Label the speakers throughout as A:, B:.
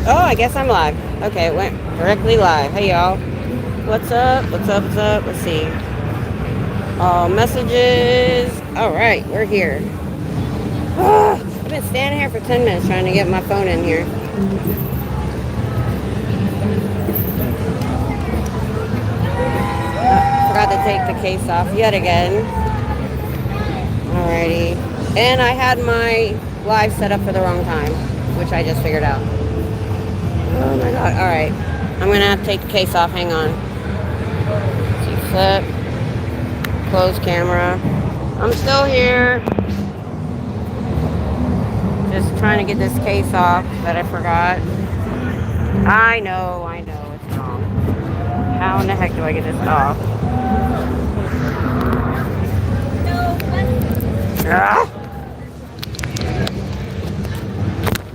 A: Oh, I guess I'm live. Okay, it went directly live. Hey, y'all. What's up? What's up? What's up? Let's see. All messages. All right, we're here. I've been standing here for 10 minutes trying to get my phone in here. Forgot to take the case off yet again. Alrighty. And I had my live set up for the wrong time, which I just figured out. Oh my god. Alright. I'm going to have to take the case off. Hang on. See, flip. Close camera. I'm still here. Just trying to get this case off that I forgot. I know it's wrong. How in the heck do I get this off? Ah.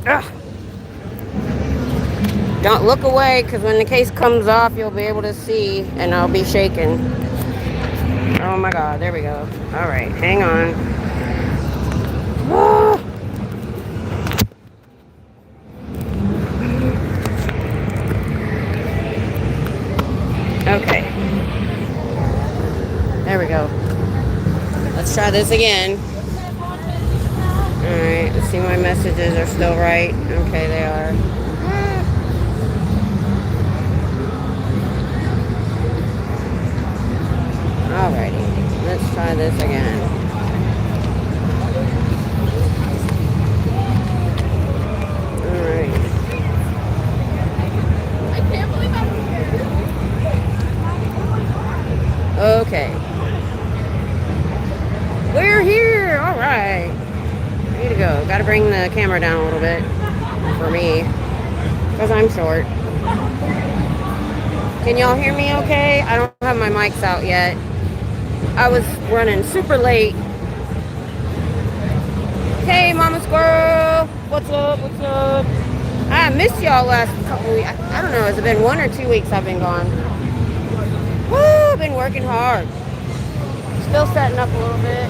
A: Ah. Don't look away, because when the case comes off, you'll be able to see, and I'll be shaking. Oh my god, there we go. Alright, hang on. Ah. Okay. There we go. Let's try this again. Alright, let's see my messages are still right. Okay, they are. Alrighty, let's try this again. Alright.
B: I can't believe I'm here.
A: Okay. We're here! Alright. Way to go. Gotta bring the camera down a little bit for me, because I'm short. Can y'all hear me okay? I don't have my mics out yet. I was running super late. Hey, Mama Squirrel! What's up? What's up? I missed y'all last couple weeks. I don't know. Has it been 1 or 2 weeks I've been gone? Woo! I've been working hard. Still setting up a little bit.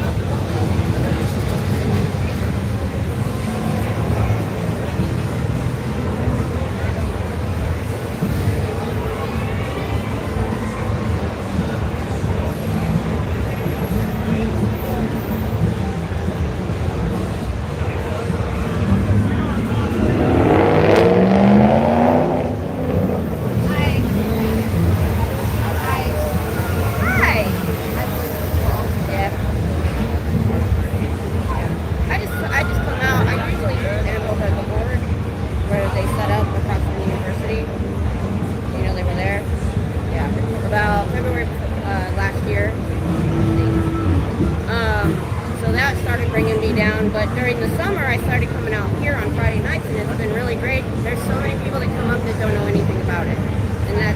A: But during the summer, I started coming out here on Friday nights, and it's been really great. There's so many people that come up that don't know anything about it, and that,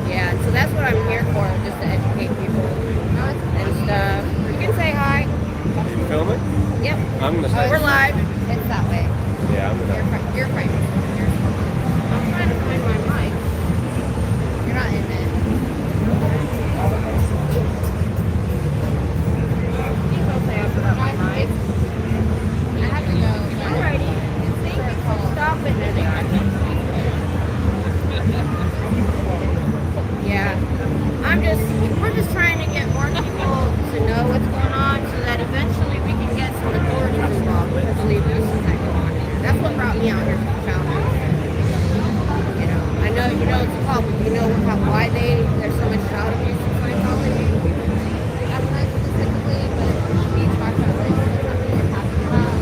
A: yeah. And so that's what I'm here for, just to educate people and stuff. You can say hi.
C: You filming?
A: Yep.
C: I'm gonna say.
A: We're live.
B: It's that way.
C: Yeah, I'm gonna.
B: You're right.
A: I'm trying to find my mic.
B: You're not in it.
A: Please don't say I forgot my mic.
B: I have to go.
A: Alrighty. Thank you for stopping it. Yeah. We're just trying to get more people to know what's going on so that eventually we can get some authorities involved with the abuses that go on here. That's what brought me out here to the founders. You know, I know you know it's a cult, but you know why there's so much child abuse in Scientology?
B: I'm not specifically, but we talked about like something you're talking about.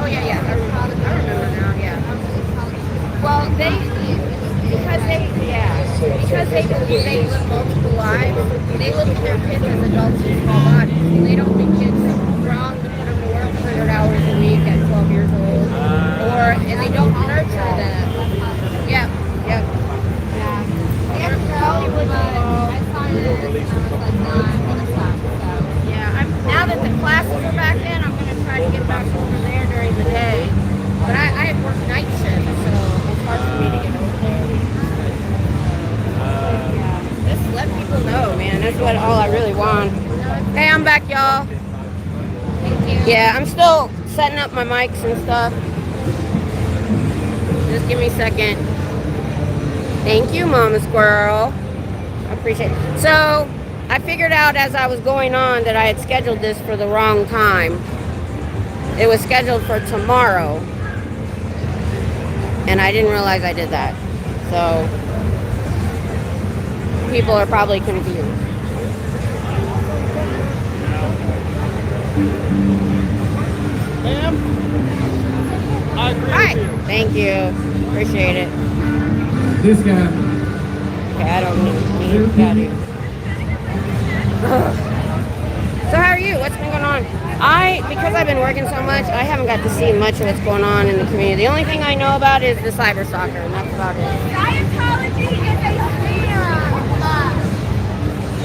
A: Oh yeah. I remember now, yeah. Well, because they believe they live multiple lives, they look at their kids as adults in small bodies. And they don't think kids wrong to put them to work 100 hours a week at 12 years old. And they don't nurture them. Yep.
B: Yeah.
A: Hollywood.
B: I saw it and I was like, no, I'm gonna stop. So
A: Yeah, now that the classes are back in, I'm going to try to get back over there during the day. But I work night shift, so it's hard for me to get over there. Just let people know, man. That's all I really want. Hey, I'm back, y'all.
B: thank you.
A: Yeah, I'm still setting up my mics and stuff. Just give me a second. Thank you, Mama Squirrel. I appreciate it. So, I figured out as I was going on that I had scheduled this for the wrong time. It was scheduled for tomorrow. And I didn't realize I did that. So, people are probably confused.
C: Ma'am, I agree
A: Hi.
C: with you.
A: Thank you. Appreciate it.
D: This guy.
A: Okay, I don't need to. So how are you? What's been going on? Because I've been working so much, I haven't got to see much of what's going on in the community. The only thing I know about is the cyber stalker, and that's about it.
B: Scientology is a scam.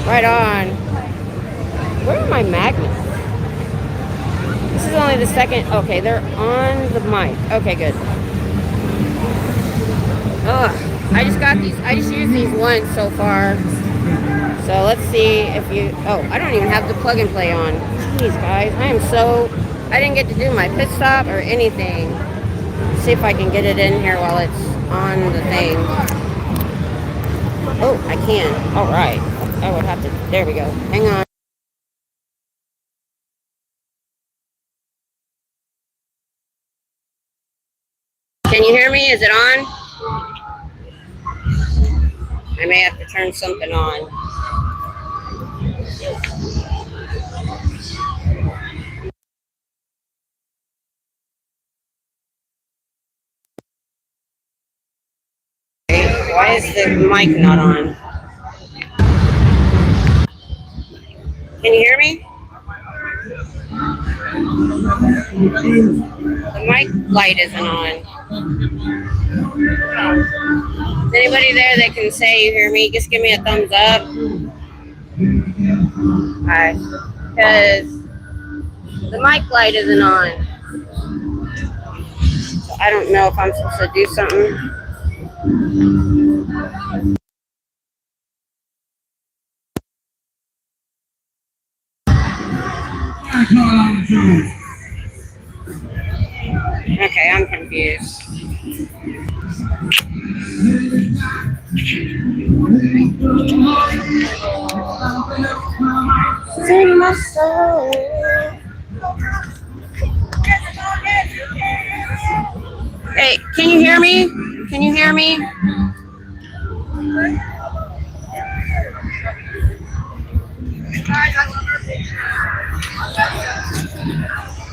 A: Right on. Where are my magnets? This is only the second. Okay, they're on the mic. Okay, good. Ugh. I just got these. I just used these once so far. So let's see if you. Oh, I don't even have the plug and play on. Jeez, guys, I didn't get to do my pit stop or anything. Let's see if I can get it in here while it's on the thing. Oh, I can. All right. I would have to. There we go. Hang on. Can you hear me? Is it on? I may have to turn something on. Why is the mic not on? Can you hear me? The mic light isn't on. Is anybody there that can say you hear me? Just give me a thumbs up. Alright. Because the mic light isn't on. So I don't know if I'm supposed to do something. Okay, I'm confused. In my soul. Hey, can you hear me? Can you hear me?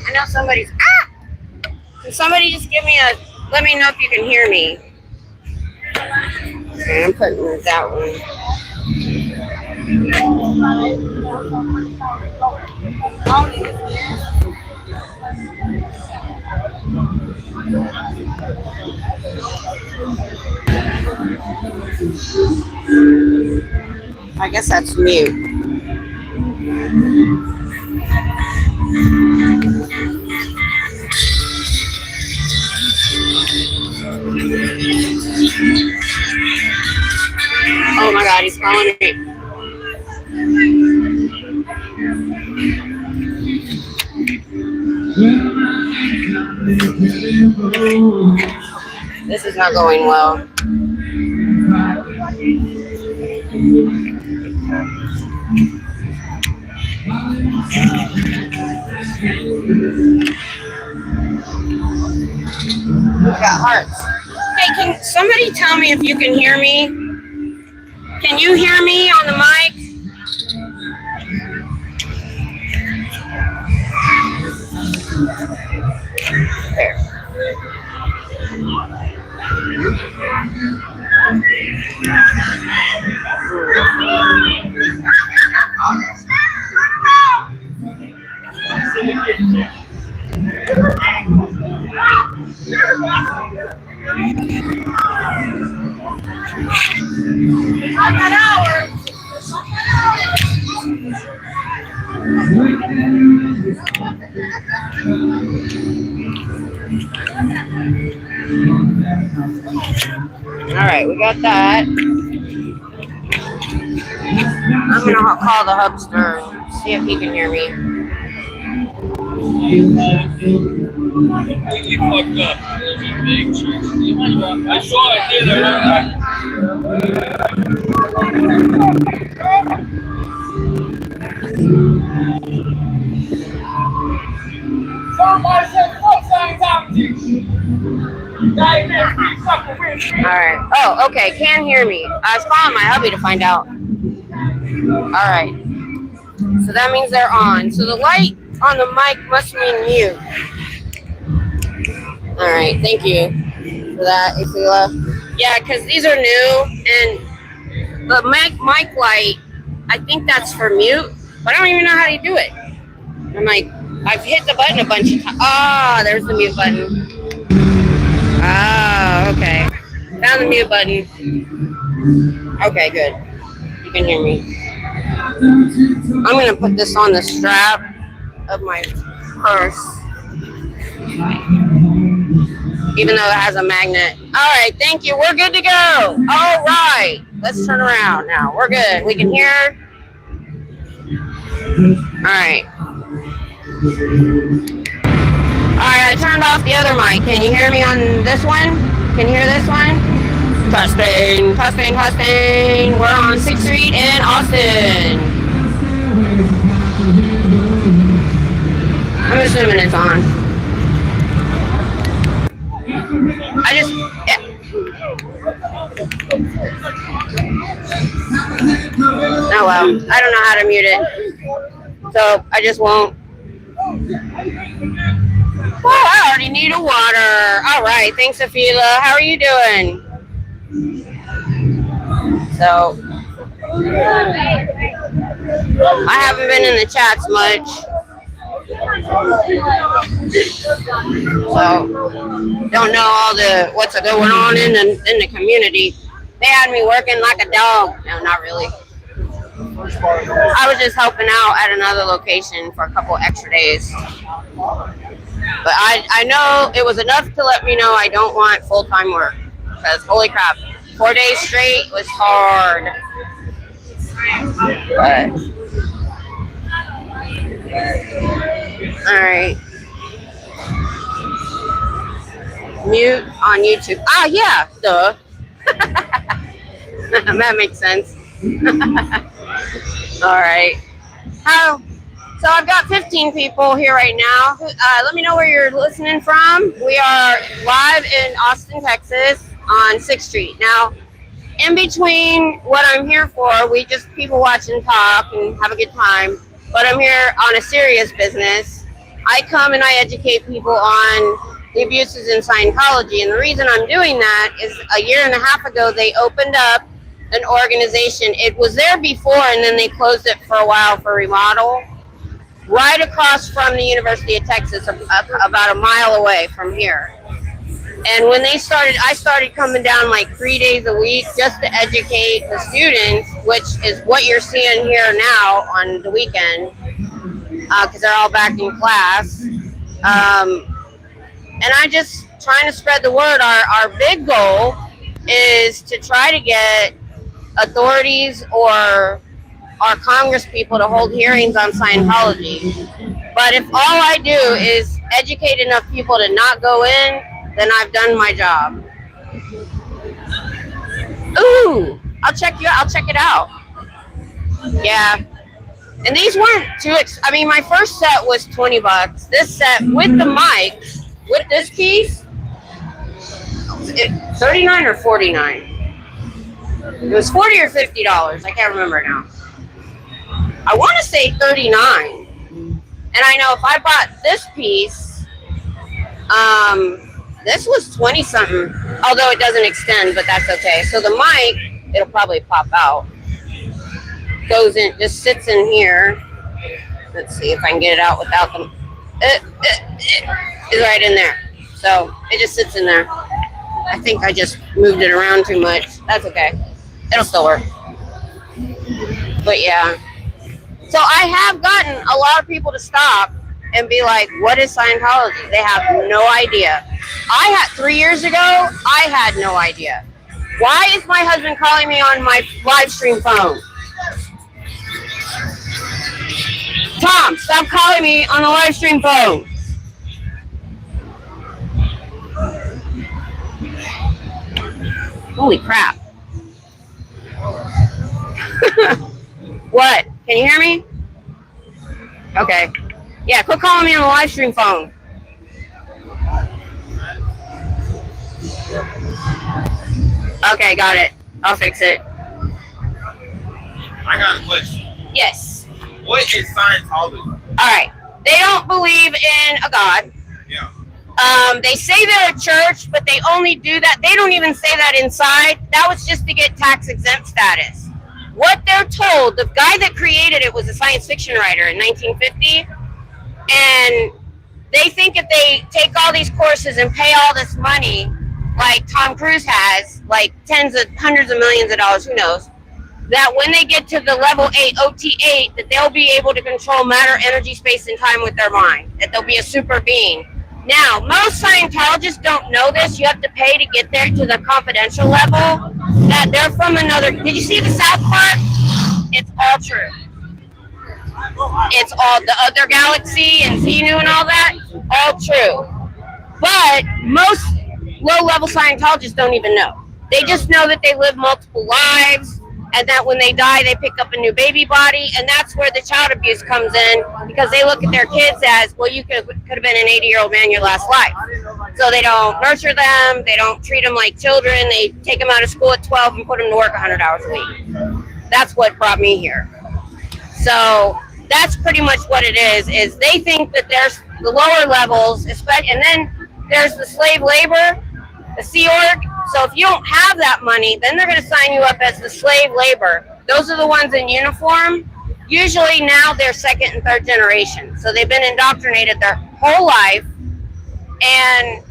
A: I know somebody's. Ah! Can somebody just give me a. Let me know if you can hear me. Okay, I'm putting that one. I guess that's mute. Oh my God, he's calling me. This is not going well. We've got hearts. Hey, can somebody tell me if you can hear me? Can you hear me on the mic? There. All right, we got that. I'm gonna call the hubster and see if he can hear me.
C: Completely fucked up. I saw it there. Somebody said fuck Scientology. Dianetics, fucking weird.
A: Alright. Oh, okay. Can't hear me. I was calling my hubby to find out. Alright. So that means they're on. So the light on the mic must mean mute. Alright. Thank you for that, Ifila. Yeah, because these are new. And the mic light, I think that's for mute. But I don't even know how to do it. I'm like, I've hit the button a bunch of times. Ah, there's the mute button. Ah, okay. Found the mute button. Okay, good. You can hear me. I'm going to put this on the strap of my purse. Even though it has a magnet. All right, thank you. We're good to go. All right. Let's turn around now. We're good. We can hear. All right. Alright, I turned off the other mic. Can you hear me on this one? Can you hear this one? Testing, testing, testing. We're on 6th Street in Austin. I'm assuming it's on. Yeah. Oh well, I don't know how to mute it. So I just won't. Oh, I already need a water. All right, thanks, Afila. How are you doing? So, I haven't been in the chats much. So, don't know all what's going on in the community. They had me working like a dog. No, not really. I was just helping out at another location for a couple extra days. But I know it was enough to let me know I don't want full-time work. Because holy crap, 4 days straight was hard. But, alright. Mute on YouTube. Ah, yeah, duh. That makes sense. Alright. So I've got 15 people here right now. Let me know where you're listening from. We are live in Austin, Texas on 6th Street. Now, in between what I'm here for, we just people watch and talk and have a good time. But I'm here on a serious business. I come and I educate people on the abuses in Scientology. And the reason I'm doing that is a year and a half ago, they opened up an organization. It was there before and then they closed it for a while for remodel. Right across from the University of Texas, about a mile away from here. And when they started, I started coming down like 3 days a week just to educate the students, which is what you're seeing here now on the weekend, because they're all back in class. And I just trying to spread the word. Our big goal is to try to get authorities or our Congress people to hold hearings on Scientology. But if all I do is educate enough people to not go in, then I've done my job. Ooh, I'll check it out. Yeah. And these weren't too I mean, my first set was $20. This set with the mic, with this piece, $39 or $49. It was $40 or $50. I can't remember now. I want to say $39. And I know if I bought this piece, this was 20 something, although it doesn't extend, but that's okay. So the mic, it'll probably pop out. Goes in, just sits in here. Let's see if I can get it out without them. It's right in there. So it just sits in there. I think I just moved it around too much. That's okay. It'll still work. But yeah. So I have gotten a lot of people to stop and be like, what is Scientology? They have no idea. 3 years ago, I had no idea. Why is my husband calling me on my live stream phone? Tom, stop calling me on the live stream phone. Holy crap. What? Can you hear me? Okay. Yeah, quit calling me on the live stream phone. Okay, got it. I'll fix it.
C: I got a question.
A: Yes.
C: What is Scientology?
A: All right. They don't believe in a God.
C: Yeah.
A: They say they're a church, but they only do that. They don't even say that inside. That was just to get tax exempt status. What they're told, the guy that created it was a science fiction writer in 1950, and they think if they take all these courses and pay all this money, like Tom Cruise has, like hundreds of millions of dollars, who knows, that when they get to the level 8, OT8, that they'll be able to control matter, energy, space, and time with their mind, that they'll be a super being. Now, most Scientologists don't know this. You have to pay to get there to the confidential level, that they're from another. Did you see the South Park? It's all true. It's all the other galaxy and Xenu and all that, all true. But most low-level Scientologists don't even know. They just know that they live multiple lives, and that when they die, they pick up a new baby body, and that's where the child abuse comes in, because they look at their kids as, well, you could have been an 80-year-old man your last life. So they don't nurture them, they don't treat them like children, they take them out of school at 12 and put them to work 100 hours a week. That's what brought me here. So that's pretty much what it is they think that there's the lower levels, especially, and then there's the slave labor, the Sea Org. So if you don't have that money, then they're going to sign you up as the slave labor. Those are the ones in uniform. Usually now they're second and third generation. So they've been indoctrinated their whole life. And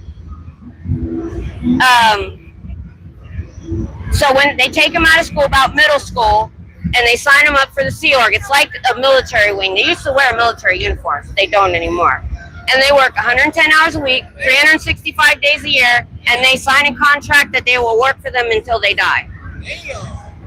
A: so when they take them out of school, about middle school, and they sign them up for the Sea Org, it's like a military wing. They used to wear military uniforms. They don't anymore. And they work 110 hours a week, 365 days a year, and they sign a contract that they will work for them until they die.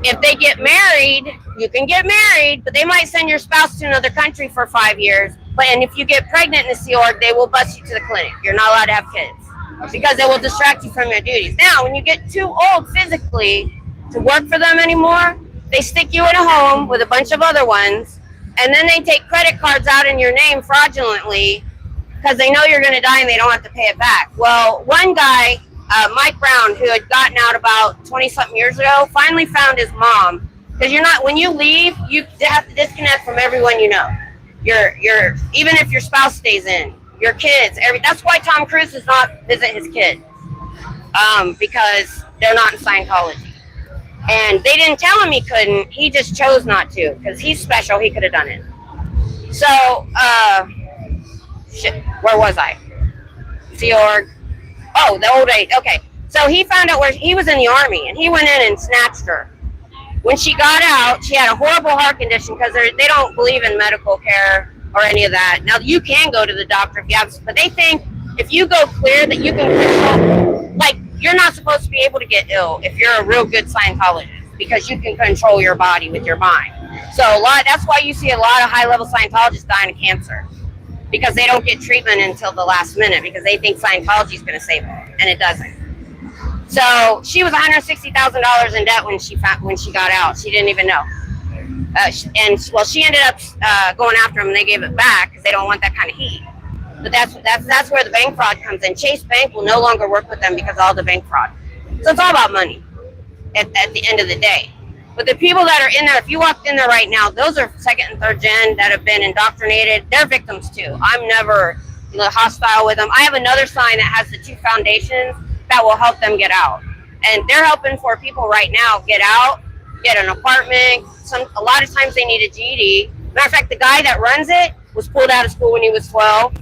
A: If they get married, you can get married, but they might send your spouse to another country for 5 years. And if you get pregnant in the Sea Org, they will bus you to the clinic. You're not allowed to have kids because they will distract you from your duties. Now, when you get too old physically to work for them anymore, they stick you in a home with a bunch of other ones, and then they take credit cards out in your name fraudulently, because they know you're going to die and they don't have to pay it back. Well, one guy, Mike Brown, who had gotten out about 20-something years ago, finally found his mom. Because when you leave, you have to disconnect from everyone you know. Even if your spouse stays in, your kids, that's why Tom Cruise does not visit his kids, because they're not in Scientology. And they didn't tell him he couldn't. He just chose not to, because he's special. He could have done it. So, shit, where was I? Sea Org. Oh, the old age. Okay. So he found out where he was in the Army, and he went in and snatched her. When she got out, she had a horrible heart condition, because they don't believe in medical care or any of that. Now, you can go to the doctor if you have, but they think if you go clear that you can control, like, you're not supposed to be able to get ill if you're a real good Scientologist, because you can control your body with your mind. So that's why you see a lot of high-level Scientologists dying of cancer, because they don't get treatment until the last minute, because they think Scientology is going to save them, and it doesn't. So she was $160,000 in debt when she got out. She didn't even know. She ended up going after them, and they gave it back because they don't want that kind of heat. But that's where the bank fraud comes in. Chase Bank will no longer work with them because of all the bank fraud. So it's all about money at the end of the day. But the people that are in there, if you walked in there right now, those are second and third gen that have been indoctrinated. They're victims too. I'm never hostile with them. I have another sign that has the 2 foundations that will help them get out. And they're helping 4 people right now get out, get an apartment. A lot of times they need a GED. Matter of fact, the guy that runs it was pulled out of school when he was 12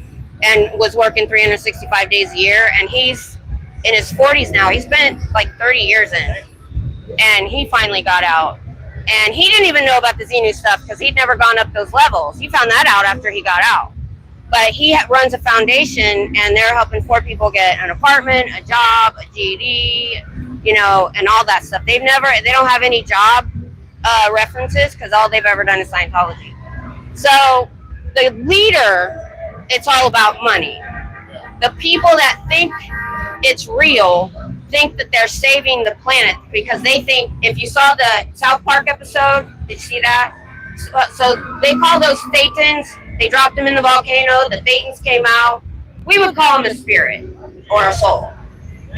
A: and was working 365 days a year. And he's in his 40s now. He's been like 30 years in. And he finally got out. And he didn't even know about the Xenu stuff because he'd never gone up those levels. He found that out after he got out. But he runs a foundation, and they're helping 4 people get an apartment, a job, a GED, and all that stuff. They don't have any job references because all they've ever done is Scientology. So the leader, it's all about money. The people that think it's real think that they're saving the planet because they think, if you saw the South Park episode, did you see that? So they call those Thetans, they dropped them in the volcano, the Thetans came out. We would call them a spirit or a soul.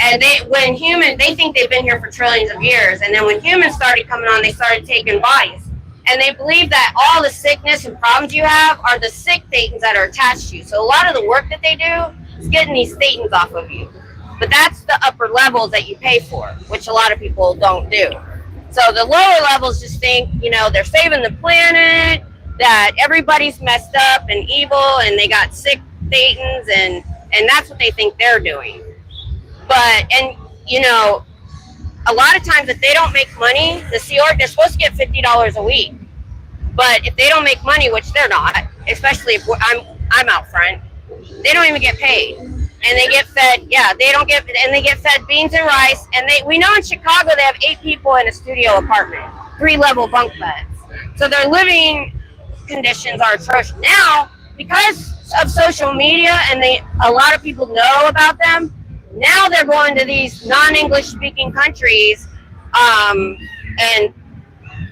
A: And they think they've been here for trillions of years. And then when humans started coming on, they started taking bodies. And they believe that all the sickness and problems you have are the sick Thetans that are attached to you. So a lot of the work that they do is getting these Thetans off of you. But that's the upper levels that you pay for, which a lot of people don't do. So the lower levels just think, they're saving the planet, that everybody's messed up and evil, and they got sick Thetans, and that's what they think they're doing. But, a lot of times if they don't make money, the Sea Org, they're supposed to get $50 a week. But if they don't make money, which they're not, especially if I'm out front, they don't even get paid. And they get fed, they get fed beans and rice. And we know in Chicago they have 8 people in a studio apartment, 3-level bunk beds. So their living conditions are atrocious. Now, because of social media and a lot of people know about them, now they're going to these non-English speaking countries and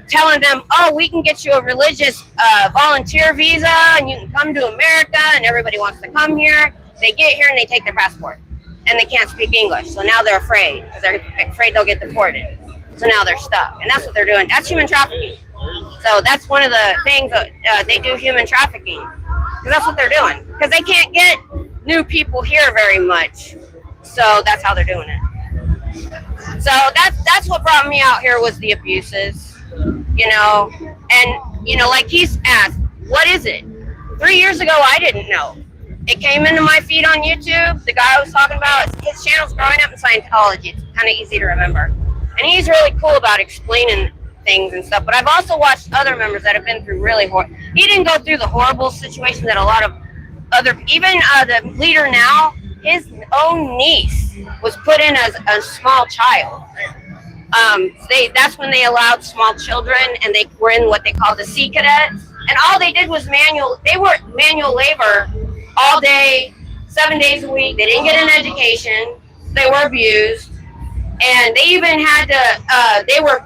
A: telling them, oh, we can get you a religious volunteer visa and you can come to America and everybody wants to come here. They get here and they take their passport and they can't speak English. So now they're afraid because they're afraid they'll get deported. So now they're stuck. And that's what they're doing. That's human trafficking. So that's one of the things that they do, human trafficking. Because that's what they're doing. Because they can't get new people here very much. So that's how they're doing it. So that's what brought me out here was the abuses, and like he's asked, what is it? 3 years ago, I didn't know. It came into my feed on YouTube. The guy I was talking about, his channel's growing up in Scientology. It's kind of easy to remember, and he's really cool about explaining things and stuff. But I've also watched other members that have been through really horrible. He didn't go through the horrible situation that a lot of other, even the leader now. His own niece was put in as a small child. That's when they allowed small children, and they were in what they call the Sea Cadets. And all they did was they worked manual labor all day, 7 days a week. They didn't get an education. They were abused. And they even had to, they were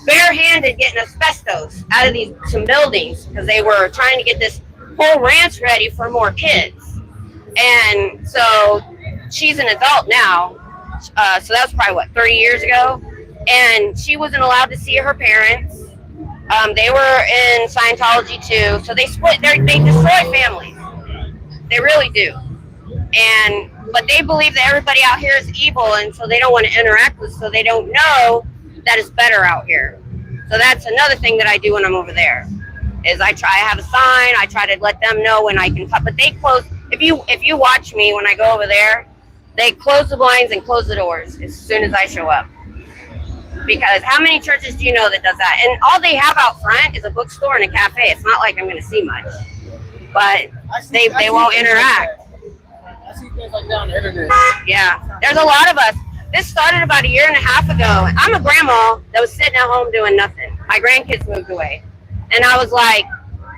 A: barehanded getting asbestos out of some buildings because they were trying to get this whole ranch ready for more kids. And so she's an adult now. So that was probably 30 years ago. And she wasn't allowed to see her parents. They were in Scientology too. So they destroy families. They really do. But they believe that everybody out here is evil, and so they don't want to interact with us, so they don't know that it's better out here. So that's another thing that I do when I'm over there. Is I have a sign. I try to let them know when I can cut. But they close. If you watch me when I go over there, they close the blinds and close the doors as soon as I show up. Because how many churches do you know that does that? And all they have out front is a bookstore and a cafe. It's not like I'm going to see much. But they won't interact.
E: I see things like that on the internet.
A: Yeah. There's a lot of us. This started about 1.5 years ago. I'm a grandma that was sitting at home doing nothing. My grandkids moved away. And I was like,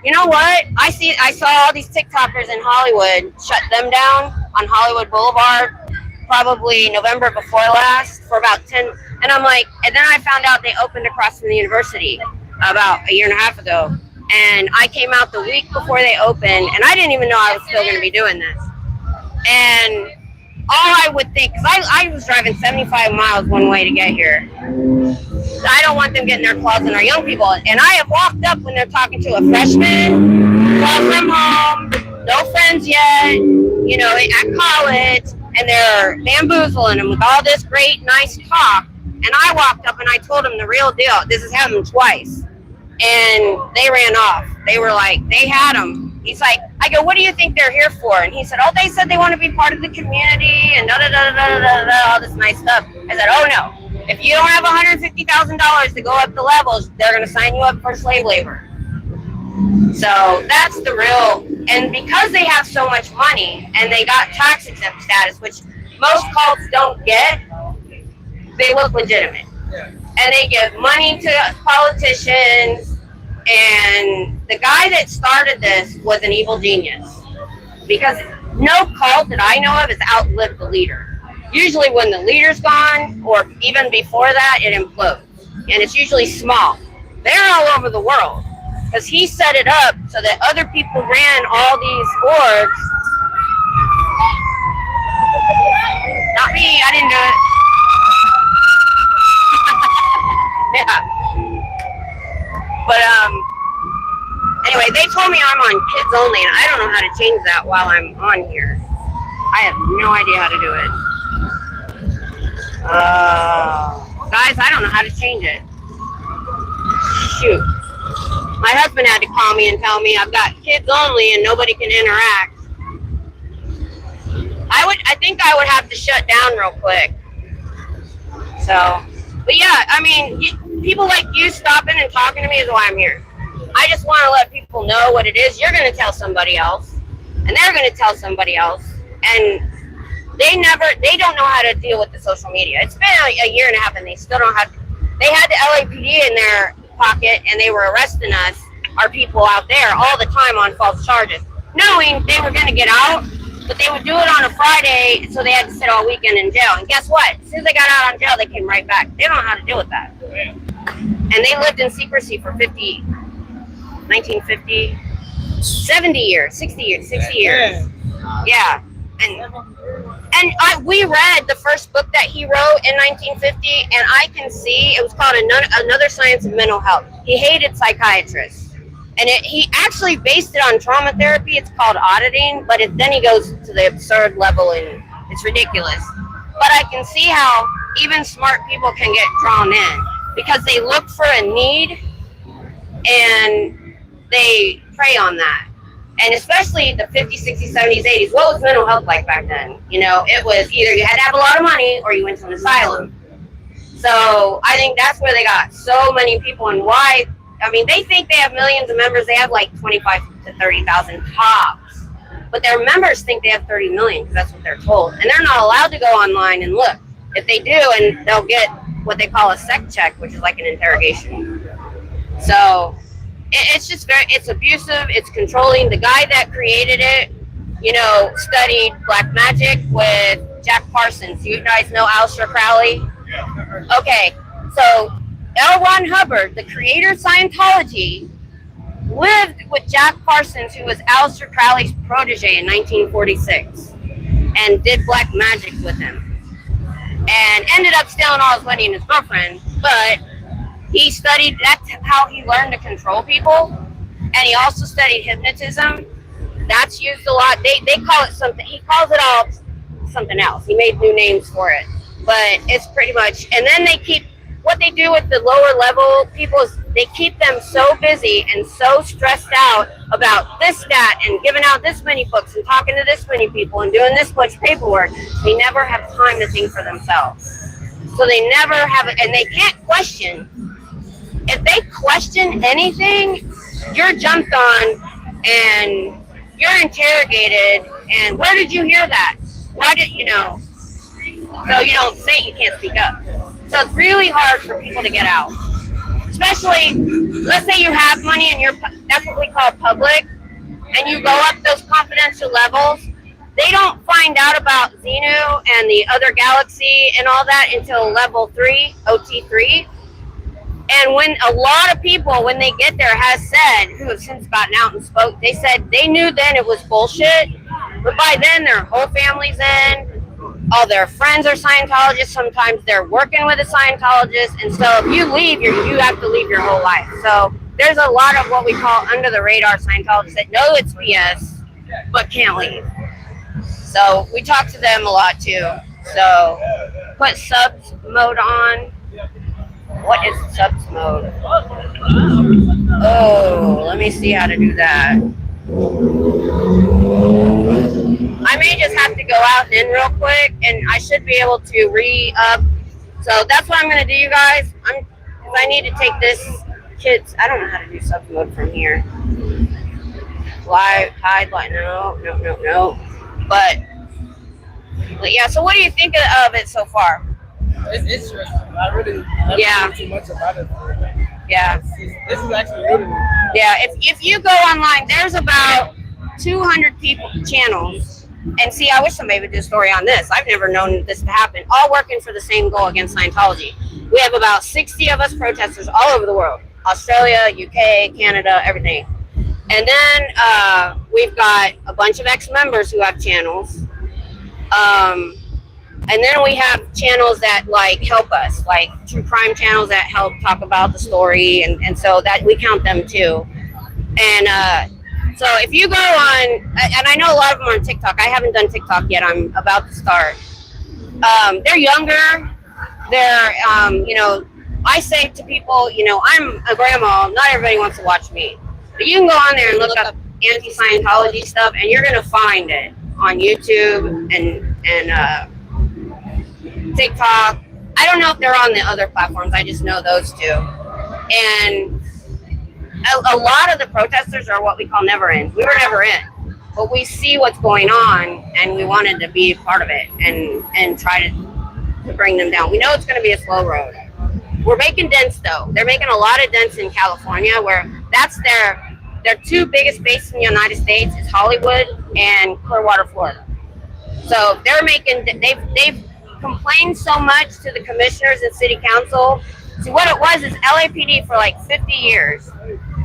A: you know what? I saw all these TikTokers in Hollywood shut them down on Hollywood Boulevard, probably November before last, for about 10. And I'm like, and then I found out they opened across from the university about 1.5 years ago. And I came out the week before they opened, and I didn't even know I was still going to be doing this. And all I would think, because I was driving 75 miles one way to get here. I don't want them getting their claws in our young people. And I have walked up when they're talking to a freshman, far from home, no friends yet, at college, and they're bamboozling them with all this great, nice talk. And I walked up and I told them the real deal. This has happened twice. And they ran off. They were like, they had them. He's like, I go, what do you think they're here for? And he said, oh, they said they want to be part of the community and all this nice stuff. I said, oh no. If you don't have $150,000 to go up the levels, they're going to sign you up for slave labor. So that's the real, and because they have so much money and they got tax exempt status, which most cults don't get, they look legitimate. And they give money to politicians. And the guy that started this was an evil genius, because no cult that I know of has outlived the leader. Usually when the leader's gone, or even before that, it implodes. And it's usually small. They're all over the world. Because he set it up so that other people ran all these orgs. Not me, I didn't do it. Yeah. But anyway, they told me I'm on kids only, and I don't know how to change that while I'm on here. I have no idea how to do it. Guys, I don't know how to change it. Shoot. My husband had to call me and tell me I've got kids only and nobody can interact. I think I would have to shut down real quick. So, but yeah, I mean, people like you stopping and talking to me is why I'm here. I just want to let people know what it is. You're going to tell somebody else, and they're going to tell somebody else, and they don't know how to deal with the social media. It's been a year and a half, and they still don't have. They had the LAPD in their pocket, and they were arresting us, our people out there, all the time on false charges, knowing they were going to get out, but they would do it on a Friday, so they had to sit all weekend in jail. And guess what? As soon as they got out on jail, they came right back. They don't know how to deal with that. And they lived in secrecy for 1950, 70 years, 60 years. Yeah. And we read the first book that he wrote in 1950, and I can see it was called Another Science of Mental Health. He hated psychiatrists. And he actually based it on trauma therapy. It's called auditing, but then he goes to the absurd level, and it's ridiculous. But I can see how even smart people can get drawn in because they look for a need and they prey on that. And especially the 50s, 60s, 70s, 80s, what was mental health like back then? You know, it was either you had to have a lot of money or you went to an asylum. So I think that's where they got so many people, and why. I mean, they think they have millions of members. They have like 25 to 30,000 tops. But their members think they have 30 million because that's what they're told. And they're not allowed to go online and look. If they do, and they'll get what they call a sec check, which is like an interrogation. So it's just it's abusive. It's controlling. The guy that created it, you know, studied black magic with Jack Parsons. You guys know Aleister Crowley? Okay, so L. Ron Hubbard, the creator of Scientology, lived with Jack Parsons, who was Aleister Crowley's protege in 1946, and did black magic with him. And ended up stealing all his money and his girlfriend, but he studied, that's how he learned to control people. And he also studied hypnotism. That's used a lot. They call it something, he calls it all something else. He made new names for it. But it's pretty much, and then they keep, what they do with the lower level people is they keep them so busy and so stressed out about this, that, and giving out this many books and talking to this many people and doing this much paperwork. They never have time to think for themselves. So they never have it, and they can't question. If they question anything, you're jumped on and you're interrogated. And where did you hear that? Why did you know? So you don't say, you can't speak up. So it's really hard for people to get out. Especially, let's say you have money and that's what we call public, and you go up those confidential levels. They don't find out about Xenu and the other galaxy and all that until level 3, OT3. And when a lot of people, when they get there, has said, who have since gotten out and spoke, they said they knew then it was bullshit, but by then their whole family's in. All their friends are Scientologists. Sometimes they're working with a Scientologist. And so if you leave, you have to leave your whole life. So there's a lot of what we call under the radar Scientologists that know it's BS, but can't leave. So we talk to them a lot too. So put subs mode on. What is subs mode? Oh, let me see how to do that. I may just have to go out and in real quick, and I should be able to re-up. So that's what I'm going to do, you guys. I need to take this kids. I don't know how to do sub mode from here. Live, hide, no. But yeah, so what do you think of it so far?
E: It's interesting. I really don't know too much about it.
A: Yeah.
E: This is actually really.
A: Yeah, if you go online, there's about 200 channels And see, I wish somebody would do a story on this. I've never known this to happen. All working for the same goal against Scientology. We have about 60 of us protesters all over the world. Australia, UK, Canada, everything. And then we've got a bunch of ex-members who have channels. And then we have channels that like help us, like true crime channels that help talk about the story. And so that we count them too. And so if you go on, and I know a lot of them are on TikTok. I haven't done TikTok yet. I'm about to start. They're younger. They're, I say to people, I'm a grandma. Not everybody wants to watch me. But you can go on there and look up anti-Scientology stuff, and you're going to find it on YouTube and TikTok. I don't know if they're on the other platforms. I just know those two. And a lot of the protesters are what we call never in. We were never in, but we see what's going on, and we wanted to be part of it and try to bring them down. We know it's going to be a slow road. We're making dents, though. They're making a lot of dents in California, where that's their two biggest bases in the United States is Hollywood and Clearwater, Florida. So they're making. They've complained so much to the commissioners and city council. See, what it was is LAPD for like 50 years.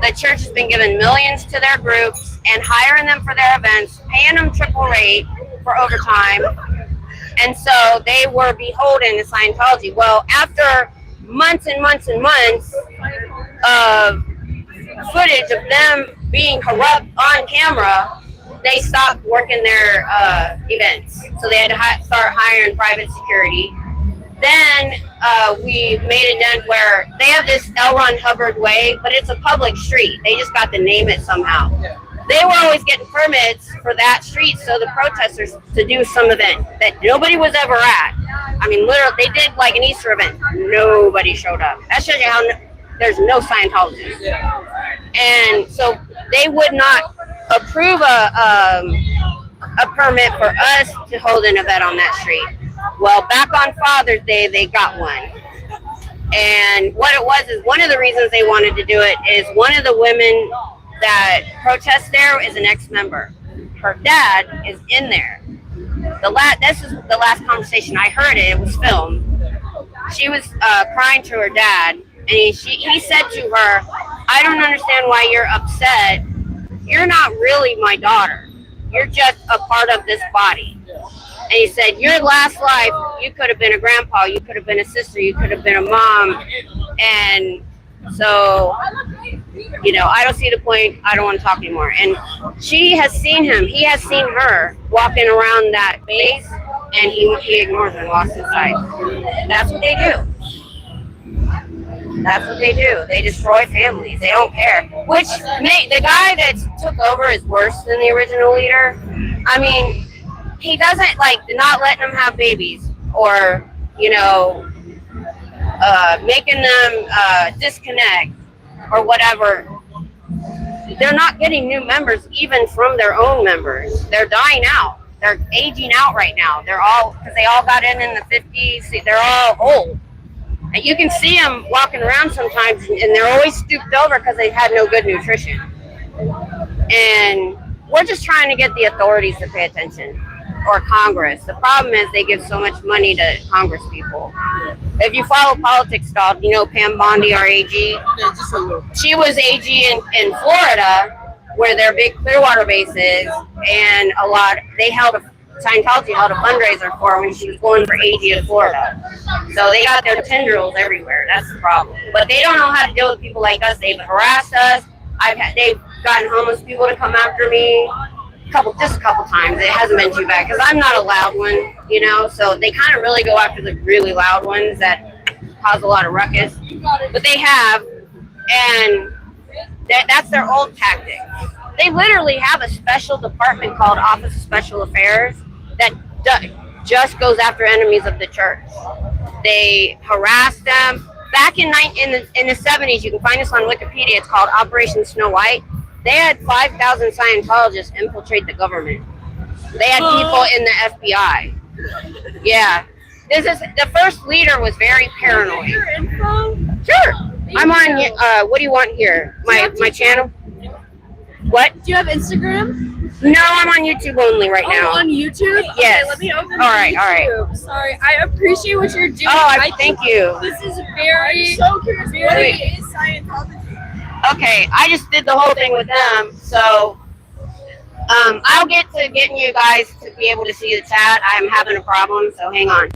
A: The church has been giving millions to their groups and hiring them for their events, paying them triple rate for overtime. And so they were beholden to Scientology. Well, after months and months and months of footage of them being corrupt on camera, they stopped working their events. So they had to start hiring private security. Then we made a dent where they have this L. Ron Hubbard way, but it's a public street. They just got to name it somehow. They were always getting permits for that street so the protesters to do some event that nobody was ever at. I mean, literally, they did like an Easter event. Nobody showed up. That shows you how there's no Scientologists. And so they would not approve a permit for us to hold an event on that street. Well, back on Father's Day, they got one. And what it was is one of the reasons they wanted to do it is one of the women that protests there is an ex-member. Her dad is in there. This is the last conversation I heard it. It was filmed. She was crying to her dad, and he said to her, "I don't understand why you're upset. You're not really my daughter. You're just a part of this body." And he said, "Your last life, you could have been a grandpa, you could have been a sister, you could have been a mom. And so, I don't see the point. I don't want to talk anymore." And she has seen him. He has seen her walking around that base, and he ignores her and walks inside. That's what they do. That's what they do. They destroy families. They don't care. Which, the guy that took over is worse than the original leader. I mean, he doesn't like not letting them have babies or, making them disconnect or whatever. They're not getting new members even from their own members. They're dying out. They're aging out right now. Because they all got in the 50s. They're all old. And you can see them walking around sometimes, and they're always stooped over because they've had no good nutrition. And we're just trying to get the authorities to pay attention, or Congress. The problem is they give so much money to Congress people. If you follow politics, dog, Pam Bondi, our AG. She was AG in Florida, where their big Clearwater base is, and Scientology held a fundraiser for her when she was going for AG in Florida. So they got their tendrils everywhere. That's the problem. But they don't know how to deal with people like us. They've harassed us. They've gotten homeless people to come after me. Just a couple times. It hasn't been too bad because I'm not a loud one, so they kind of really go after the really loud ones that cause a lot of ruckus. But they have, and that's their old tactic. They literally have a special department called Office of Special Affairs that just goes after enemies of the church. They harass them. Back in the 70s, you can find this on Wikipedia. It's called Operation Snow White. They had 5,000 Scientologists infiltrate the government. They had people in the FBI. Yeah. The first leader was very paranoid.
B: Your info?
A: Sure. I'm on, what do you want here? My channel? What?
B: Do you have Instagram?
A: No, I'm on YouTube only right now.
F: On YouTube?
A: Yes.
F: Okay, let me open
A: All right,
F: YouTube. Sorry, I appreciate what you're doing.
A: Oh, thank you.
F: This is very. I'm so curious. What is Scientology?
A: Okay, I just did the whole thing with them, so I'll get to getting you guys to be able to see the chat. I'm having a problem, so hang on.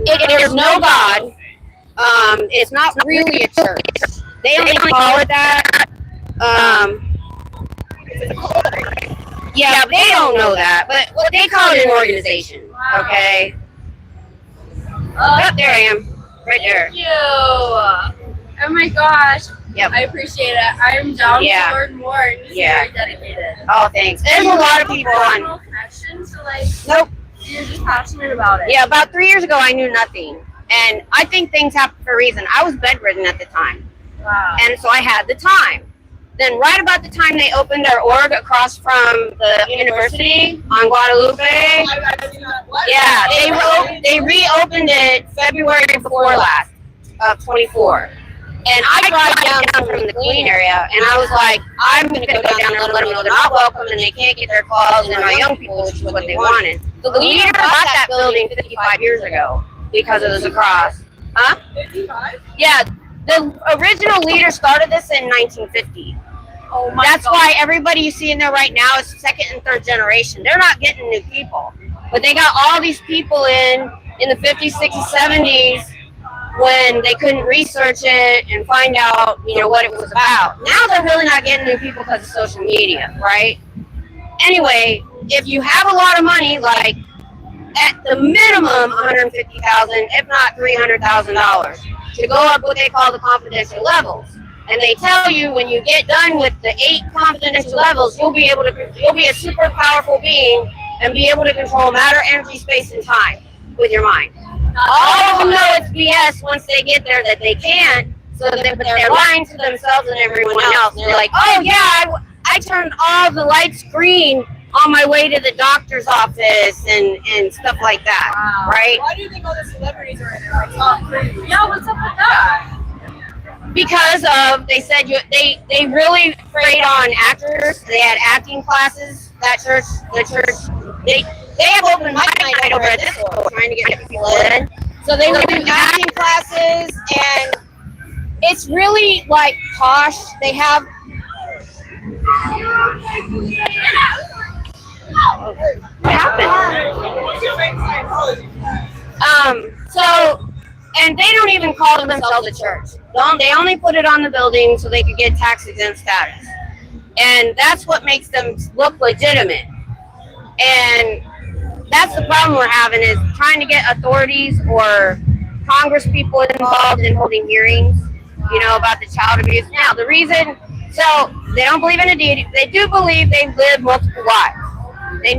A: There's no God. It's not really a church. They only call it that. Yeah, but they don't know that. But they call it an organization. Okay. Oh, there I am. Right there.
F: Thank you. Oh my gosh.
A: Yep.
F: I appreciate it. I'm down to learn more. And you're very dedicated.
A: Oh, thanks. There's a lot of people on.
F: Connection, so like,
A: Nope.
F: you're just passionate about it.
A: Yeah, about 3 years ago, I knew nothing. And I think things happen for a reason. I was bedridden at the time.
F: Wow.
A: And so I had the time. Then right about the time they opened their org across from the university on Guadalupe, they reopened it February before last of 24. And I drive down from the Queen area, and I was like, I'm going to go down there and let them know they're not welcome and they can't get their calls and our young people, which is what they wanted. The leader bought that building 55 years ago because of the cross. Huh?
F: 55?
A: Yeah, the original leader started this in 1950.
F: Oh my
A: That's
F: God.
A: why everybody you see in there right now is second and third generation. They're not getting new people. But they got all these people in the 50s, 60s, 70s when they couldn't research it and find out, what it was about. Now they're really not getting new people because of social media, right? Anyway, if you have a lot of money, like at the minimum $150,000, if not $300,000, to go up what they call the confidential levels. And they tell you when you get done with the 8 confidential levels, you'll be a super powerful being and be able to control matter, energy, space, and time with your mind. All of them know it's BS once they get there that they can't, so they're lying to themselves and everyone else. They're like, oh yeah, I turned all the lights green on my way to the doctor's office and stuff like that, right?
F: Why do you think all the celebrities are in there? Like Tom Cruise? Yeah, what's up with that?
A: Because they said they really preyed on actors. They had acting classes. The church, they have open mic night over at this school trying to get people in. So they would do acting classes, and it's really like posh. They have. What happened? And they don't even call themselves a church. They only put it on the building so they could get tax exempt status. And that's what makes them look legitimate. And that's the problem we're having, is trying to get authorities or Congress people involved in holding hearings, about the child abuse. Now, the reason, so they don't believe in a deity. They do believe they live multiple lives.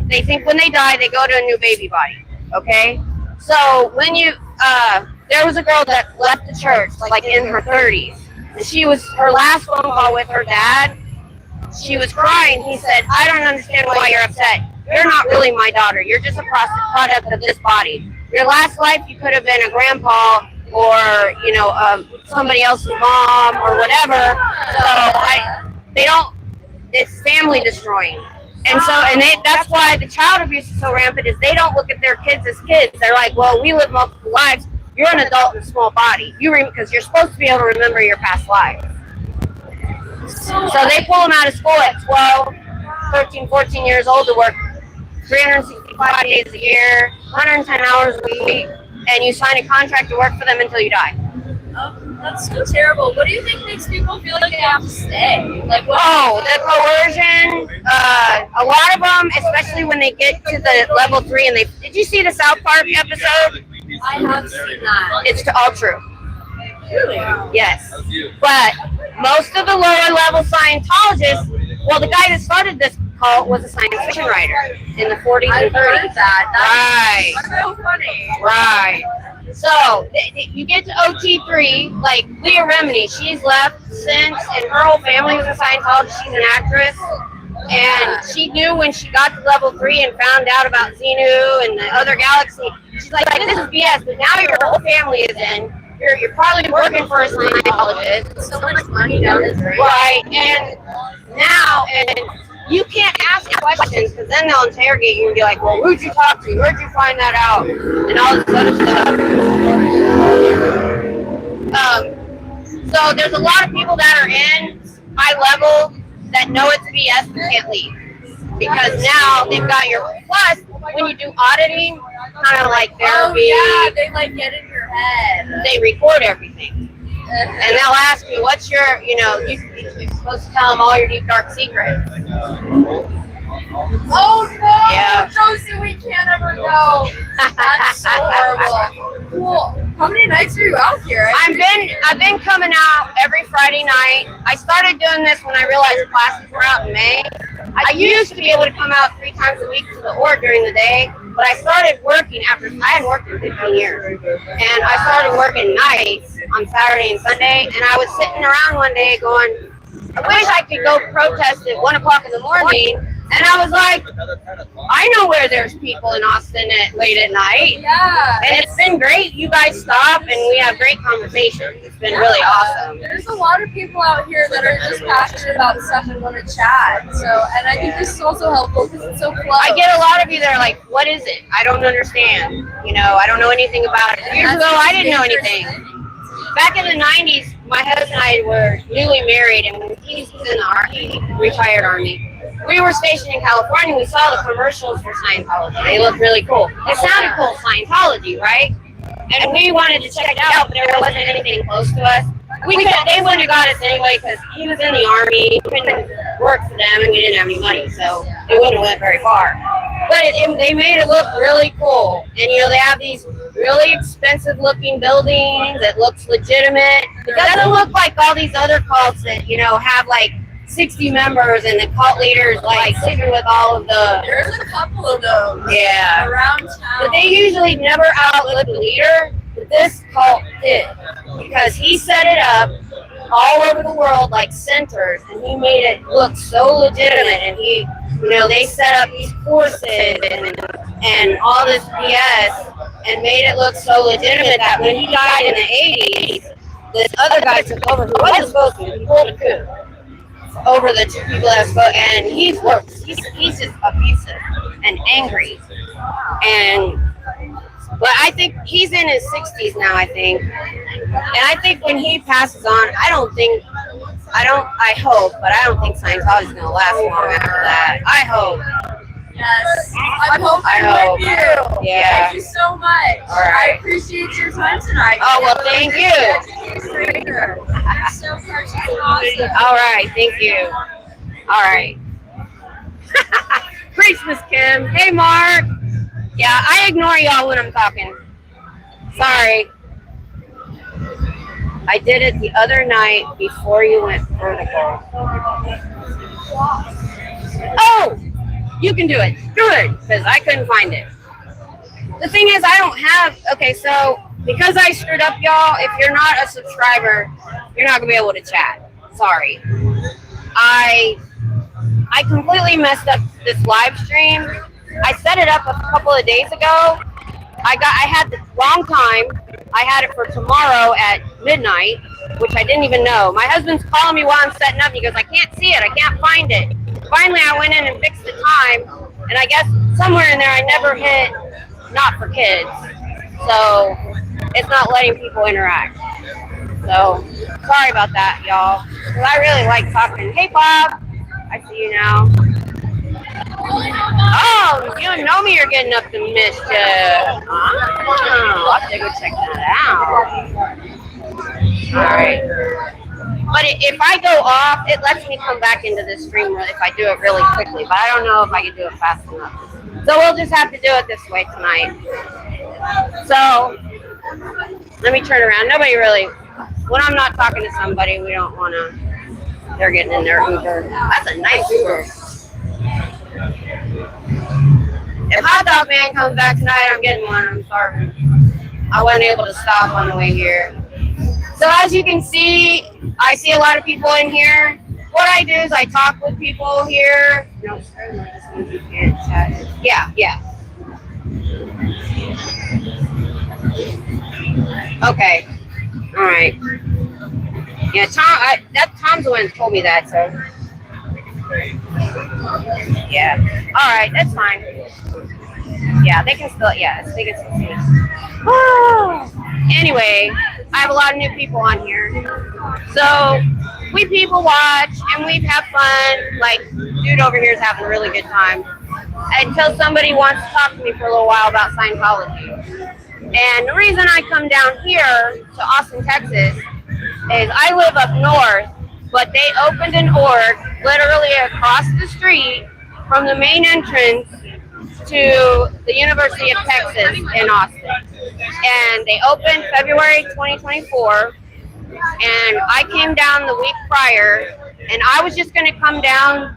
A: They think when they die, they go to a new baby body, okay? So when there was a girl that left the church, like in her 30s. And her last phone call with her dad, she was crying. He said, I don't understand why you're upset. You're not really my daughter. You're just a product of this body. Your last life, you could have been a grandpa or, somebody else's mom or whatever. So it's family destroying. And so, that's why the child abuse is so rampant, is they don't look at their kids as kids. They're like, well, we live multiple lives. You're an adult in a small body. Because you're supposed to be able to remember your past lives. So they pull them out of school at 12, 13, 14 years old to work 365 days a year, 110 hours a week, and you sign a contract to work for them until you die.
F: That's so terrible. What do you think makes people feel like they have to stay? Like,
A: the coercion. A lot of them, especially when they get to the level 3, and did you see the South Park episode?
F: I have seen that.
A: It's all true.
F: Really?
A: Yes. But most of the lower level Scientologists, the guy that started this cult was a science fiction writer in the 40s and 30s.
F: That's so funny.
A: Right. So you get to OT3, like Leah Remini, she's left since, and her whole family was a Scientologist. She's an actress. And she knew when she got to level 3 and found out about Xenu and the other galaxy, she's like, this is BS, but now your whole family is in. You're probably working for a Scientologist.
F: So much money down the drain.
A: Right, and now, you can't ask questions because then they'll interrogate you and be like, well, who'd you talk to? Where'd you find that out? And all this other stuff. So there's a lot of people that are in high level that know it's BS but can't leave. Because now they've got your, plus when you do auditing, kind of like therapy,
F: they like get in your head.
A: they record everything. And they'll ask you, what's your, you're supposed to tell them all your deep, dark secrets.
F: Oh no!
A: Yeah.
F: Josie, we can't ever know. That's so horrible. Cool. How many nights are you out here?
A: I've been coming out every Friday night. I started doing this when I realized classes were out in May. I used to be able to come out 3 times a week to the org during the day, but I started working after I had worked for 15 years. And I started working nights on Saturday and Sunday, and I was sitting around one day going, I wish I could go protest at 1 o'clock in the morning. And I was like, I know where there's people in Austin late at night.
F: Yeah.
A: And it's been great. You guys stop and we have great conversations. It's been really awesome.
F: There's a lot of people out here that are just passionate about stuff and want to chat. So, and I think this is also helpful because it's so close.
A: I get a lot of you that are like, what is it? I don't understand. I don't know anything about it. Years ago, I didn't know anything. Back in the 90s, my husband and I were newly married, and he's in the Army, retired Army. We were stationed in California. We saw the commercials for Scientology. They looked really cool. It sounded cool, Scientology, right? And we wanted to check it out, but there wasn't anything close to us. They wouldn't have got us anyway because he was in the Army. We couldn't work for them, and we didn't have any money, so it wouldn't have went very far. But they made it look really cool. And, they have these really expensive-looking buildings that looks legitimate. It doesn't look like all these other cults that, have, like, 60 members and the cult leaders like sitting with all of the.
F: There's a couple of those.
A: Yeah.
F: Around town.
A: But they usually never outlive the leader. But this cult did because he set it up all over the world like centers, and he made it look so legitimate. And he, they set up these courses and all this BS and made it look so legitimate that when he died in the 80s, this other guy took over who wasn't supposed to. He pulled a coup over the 2 people that spoke, and he's worse. He's just abusive and angry. But I think he's in his 60s now, I think. And I think when he passes on, I hope, but I don't think Scientology's going to last long after that. I hope.
F: Yes. I hope with you.
A: Yeah.
F: Thank you so much.
A: All right.
F: I appreciate your time tonight.
A: Oh, well, thank you.
F: You're so awesome.
A: All right, thank you. All right. Preach, Miss Kim. Hey, Mark. Yeah, I ignore y'all when I'm talking. Sorry. I did it the other night before you went vertical. Oh, you can do it. Good, because I couldn't find it. The thing is, I don't have, okay, so because I screwed up, y'all, if you're not a subscriber, you're not going to be able to chat. Sorry. I completely messed up this live stream. I set it up a couple of days ago. I had the wrong time. I had it for tomorrow at midnight, which I didn't even know. My husband's calling me while I'm setting up. He goes, I can't see it. I can't find it. Finally, I went in and fixed the time. And I guess somewhere in there, I never hit not for kids. So it's not letting people interact. So sorry about that, y'all. Because I really like talking. Hey, Bob. I see you now. Oh, you know me, you're getting up to mischief. Oh, I'll have to go check that out. Alright. But if I go off, it lets me come back into the stream if I do it really quickly. But I don't know if I can do it fast enough. So we'll just have to do it this way tonight. So, let me turn around. Nobody really, when I'm not talking to somebody, we don't want to, they're getting in their Uber. That's a nice Uber. If Hot Dog Man comes back tonight, I'm getting one. I'm sorry. I wasn't able to stop on the way here. So as you can see, I see a lot of people in here. What I do is I talk with people here. No, you can't chat. Yeah. Okay. All right. Yeah, Tom's the one who told me that, so. Yeah. All right, that's fine. Yeah, they can still. Yes, they can still see us. Anyway, I have a lot of new people on here, so we people watch and we have fun. Like, dude over here is having a really good time until somebody wants to talk to me for a little while about Scientology. And the reason I come down here to Austin, Texas, is I live up north, but they opened an org literally across the street from the main entrance to the University of Texas in Austin. And they opened February 2024, and I came down the week prior, and I was just going to come down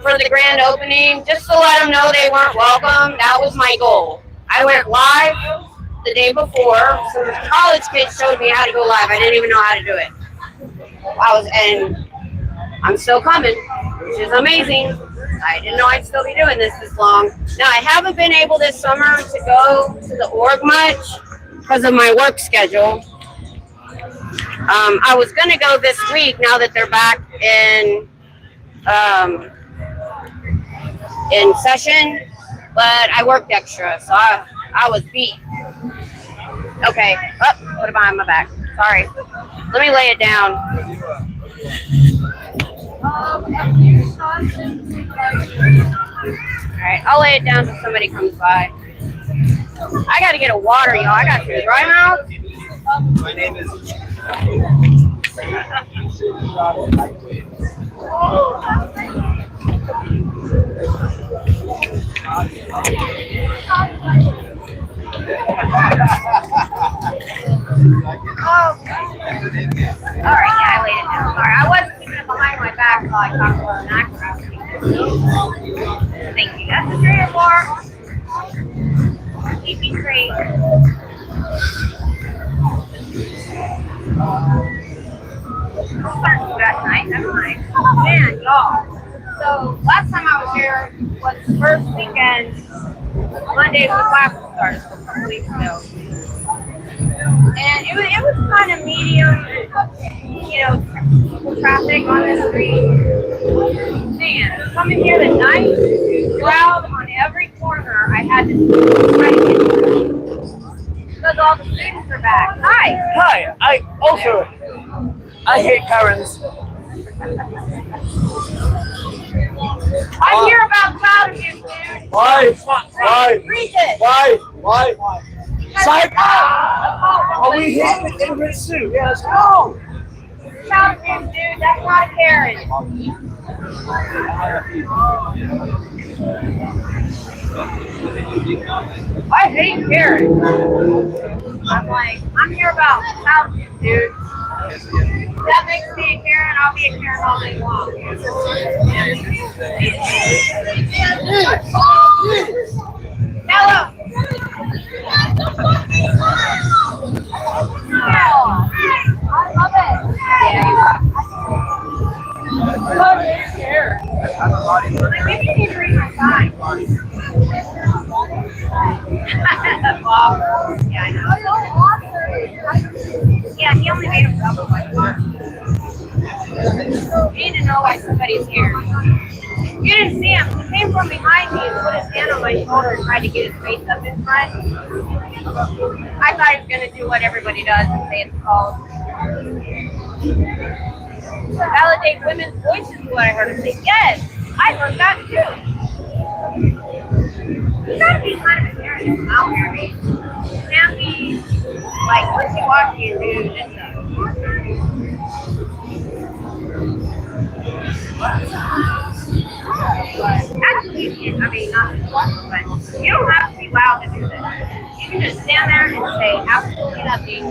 A: for the grand opening just to let them know they weren't welcome. That was my goal. I went live the day before. Some college kids showed me how to go live. I didn't even know how to do it. And I'm still coming, which is amazing. I didn't know I'd still be doing this long. Now, I haven't been able this summer to go to the org much because of my work schedule. I was going to go this week now that they're back in session, but I worked extra, so I was beat. Okay, put it behind my back. Sorry. Let me lay it down. Alright, I'll lay it down until somebody comes by. I gotta get a water, y'all. I got some dry mouth.
C: My name is.
A: Alright, yeah, I laid it down. Sorry, I wasn't keeping it behind my back while I talked about an actor. Thank you. That's the 3 or 4. Keep me straight. That's nice. That's nice. Man, y'all. So last time I was here was the first weekend. Monday was classes started, so a couple weeks ago. And it was kind of medium, traffic on the street. Man, coming here the night, crowd on every corner. I had to try to get through because all the students are back. Hi.
E: Hi, I hate Karens.
A: I hear about cloud abuse, dude.
E: Why?
A: Read it.
E: Why? Psych! Are we here in the suit? Yes, no!
A: Cloud abuse, dude. That's not a Karen. I hate Karen. I'm here about cloud abuse, dude. That makes me a Karen. I'll be a Karen all day long. Hello. I love it. Maybe you need to read my sign. Bob. Yeah, I know. Yeah, he only made himself look like one. You need to know why somebody's here. You didn't see him. He came from behind me and put his hand on my shoulder and tried to get his face up in front. I thought he was going to do what everybody does and say it's called. Validate women's voices is what I heard him say. Yes, I heard that too. You gotta be kind of a parent out there, I mean. You can't be like wishy-washy and do this stuff. Actually, I mean, not but you don't have to be loud to do this. You can just stand there and say absolutely nothing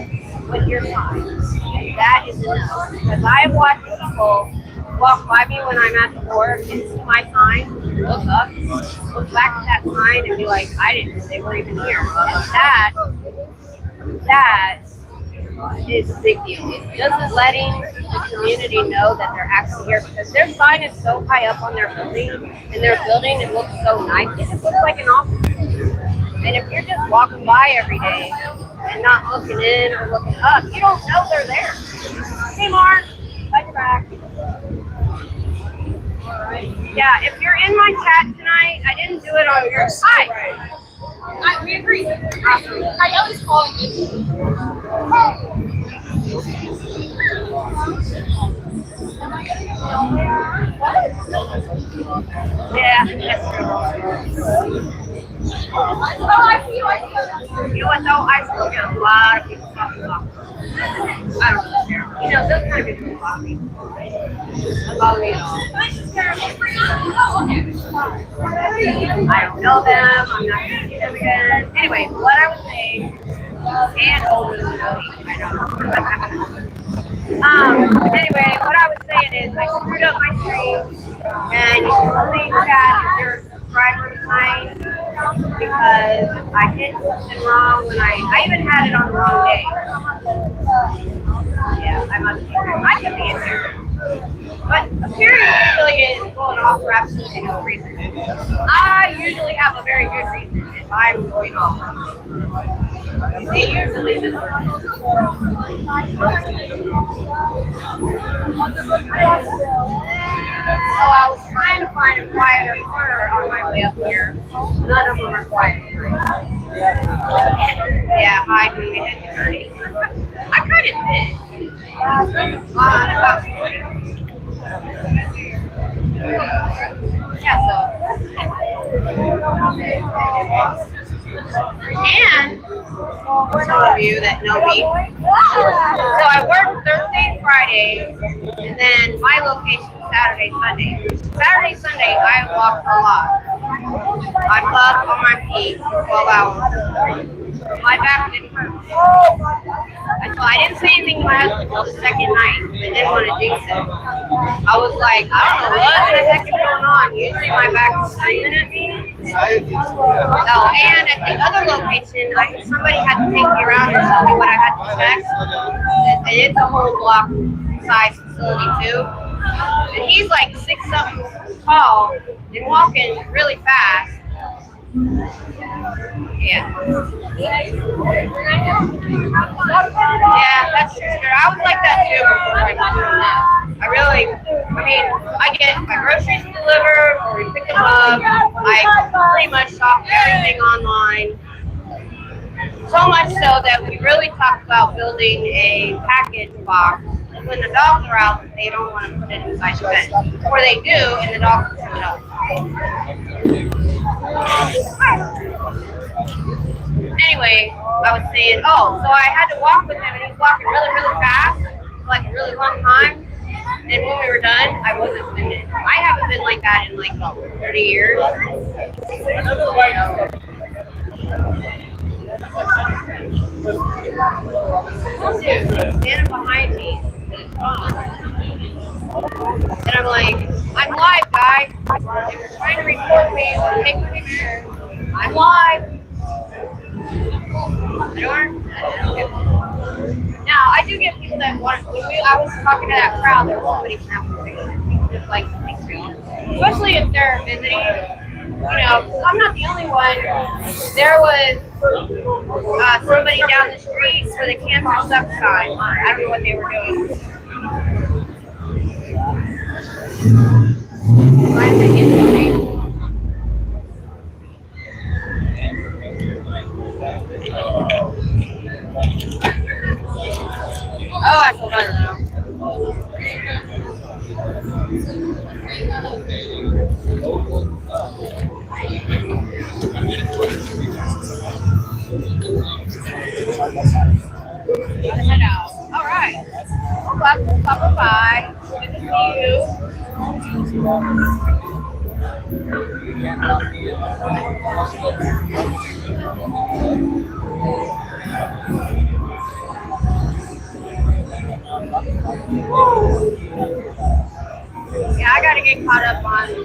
A: with your sign. And that is enough. Because I have watched people walk by me when I'm at the door and see my sign, look up, look back at that sign and be like, I didn't know they were even here. And that is a big deal. It's just letting the community know that they're actually here because their sign is so high up on their building and their building, it looks so nice. It just looks like an office. And if you're just walking by every day and not looking in or looking up, you don't know they're there. Hey, Mark, back your back. All right. Yeah, if you're in my chat tonight, I didn't do it on your side.
B: We agree. I always call you.
A: Yeah, that's true.
B: I see you.
A: You know what though? I still get a lot of people talking about. I don't really care. You know, those kind of people bother me. Don't bother me at all. I don't know them. I'm not going to see them again. Anyway, what I was saying, and older than me, I know. Anyway, what I was saying is I screwed up my stream, and you can only chat if you're a subscriber of mine because I did something wrong when I even had it on the wrong day. Yeah, I must be there. I could be in there. But a period usually is going off for absolutely no reason. I usually have a very good reason if I'm going off. It usually just So I was trying to find a quieter corner on my way up here. None of them are quiet. Yeah, hi, do we hit dirty? I kind of did. About 40. Yeah, and for some of you that know me, so I work Thursday and Friday, and then my location Saturday, Sunday. Saturday, Sunday, I walk a lot. I'm up on my feet for 12 hours. My back didn't hurt. So I didn't say anything to my husband until the second night. I didn't want to jinx it. I was like, I don't know what the heck is going on. Usually my back is screaming at me. Oh, and at the other location, somebody had to take me around and tell me what I had to check. And it's a whole block size facility too. And he's like 6'something tall and walking really fast. Yeah. Yeah, that's true. I was like that too before I went through that. I get my groceries delivered or we pick them up. I pretty much shop everything online. So much so that we really talked about building a package box. And when the dogs are out, they don't want to put it inside the bed. Or they do, and the dogs pick it up. Anyway, I was saying, so I had to walk with him, and he was walking really, really fast, for like a really long time. And when we were done, I wasn't winded. I haven't been like that in like 30 years. Dude, standing behind me. And I'm like, I'm live, guys. They were trying to record me or take a picture. I'm live. Now, I do get people that want to. I was talking to that crowd, there was somebody snapping pictures. People just like to take pictures. Especially if they're visiting. You know, I'm not the only one. There was somebody down the street with a cancer stuff sign. I don't know what they were doing. I think it's I feel better now. Head out. All right. Bye. Good to see you. Yeah, I gotta get caught up on it.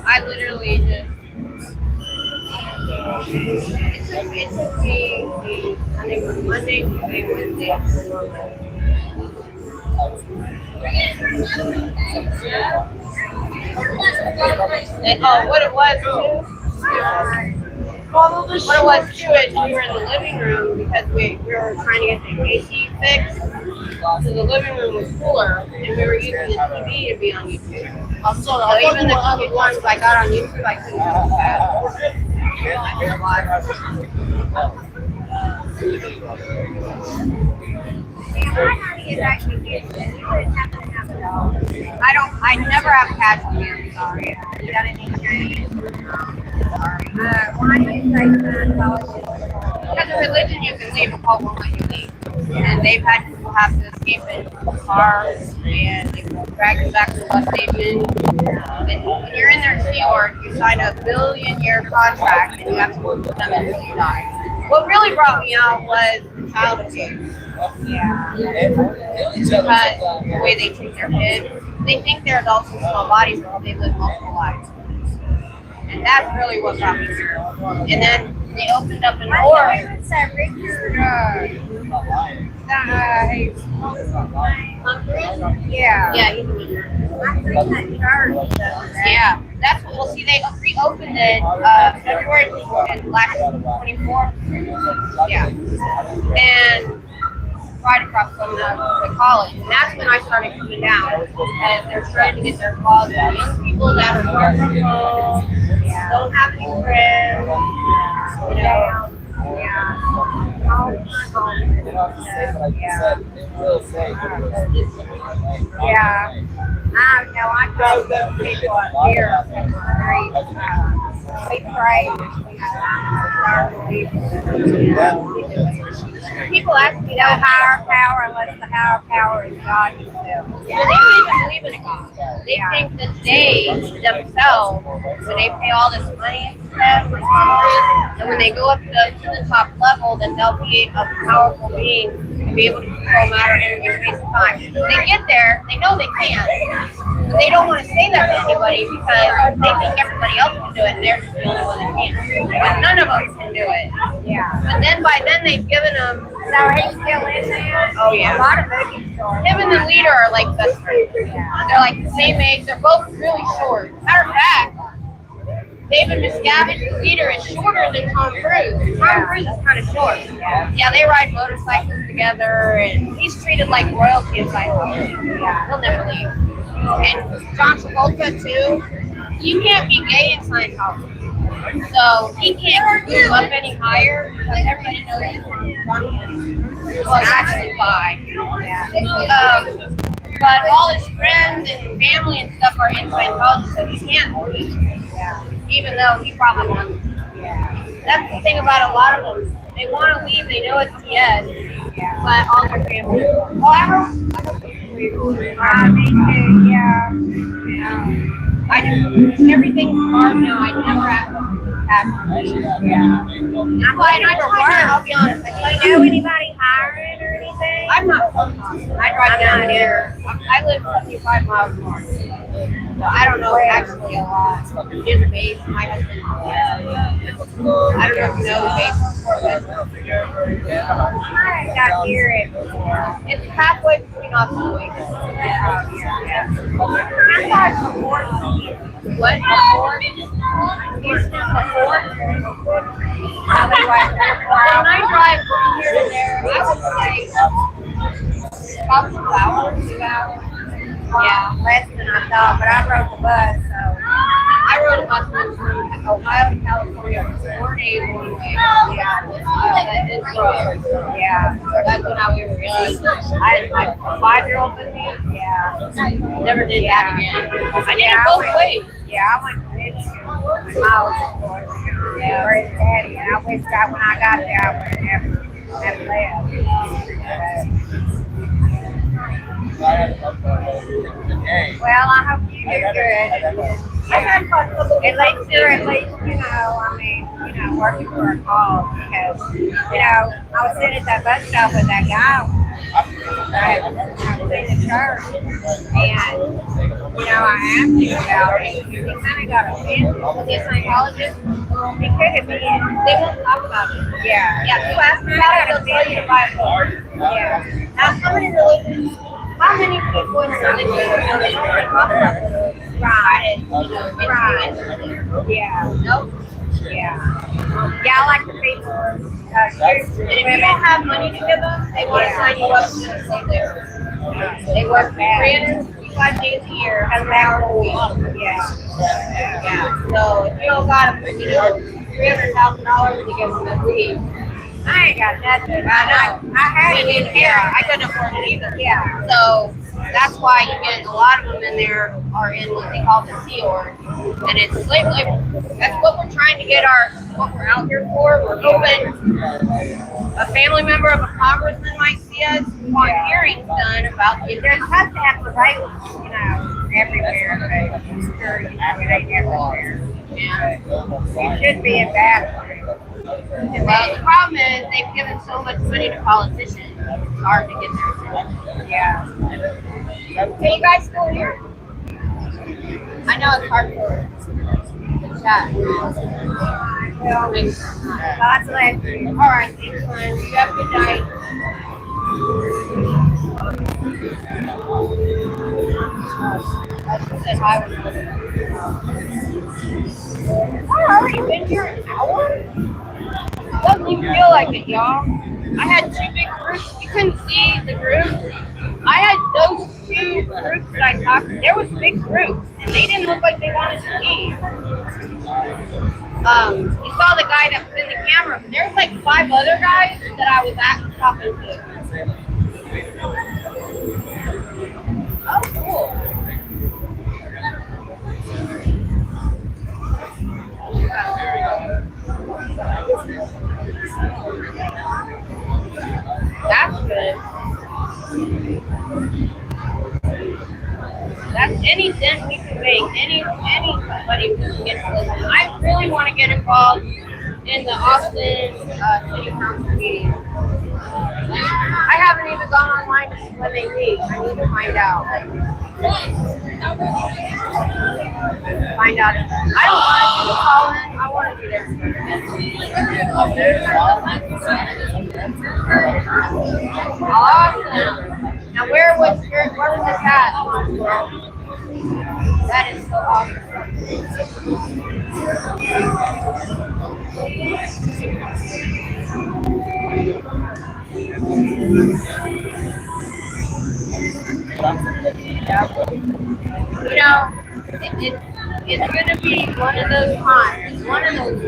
A: I literally just it took me I think it was Monday, Tuesday, Wednesday. And what it was too.
E: follow the
A: What it was too is we were in the living room because we were trying to get the AC fixed. So the living room was cooler, and we were using the TV to be on YouTube.
E: I'm sorry.
A: So even the couple ones I got on YouTube, I couldn't watch that.
B: I never have cash with me, I'm sorry. You got any change? Why do you say Scientology?
A: Because of religion, you can leave, a cult won't let you leave. And they've had people have to escape in cars, and they will drag them back to the bus station. And when you're in there in New York, you sign a billion-year contract, and you have to work with them until you die. What really brought me out was the child abuse.
B: Yeah.
A: Because the way they treat their kids, they think they're adults in small bodies, but they live multiple lives. And that's really what got me through. And then they opened up an door.
B: Yeah.
A: Yeah, he's a leader. Yeah, that's what we'll see. They reopened it February last 24th. Yeah, and right across from the college, and that's when I started coming down. And they're trying to get their cause to young people that are far from home, don't have any friends, you know.
B: Yeah. I know. I know people up here on the street. We pray.
A: People ask me
B: No
A: that.
B: higher power unless the higher power is God himself.
A: Well, they don't even believe in a God. They think that they themselves, when they pay all this money and stuff for Congress, and when they go up to the top level, then they'll be a powerful being and be able to control matter, energy, space, and time. When they get there, they know they can't. But they don't want to say that to anybody because they think everybody else can do it, and they're just the only one that can't. But none of us can do it.
B: Yeah.
A: But then by then they've given them.
B: So he's still in there?
A: Oh yeah.
B: A lot of movie stars.
A: Him and the leader are like best friends. They're like the same age. They're both really short. Matter of fact, David Miscavige, the leader, is shorter than Tom Cruise. Tom Cruise is kind of short. Yeah, they ride motorcycles together, and he's treated like royalty in Scientology. Yeah, he'll never leave. And John Travolta too. You can't be gay in Scientology. So he can't move up any higher because everybody knows he's well, actually bi. But all his friends and family and stuff are in Scientology, so he can't leave. Even though he probably wants to. That's the thing about a lot of them. They want to leave, they know it's the end, but all their family. Oh, I hope me too, yeah. I just, everything's hard now. I never have passion. I'm like, I'll be honest.
B: Do you know anybody hiring or anything?
A: I'm not from Boston. I drive down here. I live 75 miles north. So I don't know actually a lot. There's a base. My husband. I don't know if you know the base.
B: I got here at
A: It's halfway between us and Louisville. What? When I drive from here to there, I would say about 2 hours. 2 hours.
B: yeah, less than I thought, but I rode the bus, so.
A: I rode a bus from Ohio to California for 4 days one way. It's rough.
B: Yeah.
A: That's when we were young. I had my 5-year-old with me.
B: Yeah.
A: Never did that again. I did it both ways.
B: Yeah, I went to Michigan. I was for his daddy, and I wish that when I got there, I would have never left. Well, I hope you do good. At least you're working for a cause because, I was sitting at that bus stop with that guy. I was in the church, and, I asked him about it. He kind of got offended.
A: The Scientologists,
B: He could have been.
A: they won't talk about it.
B: Yeah.
A: Yeah, you ask them about it, they'll tell you to buy a book.
B: Yeah.
A: How many religions, how many people in religion they don't talk about it?
B: Right.
A: Right.
B: Yeah.
A: Nope.
B: Yeah. Yeah, I like the people.
A: And if you don't have money to give them, they want to sign you up to stay there. They work 365 days a year, has an hour a week.
B: Yeah.
A: Yeah. So if you don't got $300,000 to give them a week,
B: I ain't got nothing. I had it in here.
A: yeah, I couldn't afford it either.
B: Yeah.
A: So that's why you get a lot of them in there are in what they call the Sea Org, and it's slave labor. That's what we're trying to get what we're out here for. We're hoping a family member of a congressman might see us. We want hearings done about the
B: There's has to have surveillance, everywhere. But I'm sure, it ain't everywhere.
A: Yeah.
B: It should be in that.
A: Well, the problem is they've given so much money to politicians. It's hard to get their attention.
B: Yeah.
A: Can you guys still hear? I know it's hard for the chat.
B: Well, God bless you.
A: All right, thanks, Lynn. You have a good night. I just said hi. I've already been here an hour. Doesn't even feel like it, y'all. I had 2 big groups. You couldn't see the groups. I had those 2 groups that I talked to. There was big groups, and they didn't look like they wanted to leave. You saw the guy that was in the camera, but there was like 5 other guys that I was talking to. Oh, cool. That's good. That's any dent we can make. Anybody who can get to listen. I really want to get involved in the Austin City Council meeting. I haven't even gone online to see when they meet. I need to find out. I don't want to be calling. I want to be there. Awesome. Now where was this at? That is so awesome. It's going to be one of those times, one of those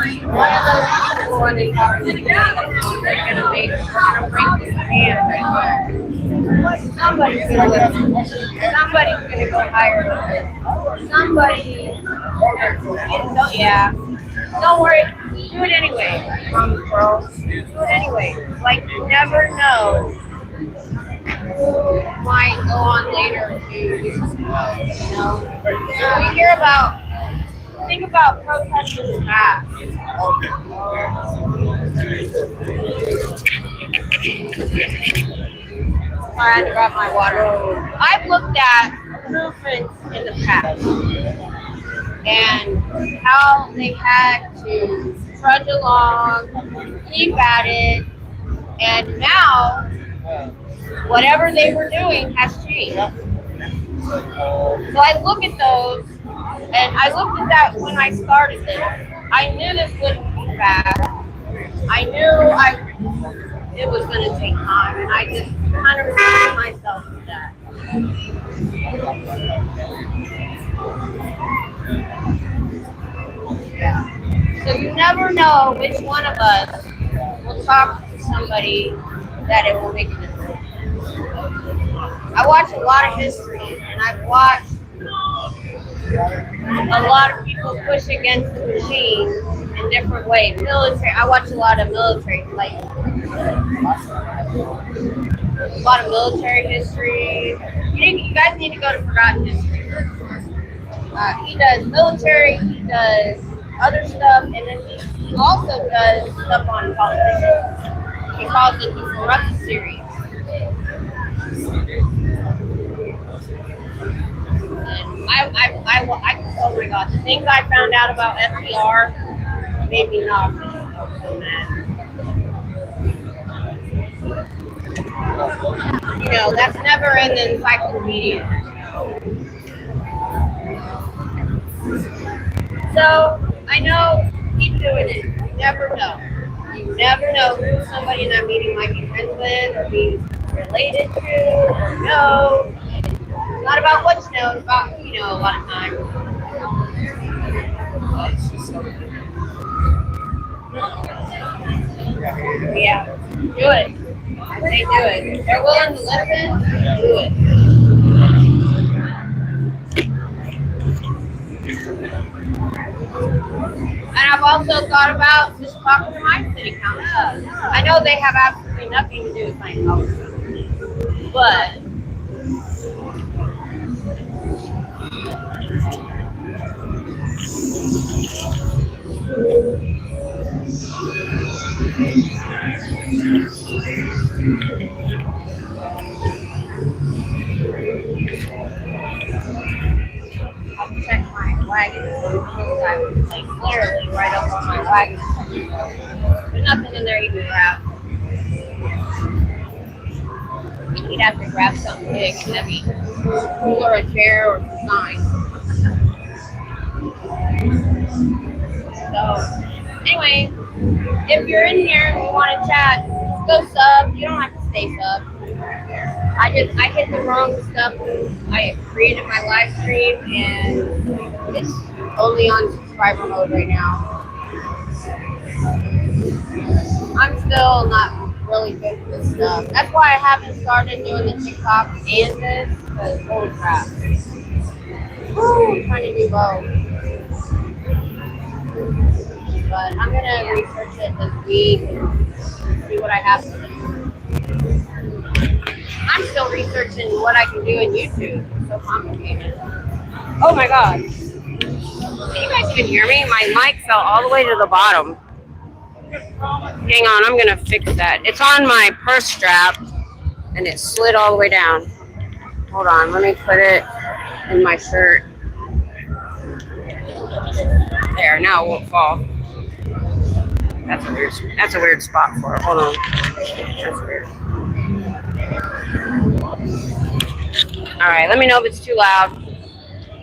A: people when they talk to the guy, they're going to break this hand. Somebody's going to listen. Somebody's going to go higher. Somebody, yeah. Don't worry, do it anyway, bro. Do it anyway. Like, you never know who might go on later we hear think about protests in the past. I had to grab my water. I've looked at movements in the past and how they had to trudge along, keep at it, and now whatever they were doing has changed. So I look at those, and I looked at that when I started this. I knew this wouldn't be fast. I knew it was going to take time, and I just kind of reminded myself of that. Yeah. So you never know which one of us will talk to somebody that it will make a difference. I watch a lot of history, and I've watched a lot of people push against the machine in different ways. Military, I watch a lot of military, like a lot of military history. You guys need to go to Forgotten History. He does military, he does other stuff, and then he also does stuff on politicians. He calls it the Suppressive series. Oh my God, the things I found out about FDR made me nauseous. So mad. That's never in the encyclopedia. So I know, keep doing it. You never know. You never know who somebody in that meeting might be friends with or be related to or know. It's not about what you know, it's about who you know a lot of times. Yeah, do it. They do it. If they're willing to listen, do it. And I've also thought about just talking to my city council. I know they have absolutely nothing to do with Scientology, but I'll check my wagon. I'm like literally right up on my wagon. There's nothing in there you can grab. You'd have to grab something big and heavy, or a chair or some signs. So, anyway, if you're in here and you want to chat, go sub. You don't have to stay sub. I hit the wrong stuff. I created my live stream and it's only on subscriber mode right now. I'm still not really good with this stuff. That's why I haven't started doing the TikTok and this, because holy crap. Woo, I'm trying to do both. But I'm gonna research it this week and see what I have to do. I'm still researching what I can do in YouTube. It's so complicated. Oh my god. Can you guys even hear me? My mic fell all the way to the bottom. Hang on, I'm gonna fix that. It's on my purse strap and it slid all the way down. Hold on, let me put it in my shirt. There, now it won't fall. That's a weird spot for it. Hold on. That's weird. Alright, let me know if it's too loud.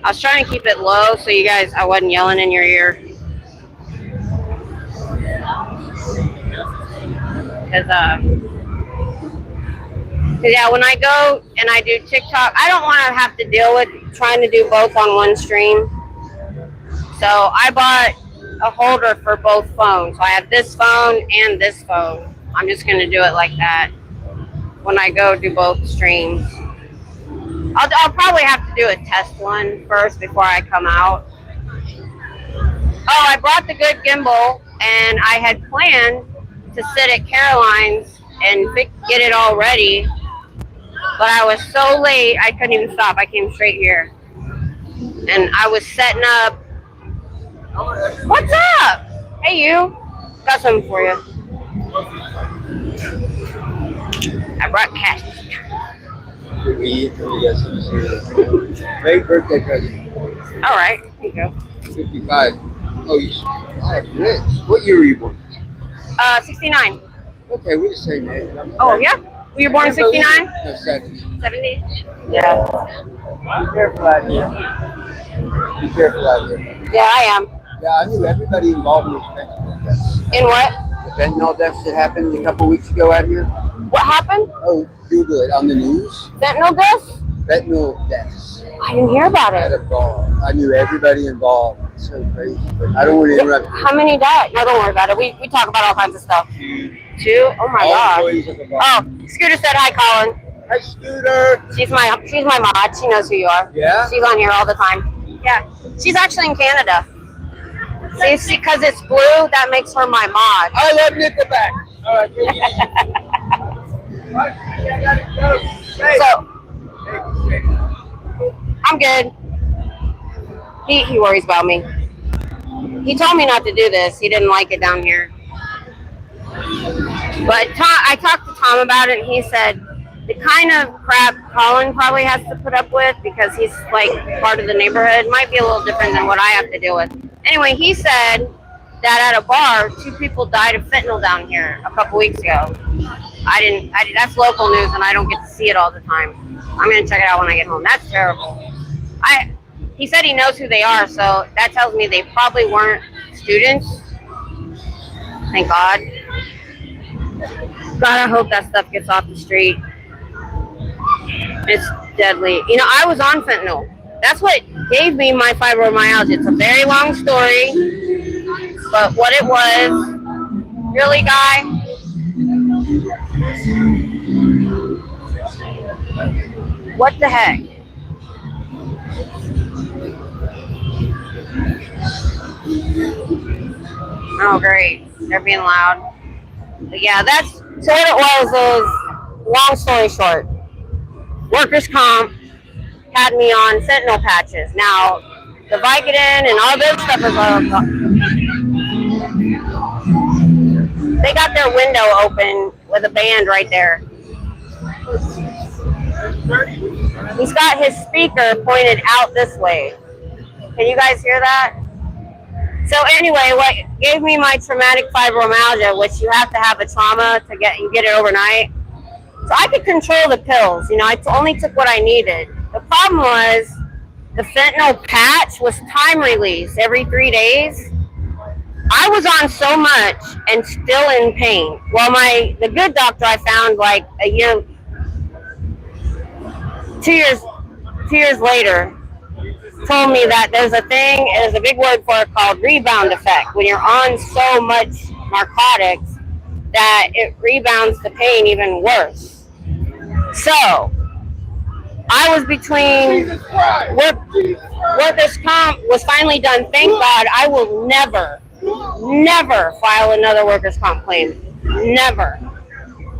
A: I was trying to keep it low so you guys, I wasn't yelling in your ear. Because yeah, when I go and I do TikTok, I don't want to have to deal with trying to do both on one stream. So I bought a holder for both phones. So I have this phone and this phone. I'm just going to do it like that when I go do both streams. I'll probably have to do a test one first before I come out. Oh, I brought the good gimbal and I had planned to sit at Caroline's and get it all ready. But I was so late, I couldn't even stop. I came straight here. And I was setting up. What's up? Hey, you. Got something for you. I brought cash.
C: Great birthday present.
A: All right. Here you go.
C: 55. Oh, you're rich. What year were you born?
A: 69.
C: Okay, we're the same age.
A: Oh, yeah? Were you born in 69?
C: No, 70.
A: 70? Yeah.
C: Be careful out here. Be careful out here.
A: Yeah, I am.
C: Yeah, I knew everybody involved in this fentanyl deaths.
A: In what?
C: The fentanyl deaths that happened a couple weeks ago out here.
A: What happened?
C: Oh, Google it on the news.
A: Fentanyl deaths?
C: Fentanyl deaths
A: I didn't hear about
C: at
A: it.
C: a bar. I knew everybody involved. It's so crazy. But I don't want to interrupt you.
A: How many died? No, don't worry about it. We talk about all kinds of stuff. Two? Oh my
C: All
A: god.
C: employees of the bar.
A: Oh, Scooter said hi, Colin.
C: Hi, Scooter.
A: She's my mod. She knows who you are.
C: Yeah?
A: She's on here all the time. Yeah. She's actually in Canada. See, because it's blue, that makes her my mod.
C: I love Nickelback. All right, take it easy. I gotta go. Hey.
A: So, I'm good. He worries about me. He told me not to do this. He didn't like it down here. But I talked to Tom about it, and he said the kind of crap Colin probably has to put up with because he's like part of the neighborhood might be a little different than what I have to deal with. Anyway, he said that at a bar, 2 people died of fentanyl down here a couple weeks ago. That's local news, and I don't get to see it all the time. I'm going to check it out when I get home. That's terrible. He said he knows who they are, so that tells me they probably weren't students. Thank God. God, I hope that stuff gets off the street. It's deadly. You know, I was on fentanyl. That's what gave me my fibromyalgia. It's a very long story, but what it was, really, guy? What the heck? Oh, great. They're being loud. But yeah, that's, so what it was is, long story short, workers' comp had me on fentanyl patches. Now, the Vicodin and all this stuff is they got their window open with a band right there. He's got his speaker pointed out this way. Can you guys hear that? So anyway, what gave me my traumatic fibromyalgia, which you have to have a trauma to get it overnight. So I could control the pills. You know, I only took what I needed. The problem was the fentanyl patch was time release every 3 days. I was on so much and still in pain. Well, the good doctor I found like a year, 2 years later, told me that there's a thing, and there's a big word for it called rebound effect. When you're on so much narcotics that it rebounds the pain even worse. So I was between workers' comp was finally done. Thank God. I will never file another workers' comp claim. Never.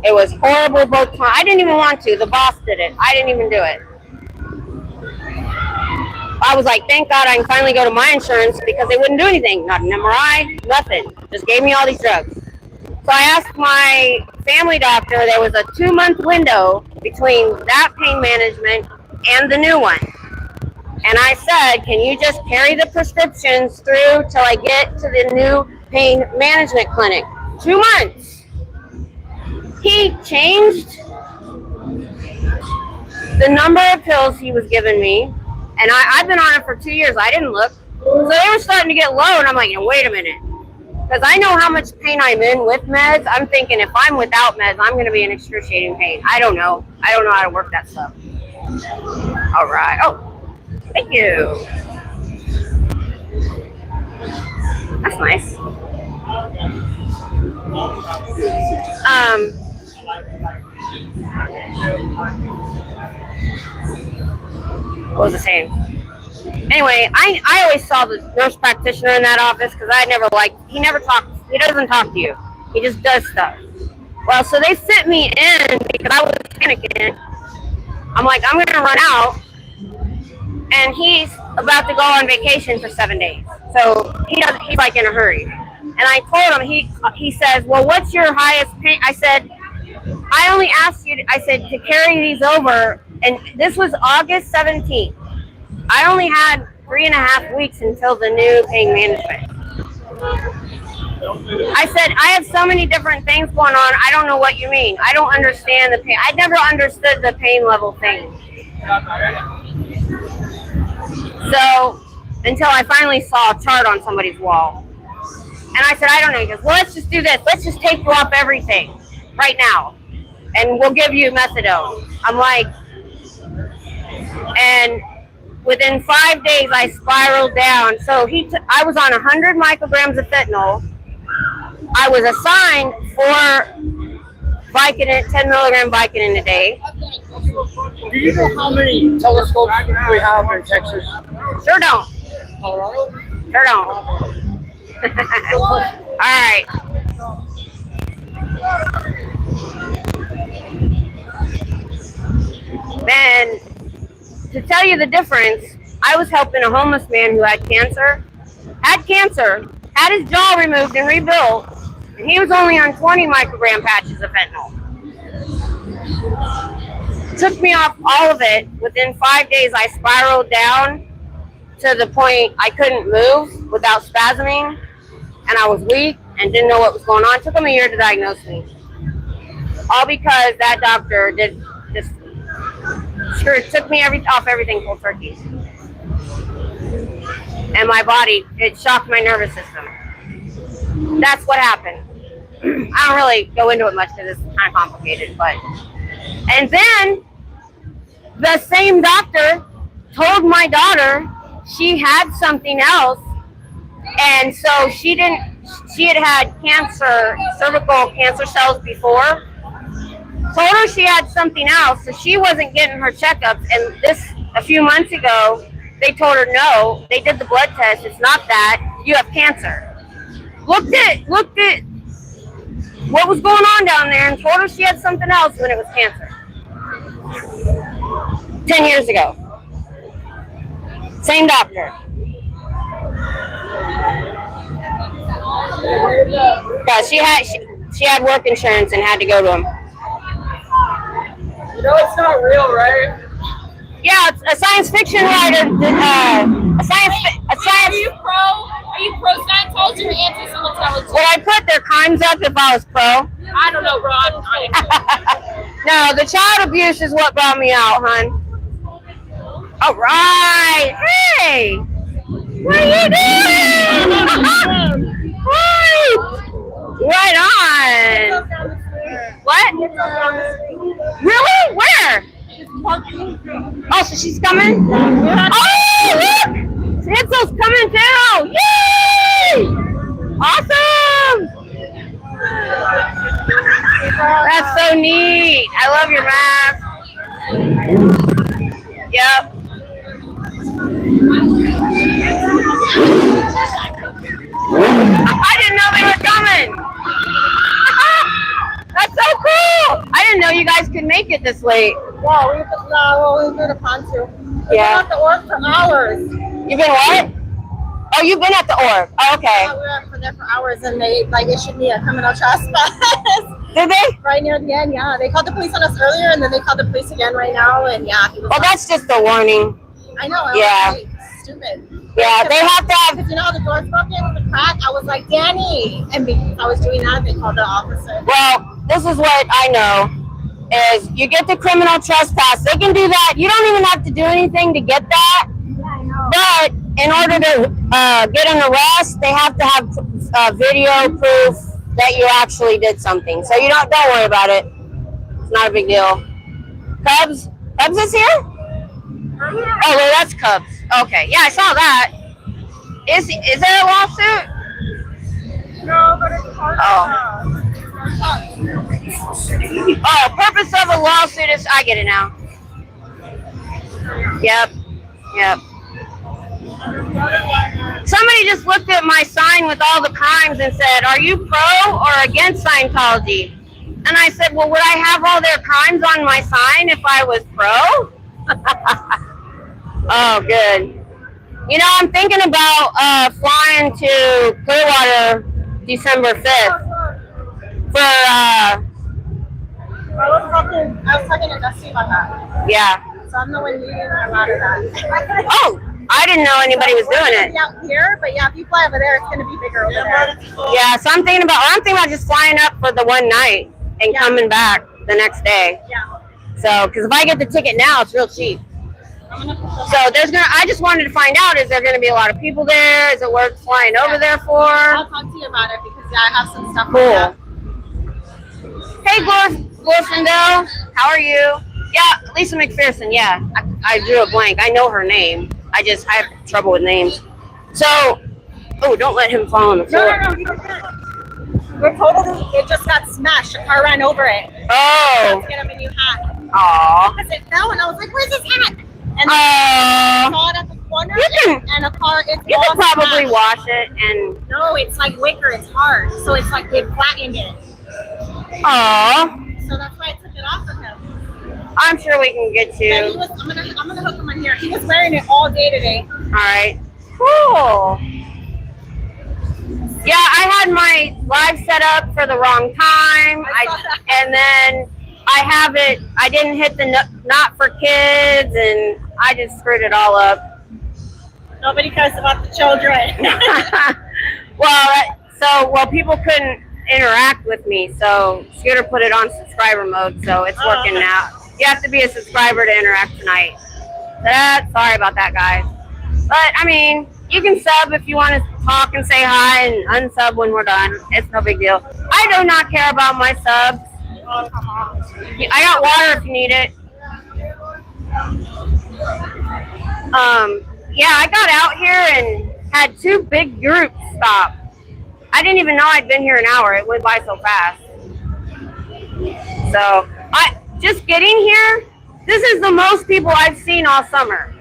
A: It was horrible both times. I didn't even want to. The boss did it. I didn't even do it. I was like, thank God I can finally go to my insurance because they wouldn't do anything. Not an MRI, nothing. Just gave me all these drugs. So I asked my family doctor, there was a 2-month window between that pain management and the new one. And I said, can you just carry the prescriptions through till I get to the new pain management clinic? 2 months. He changed the number of pills he was giving me. And I've been on it for 2 years. I didn't look. So they were starting to get low, and I'm like, wait a minute. Because I know how much pain I'm in with meds. I'm thinking if I'm without meds, I'm going to be in excruciating pain. I don't know. I don't know how to work that stuff. All right. Oh, thank you. That's nice. What was I saying? Anyway, I always saw the nurse practitioner in that office because he never doesn't talk to you. He just does stuff. Well, so they sit me in because I was panicking. I'm like, I'm going to run out. And he's about to go on vacation for 7 days. So he's like in a hurry. And I told him, he says, well, what's your highest pain? I said, I only asked you, to carry these over. And this was August 17th. I only had 3.5 weeks until the new pain management. I said, I have so many different things going on. I don't know what you mean. I don't understand the pain. I never understood the pain level thing. So, until I finally saw a chart on somebody's wall. And I said, I don't know. He goes, well, let's just do this. Let's just take you off everything right now. And we'll give you methadone. I'm like, and within 5 days, I spiraled down. So I was on 100 micrograms of fentanyl. I was assigned 4 Vicodin, 10 milligram Vicodin a day.
C: Do you know how many telescopes we have in Texas?
A: Sure don't.
C: Colorado?
A: Sure don't. All right. Then, to tell you the difference, I was helping a homeless man who had cancer, had his jaw removed and rebuilt, and he was only on 20 microgram patches of fentanyl. Took me off all of it. Within 5 days, I spiraled down to the point I couldn't move without spasming, and I was weak and didn't know what was going on. It took him a year to diagnose me. All because that doctor took me off everything cold turkey. And my body, it shocked my nervous system. That's what happened. I don't really go into it much because it's kind of complicated. But and then the same doctor told my daughter she had something else, and so she had cancer, cervical cancer cells before. Told her she had something else, so she wasn't getting her checkups. And a few months ago, they told her no. They did the blood test. It's not that. You have cancer. Looked at what was going on down there and told her she had something else when it was cancer. 10 years ago. Same doctor. Yeah, she had work insurance and had to go to him.
C: You know it's not real, right?
A: Yeah, it's a science fiction writer.
G: Are you pro Scientology or anti-Scientology?
A: Would I put their crimes up if I was pro?
G: I don't know, bro.
A: No, the child abuse is what brought me out, hon. All right. Hey, what are you doing? Right on. What? Really? Where? Oh, so she's coming? Oh, look! Sanso's coming too! Yay! Awesome! That's so neat. I love your mask. Yep. I didn't know they were coming. That's so cool. I didn't know you guys could make it this late.
C: Wow, we've been upon to. We've
A: Yeah.
C: been at the org for hours.
A: You've been what? Oh, you've been at the org. Oh, okay.
C: Yeah, we were there for hours and they issued me a criminal trespass.
A: Did they?
C: Right near the end, yeah. They called the police on us earlier and then they called the police again right now and yeah.
A: Well, that's just a warning.
C: I know.
A: Yeah.
C: Like, stupid.
A: Yeah, they have to have.
C: Because you know how the door's broken, the crack. I was like, Danny, and because I was doing that, they called the officer.
A: Well, this is what I know. Is you get the criminal trespass. They can do that. You don't even have to do anything to get that.
C: Yeah, I know.
A: But in order to get an arrest, they have to have video proof that you actually did something. So you don't worry about it. It's not a big deal. Cubs is here? Oh, well, that's Cubs. Okay, yeah, I saw that. Is there a lawsuit?
C: No, but it's hard.
A: Oh, purpose of a lawsuit is, I get it now. Yep. Somebody just looked at my sign with all the crimes and said, are you pro or against Scientology? And I said, well, would I have all their crimes on my sign if I was pro? Oh, good. You know, I'm thinking about flying to Clearwater December 5th for,
C: I was talking to Dusty about that.
A: yeah.
C: So I'm the one leading a lot of that.
A: Oh, I didn't know anybody was doing it.
C: Out here, but yeah, if you fly over there, it's gonna be bigger over there.
A: Yeah, so I'm thinking about just flying up for the one night and coming back the next day.
C: Yeah.
A: So, because if I get the ticket now, it's real cheap. So I just wanted to find out, is there going to be a lot of people there? Is it worth flying over there for?
C: I'll talk to you about it because I have some stuff.
A: Cool. Hey, Glorfindel, how are you? Yeah, Lisa McPherson, yeah. I drew a blank. I know her name. I have trouble with names. So, oh, don't let him fall on the floor.
C: No, we're totally, it just got smashed. A car ran over it.
A: Oh.
C: Let's get him a new hat.
A: Aw.
C: Because it fell and I was like, where's his hat? And
A: Aw.
C: I saw it at the corner and a car, it's
A: You
C: all
A: could probably
C: smashed.
A: wash it and...
C: No, it's like wicker, it's hard. So it's like they flattened it.
A: Aw.
C: So that's why I took it off of him.
A: I'm sure we can get
C: And
A: you.
C: I'm gonna hook him on here. He was wearing it all day today.
A: All right. Cool. Yeah, I had my live set up for the wrong time. And then I didn't hit the not for kids, and I just screwed it all up.
C: Nobody cares about the children.
A: Well, people couldn't interact with me, so Scooter put it on subscriber mode, so it's working now. You have to be a subscriber to interact tonight. Sorry about that, guys. But, I mean, You can sub if you want to talk and say hi, and unsub when we're done. It's no big deal. I do not care about my subs. I got water if you need it. Yeah, I got out here and had 2 big groups stop. I didn't even know I'd been here an hour. It went by so fast. So, just getting here, this is the most people I've seen all summer.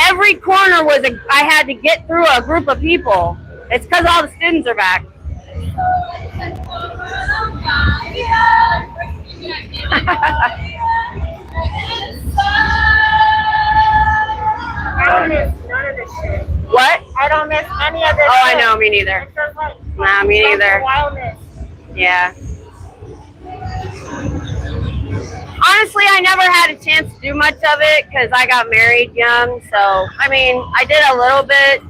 A: Every corner I had to get through a group of people. It's because all the students are back.
B: I don't miss none of this shit.
A: What?
B: I don't miss any of this.
A: Oh, I know, me neither. Nah, me neither.
B: Wildness.
A: Yeah. Honestly, I never had a chance to do much of it because I got married young. So, I mean, I did a little bit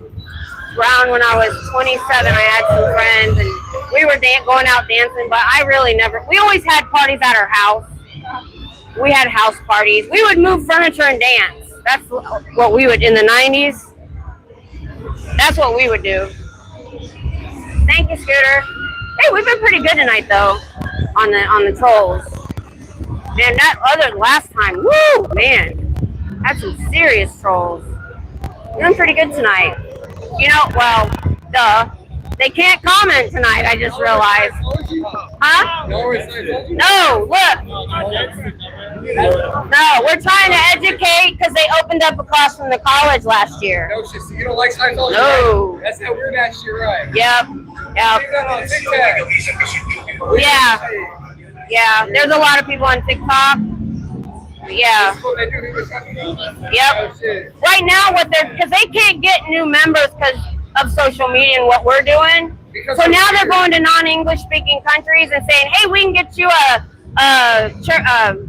A: around when I was 27. I had some friends and we were going out dancing, but I really never. We always had parties at our house. We had house parties. We would move furniture and dance. That's what we would in the 90s. That's what we would do. Thank you, Scooter. Hey, we've been pretty good tonight though on the trolls. Man, that other last time, woo, man, had some serious trolls. Doing pretty good tonight. You know, well, duh. They can't comment tonight, I just realized. Huh? No, look. No, we're trying to educate because they opened up across from the college last year.
C: No, shit, so you don't like Scientology?
A: No.
C: Right? That's that weird ass shit, right?
A: Yep. Yep.
C: Take that on TikTok.
A: Yeah. Yeah. There's a lot of people on TikTok. Yeah.
C: That's what they do.
A: Yep.
C: Oh, shit.
A: Right now, because they can't get new members because of social media and what we're doing. So now they're going to non-English speaking countries and saying, hey, we can get you a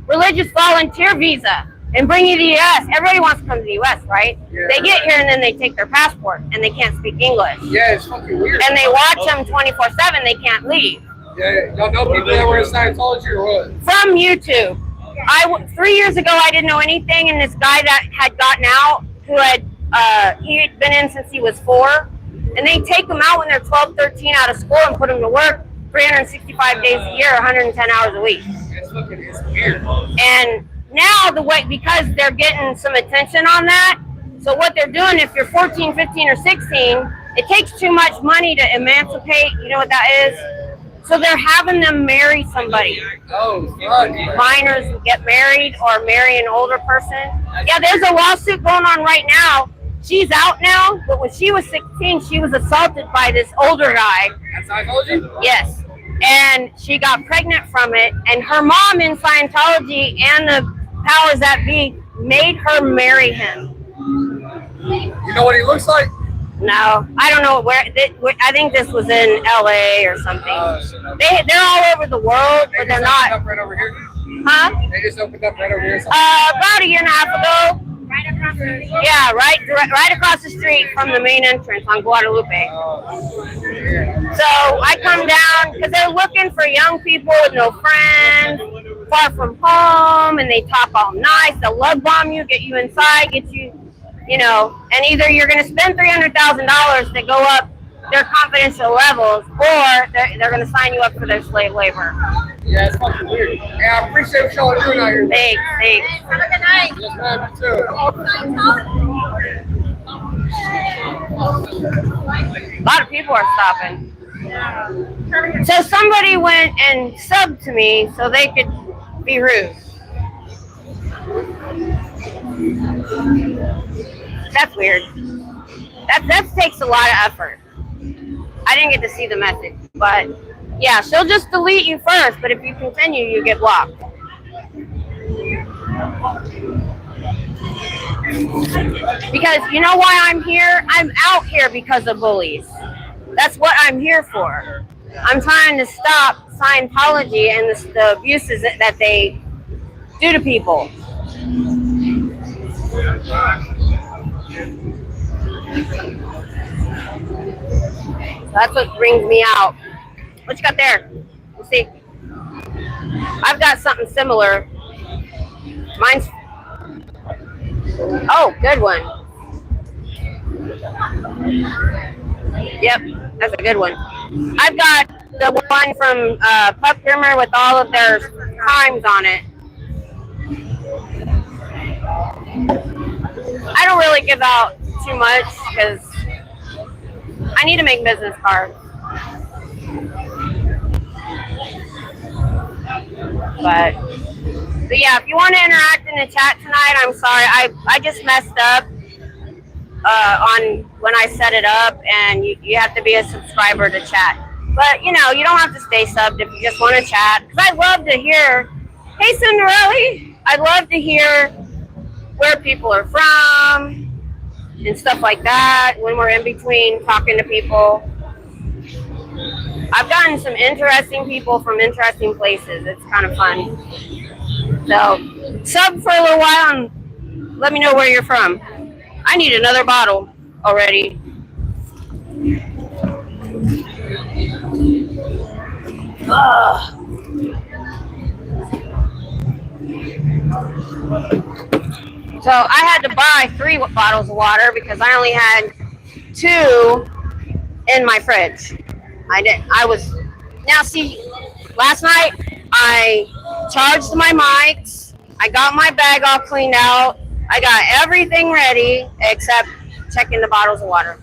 A: religious volunteer visa and bring you to the U.S. Everybody wants to come to the U.S., right?
C: Yeah.
A: They get here and then they take their passport and they can't speak English.
C: Yeah, it's fucking weird.
A: And they watch them 24/7. They can't leave.
C: Yeah, y'all know people that were in Scientology or what?
A: From YouTube. 3 years ago, I didn't know anything, and this guy that had gotten out, who had he'd been in since he was 4, and they take them out when they're 12, 13 out of school and put them to work 365 days a year, 110 hours a week.
C: It's weird.
A: And now because they're getting some attention on that, so what they're doing, if you're 14, 15, or 16, it takes too much money to emancipate. You know what that is? So they're having them marry somebody.
C: Oh, God.
A: Minors get married or marry an older person. Yeah, there's a lawsuit going on right now. She's out now, but when she was 16, she was assaulted by this older guy.
C: That's Scientology?
A: Yes. And she got pregnant from it. And her mom in Scientology and the powers that be made her marry him.
C: You know what he looks like?
A: No, I don't know where. I think this was in LA or something. They're all over the world, but they're not.
C: Up right over here.
A: Huh?
C: They just opened up right over here.
A: About a year and a half ago.
B: Right across the street.
A: Yeah, right across the street from the main entrance on Guadalupe. So I come down because they're looking for young people with no friends, far from home, and they talk all nice. They'll love bomb you, get you inside, get you, and either you're going to spend $300,000 to go up their confidential levels, or they're going to sign you up for their slave labor.
C: Yeah, it's fucking weird. Yeah, I appreciate what y'all are doing out here.
A: Thanks.
B: Have a good night.
C: Yes, ma'am, you too.
A: A lot of people are stopping. So somebody went and subbed to me so they could be rude. That's weird. That takes a lot of effort. I didn't get to see the message, but yeah, she'll just delete you first, but if you continue, you get blocked. Because you know why I'm here? I'm out here because of bullies. That's what I'm here for. I'm trying to stop Scientology and the abuses that they do to people. That's what brings me out. What you got there? Let's see. I've got something similar. Mine's... Oh, good one. Yep, that's a good one. I've got the one from Pup Grimmer with all of their times on it. I don't really give out too much because I need to make business cards. But yeah, if you want to interact in the chat tonight, I'm sorry. I just messed up on when I set it up, and you have to be a subscriber to chat. But, you know, you don't have to stay subbed if you just want to chat. Because I'd love to hear, hey, Cinderella, I'd love to hear where people are from and stuff like that when we're in between talking to people. I've gotten some interesting people from interesting places. It's kind of fun. So, sub for a little while and let me know where you're from. I need another bottle already. Ugh. So I had to buy 3 bottles of water because I only had 2 in my fridge. Now see, last night I charged my mics. I got my bag all cleaned out. I got everything ready except checking the bottles of water.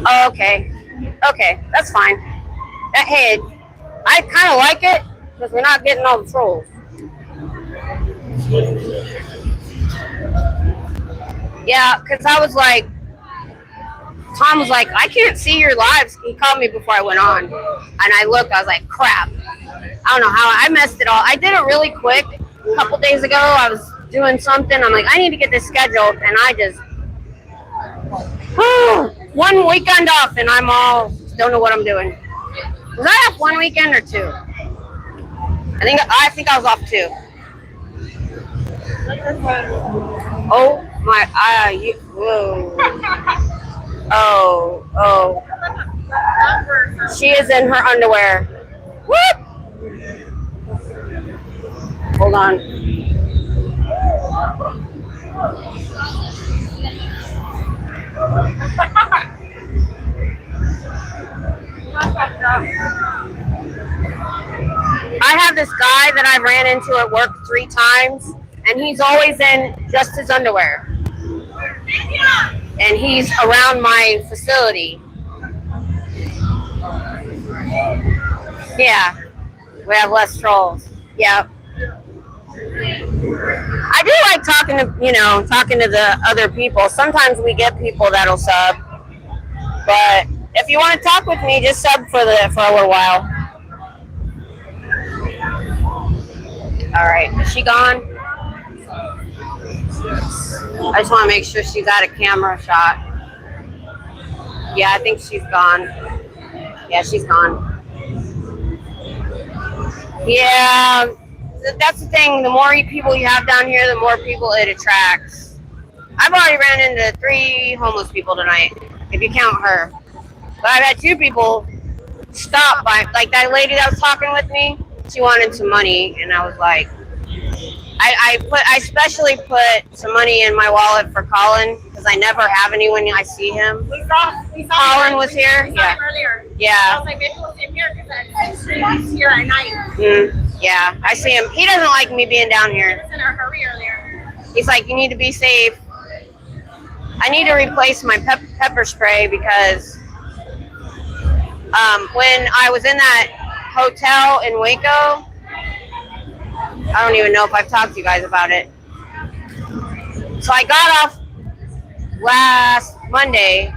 A: Oh, okay, that's fine. Hey, I kind of like it because we're not getting all the trolls. Yeah, because I was like, Tom was like, I can't see your lives. He called me before I went on. And I looked, I was like, crap. I don't know how I messed it all. I did it really quick. A couple days ago, I was doing something. I'm like, I need to get this scheduled. And I just, 1 weekend off and I'm all, don't know what I'm doing. Was I off 1 weekend or 2? I think I was off 2. Oh my, whoa. Oh. She is in her underwear. Whoop! Hold on. I have this guy that I ran into at work 3 times, and he's always in just his underwear. And he's around my facility. Yeah, we have less trolls. Yep. I do like talking to the other people. Sometimes we get people that'll sub. But if you want to talk with me, just sub for a little while. All right, is she gone? I just want to make sure she's at a camera shot. Yeah, I think she's gone. Yeah, she's gone. Yeah, that's the thing. The more people you have down here, the more people it attracts. I've already ran into 3 homeless people tonight, if you count her. But I've had 2 people stop by. Like that lady that was talking with me, she wanted some money, and I was like, I especially put some money in my wallet for Colin because I never have any when I see him. Colin was here. Yeah.
G: Earlier.
A: Yeah.
G: I was like, maybe we'll see him here because he's here at night.
A: Yeah, I see him. He doesn't like me being down here.
G: He was in a hurry earlier.
A: He's like, you need to be safe. I need to replace my pepper spray because when I was in that hotel in Waco, I don't even know if I've talked to you guys about it. So I got off last Monday.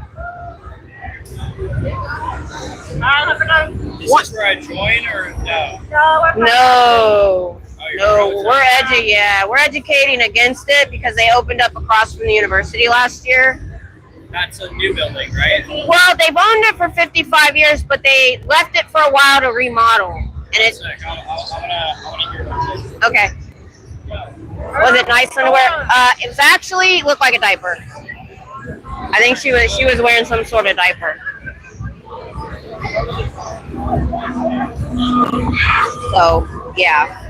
C: Is this where I join or no?
A: No, we're educating against it because they opened up across from the university last year.
C: That's a new building, right?
A: Well, they've owned it for 55 years, but they left it for a while to remodel. And it's
C: I wanna hear about this.
A: okay. Was it nice underwear? It was actually looked like a diaper. I think she was wearing some sort of diaper. So yeah.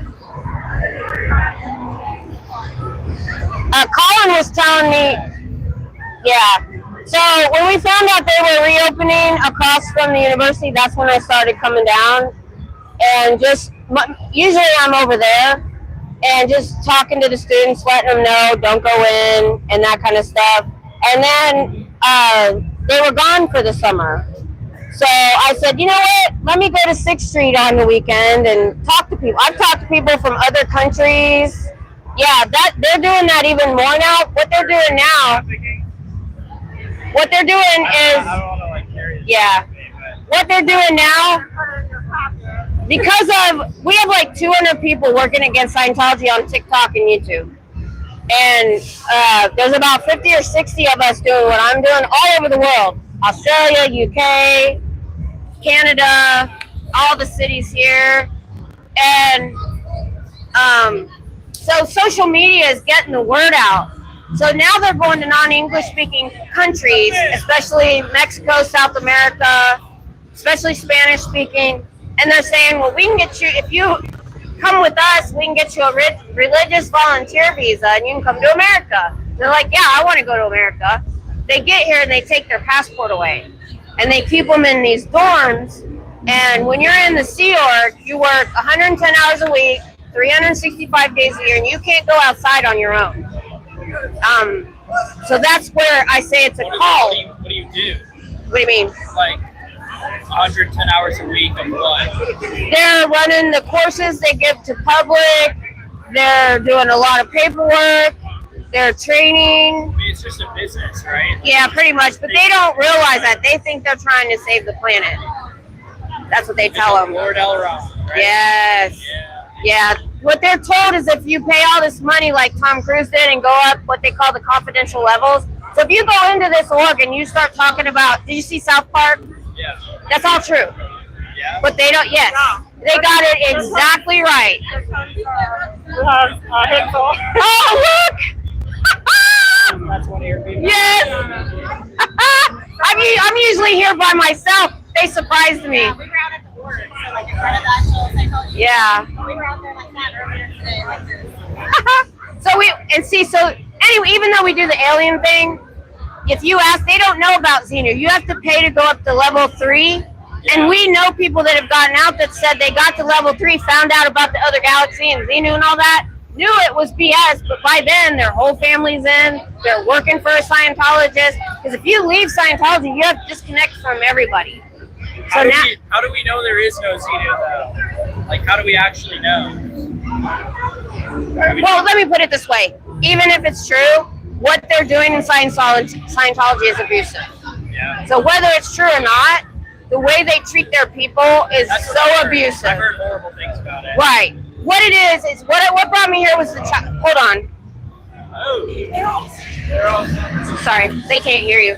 H: Colin was telling me, yeah. So when we found out they were reopening across from the university, that's when I started coming down. And just, usually I'm over there, and just talking to the students, letting them know, don't go in, and that kind of stuff. And then they were gone for the summer. So I said, you know what, let me go to 6th Street on the weekend and talk to people. I've talked to people from other countries. Yeah, they're doing that even more now. What they're doing now, what they're doing is, yeah, what they're doing now, because we have like 200 people working against Scientology on TikTok and YouTube. And there's about 50 or 60 of us doing what I'm doing all over the world. Australia, UK, Canada, all the cities here. And so social media is getting the word out. So now they're going to non-English speaking countries, especially Mexico, South America, especially Spanish speaking. And they're saying, well, we can get you, if you come with us, we can get you a religious volunteer visa and you can come to America. They're like, yeah, I want to go to America. They get here and they take their passport away. And they keep them in these dorms. And when you're in the Sea Org, you work 110 hours a week, 365 days a year, and you can't go outside on your own. So that's where I say it's a call.
C: What do you do?
H: What do you mean?
C: Like 110 hours a week of what?
H: They're running the courses they give to public. They're doing a lot of paperwork. They're training.
C: I mean, it's just a business, right?
H: Yeah, pretty much. But they don't realize that. They think they're trying to save the planet. That's what they tell them.
C: Lord Elrond, right?
H: Yes. Yeah. What they're told is if you pay all this money like Tom Cruise did and go up what they call the confidential levels. So if you go into this org and you start talking about, did you see South Park?
C: Yeah.
H: That's all true.
C: Yeah.
H: But they don't, yes. They got it exactly right. Oh, look!
C: That's one of your people.
H: Yes! I'm usually here by myself. They surprised me.
G: Yeah, we were out at the board, so like in front of the actual Scientology.
H: Yeah.
G: We were out there like that earlier today, like this.
H: So anyway, even though we do the alien thing, if you ask, they don't know about Xenu. You have to pay to go up to level 3. And we know people that have gotten out that said they got to level 3, found out about the other galaxy and Xenu and all that, knew it was BS, but by then their whole family's in, they're working for a Scientologist. Because if you leave Scientology, you have to disconnect from everybody.
C: How do we know there is no Xenu though? Like, how do we actually know?
H: Well, let me put it this way. Even if it's true, what they're doing in Scientology is abusive.
C: Yeah.
H: So whether it's true or not, the way they treat their people is so abusive.
C: I've heard horrible things about it.
H: Right. What it is what brought me here was the child. Hold on.
C: Oh.
H: Sorry, they can't hear you.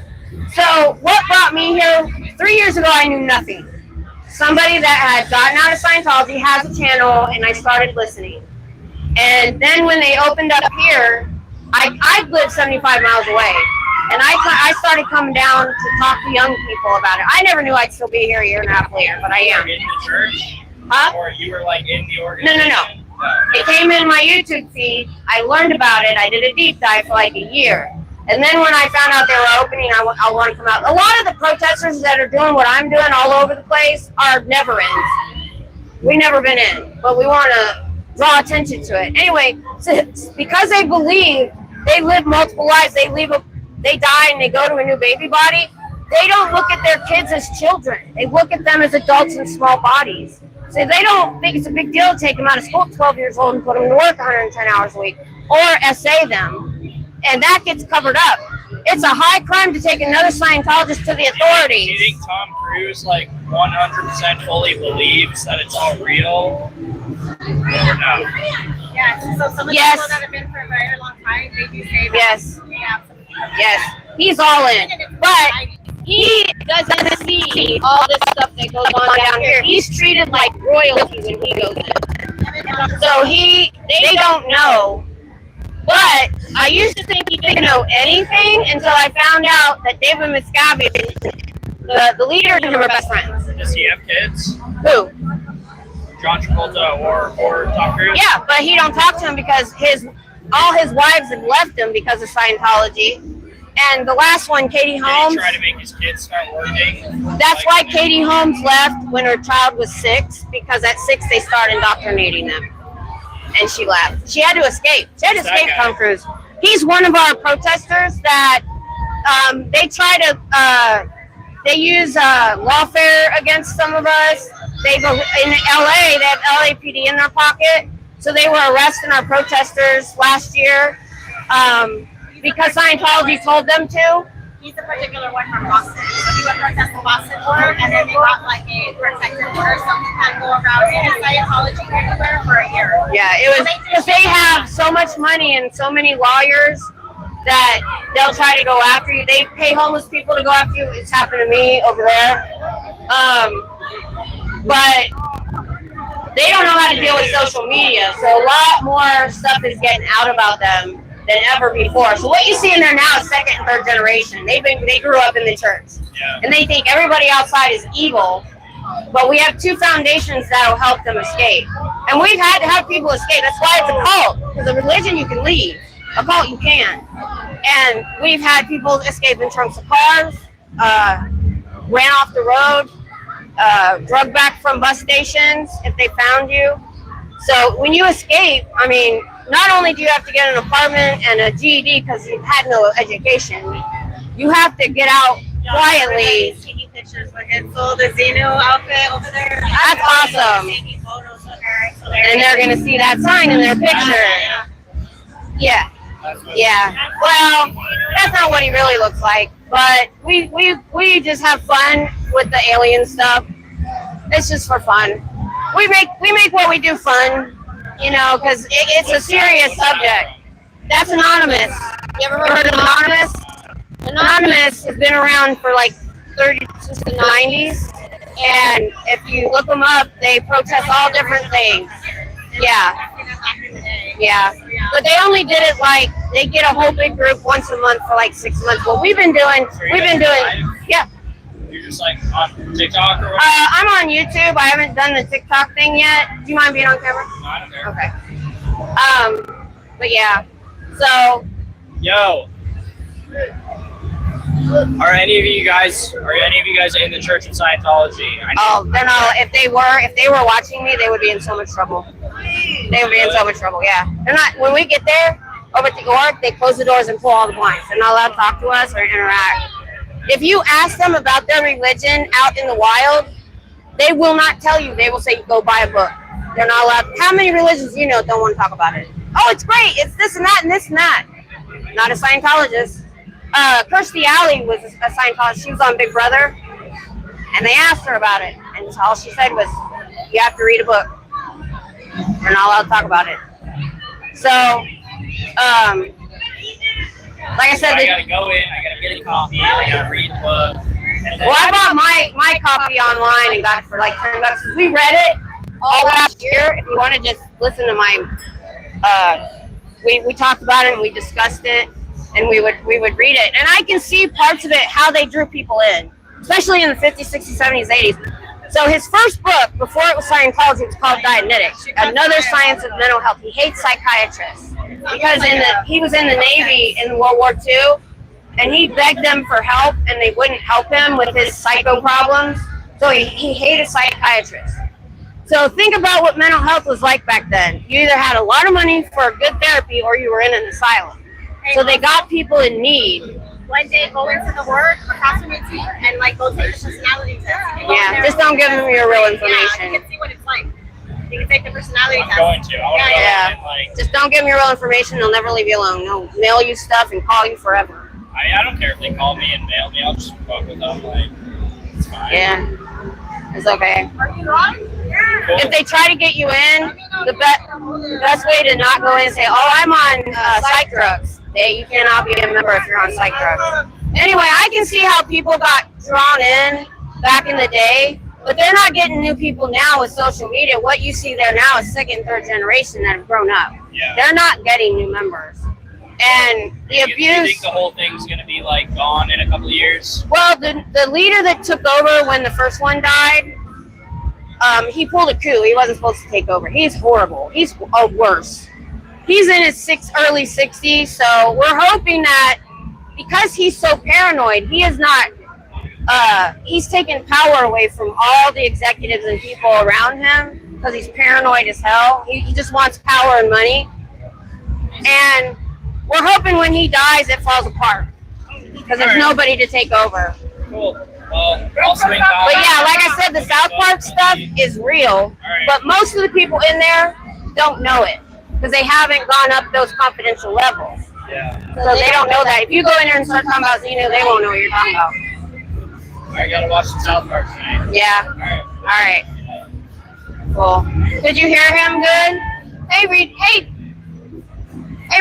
H: So what brought me here? 3 years ago, I knew nothing. Somebody that had gotten out of Scientology has a channel, and I started listening. And then when they opened up here, I lived 75 miles away. And I started coming down to talk to young people about it. I never knew I'd still be here a year and a half later, but I am.
C: In the church?
H: Huh?
C: Or you were like in the organization?
H: No. It came in my YouTube feed. I learned about it. I did a deep dive for like a year. And then when I found out they were opening, I want to come out. A lot of the protesters that are doing what I'm doing all over the place are never ins. We've never been in, but we want to draw attention to it. Anyway, because they believe they live multiple lives, they die and they go to a new baby body, they don't look at their kids as children. They look at them as adults in small bodies. So they don't think it's a big deal to take them out of school at 12 years old and put them to work 110 hours a week or essay them. And that gets covered up. It's a high crime to take another Scientologist to the authorities.
C: Do you think Tom Cruise like 100% fully believes that it's all real? Or no?
G: Yeah, so some of the people that have been for a very long time, they do say that.
H: Yes.
G: Yeah.
H: Yes. He's all in. But he doesn't see all this stuff that goes on down here. He's treated like royalty when he goes in. So they don't know. But I used to think he didn't know anything until I found out that David Miscavige, the leader, and him are best friends.
C: Does he have kids?
H: Who?
C: John Travolta or Tom Cruise?
H: Yeah, but he don't talk to him because all his wives have left him because of Scientology. And the last one, Katie Holmes.
C: Try to make his kids start working.
H: That's why Katie Holmes left when her child was 6, because at 6 they started indoctrinating them. And she left. She had to escape. She had to escape Tom Cruise. He's one of our protesters that they try to, they use lawfare against some of us. In LA, they have LAPD in their pocket. So they were arresting our protesters last year because Scientology told them to.
B: He's a particular one from Boston. So he would protest the Boston order, and then they got like a protective order, so he can't go around in Scientology everywhere for a year.
H: Yeah, it was because they have so much money and so many lawyers that they'll try to go after you. They pay homeless people to go after you. It's happened to me over there. But they don't know how to deal with social media, so a lot more stuff is getting out about them than ever before. So what you see in there now is second and third generation. They grew up in the church, and they think everybody outside is evil. But we have 2 foundations that'll help them escape, and we've had to have people escape. That's why it's a cult, because a religion you can leave, a cult you can't. And we've had people escape in trunks of cars, ran off the road, drugged back from bus stations if they found you. So when you escape, I mean, not only do you have to get an apartment and a GED because you had no education, you have to get out quietly.
B: Taking pictures with him. So the Xenu outfit over there.
H: That's awesome.
B: Taking photos with her.
H: And they're going to see that sign in their picture. Yeah. Yeah. Well, that's not what he really looks like. But we just have fun with the alien stuff. It's just for fun. We make what we do fun, you know, because it's a serious subject. That's Anonymous. You ever heard of Anonymous? Anonymous has been around for like since the 90s. And if you look them up, they protest all different things. Yeah. Yeah. But they only did it like, they get a whole big group once a month for like 6 months. What we've been doing, yeah.
C: You're just like on TikTok or whatever?
H: I'm on YouTube. I haven't done the TikTok thing yet. Do you mind being on camera?
C: No, I don't care.
H: Okay. But yeah. So.
C: Yo. Are any of you guys in the Church of Scientology?
H: They're not. If they were watching me, they would be in so much trouble. They would be in so much trouble. Yeah. They're not. When we get there over at the org, they close the doors and pull all the blinds. They're not allowed to talk to us or interact. If you ask them about their religion out in the wild, they will not tell you. They will say, go buy a book. They're not allowed. How many religions do you know don't want to talk about it? Oh, it's great. It's this and that and this and that. Not a Scientologist. Kirstie Alley was a Scientologist. She was on Big Brother. And they asked her about it. And all she said was, you have to read a book. We're not allowed to talk about it. So, like I said,
C: I gotta go in, I gotta get a coffee, I gotta read the book.
H: Well, I bought my copy online and got it for like $10. We read it all last year. If you want to just listen to my, we talked about it and we discussed it, and we would read it. And I can see parts of it, how they drew people in, especially in the 50s, 60s, 70s, 80s. So his first book, before it was Scientology, it was called Dianetics, Another Science of Mental Health. He hates psychiatrists because he was in the Navy in World War II, and he begged them for help, and they wouldn't help him with his psycho problems. So he hated psychiatrists. So think about what mental health was like back then. You either had a lot of money for good therapy or you were in an asylum. So they got people in need.
B: One day, go into the Word, across from your team, and like go take the personality test.
H: Yeah, just don't give them your real information.
B: Yeah, you can see what it's like. You can take the personality test.
C: I'm going to. I want to go in and like.
H: Just don't give them your real information. They'll never leave you alone. They'll mail you stuff and call you forever.
C: I don't care if they call me and mail me. I'll just fuck with them. Like, it's fine.
H: Yeah, it's okay.
B: Are you wrong? Yeah.
H: If they try to get you in, the best way to not go in and say, "Oh, I'm on psych drugs." You cannot be a member if you're on psych drugs. Anyway, I can see how people got drawn in back in the day, but they're not getting new people now with social media. What you see there now is second and third generation that have grown up.
C: Yeah.
H: They're not getting new members. And the abuse.
C: You think the whole thing's gonna be like gone in a couple of years?
H: Well, the leader that took over when the first one died, he pulled a coup. He wasn't supposed to take over. He's horrible. He's worse. he's in his early 60s, so we're hoping that because he's so paranoid, he is not, he's taken power away from all the executives and people around him because he's paranoid as hell. He just wants power and money. And we're hoping when he dies, it falls apart because there's nobody to take over.
C: Cool. Well, I'll swing by.
H: But yeah, like I said, the South Park stuff is real, but most of the people in there don't know it because they haven't gone up those confidential levels.
C: Yeah.
H: So they don't know that. If you go in there and start talking about Xenu, they won't know what you're talking about.
C: I gotta watch the South Park tonight.
H: Yeah. All right. Cool. Did you hear him good? Hey,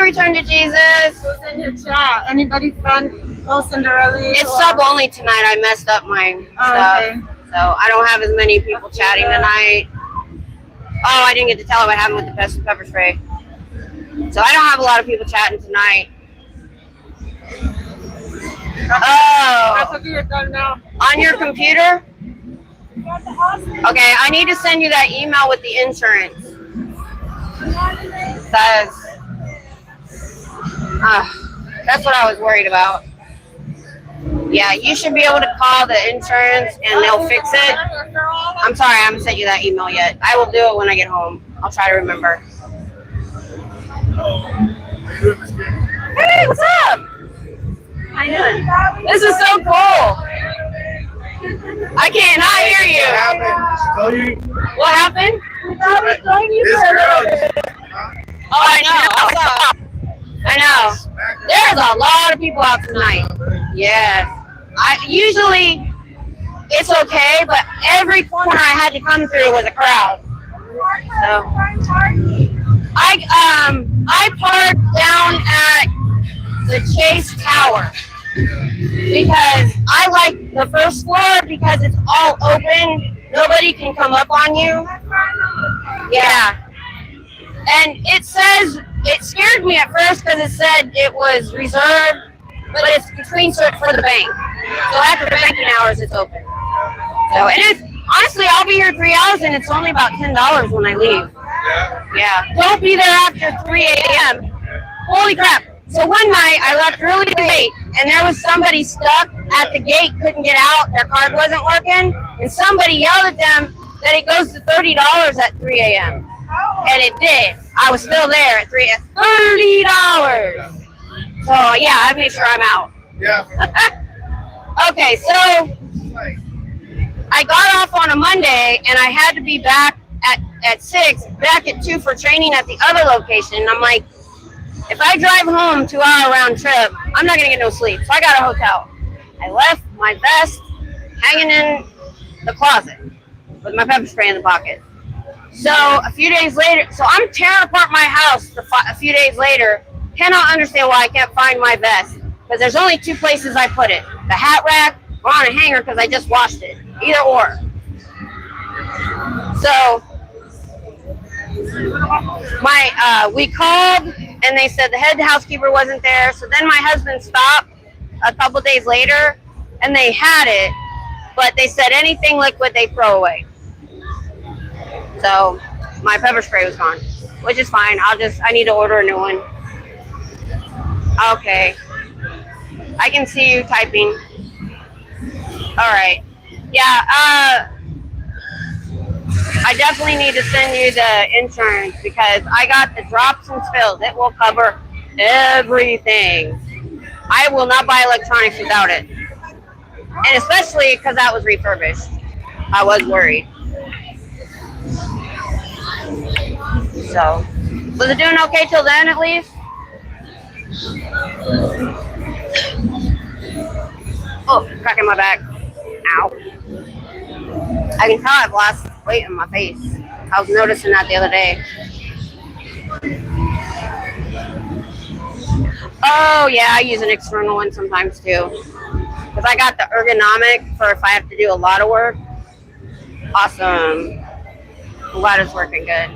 H: Return to Jesus.
A: Who's in your chat? Anybody's friend? Oh, Cinderella?
H: It's sub only tonight. I messed up my stuff.
A: Okay.
H: So I don't have as many people chatting tonight. Oh, I didn't get to tell him what happened with the pepper spray. So I don't have a lot of people chatting tonight. Oh. On your computer? Okay, I need to send you that email with the insurance. That's what I was worried about. Yeah, you should be able to call the insurance and they'll fix it. I'm sorry, I haven't sent you that email yet. I will do it when I get home. I'll try to remember. Hey, what's up? How you doing? This is so cool. I cannot hear you. What happened? Oh, I know. I know. There's a lot of people out tonight. Yes. Usually it's okay, but every corner I had to come through was a crowd. So I parked down at the Chase Tower because I like the first floor because it's all open. Nobody can come up on you. Yeah. And it scared me at first because it said it was reserved, but it's between for the bank. So after banking hours, it's open. So it is, honestly, I'll be here 3 hours and it's only about $10 when I leave. Yeah. Don't be there after 3 a.m. Holy crap. So one night I left really late and there was somebody stuck at the gate, couldn't get out, their card wasn't working, and somebody yelled at them that it goes to $30 at 3 a.m. And it did. I was still there at $30. So yeah, I made sure I'm out.
E: Yeah.
H: Okay, so I got off on a Monday and I had to be back at 6, back at 2 for training at the other location. And I'm like, if I drive home 2-hour round trip, I'm not gonna get no sleep. So I got a hotel. I left my vest hanging in the closet with my pepper spray in the pocket. So a few days later, so I'm tearing apart my house a few days later. Cannot understand why I can't find my vest. Because there's only 2 places I put it. The hat rack or on a hanger because I just washed it. Either or. So we called and they said the head housekeeper wasn't there. So then my husband stopped a couple days later and they had it. But they said anything liquid they throw away. So my pepper spray was gone, which is fine. I need to order a new one. Okay. I can see you typing. All right. Yeah, I definitely need to send you the insurance because I got the drops and spills. It will cover everything. I will not buy electronics without it. And especially because that was refurbished. I was worried. So, was it doing okay till then at least? Oh, cracking my back. Ow. I can tell I've lost weight in my face. I was noticing that the other day. Oh, yeah, I use an external one sometimes too. Because I got the ergonomic for if I have to do a lot of work. Awesome. I'm glad it's working good.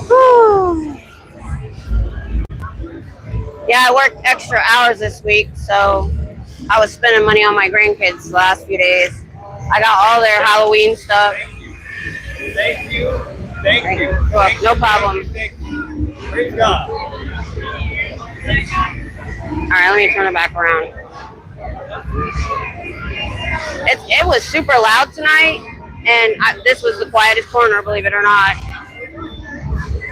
H: Whew. Yeah, I worked extra hours this week, so I was spending money on my grandkids the last few days. I got all their Halloween stuff.
C: Thank you.
E: Thank you.
H: No problem.
E: Thank you. Praise God.
H: All right, let me turn it back around. It was super loud tonight, and this was the quietest corner, believe it or not.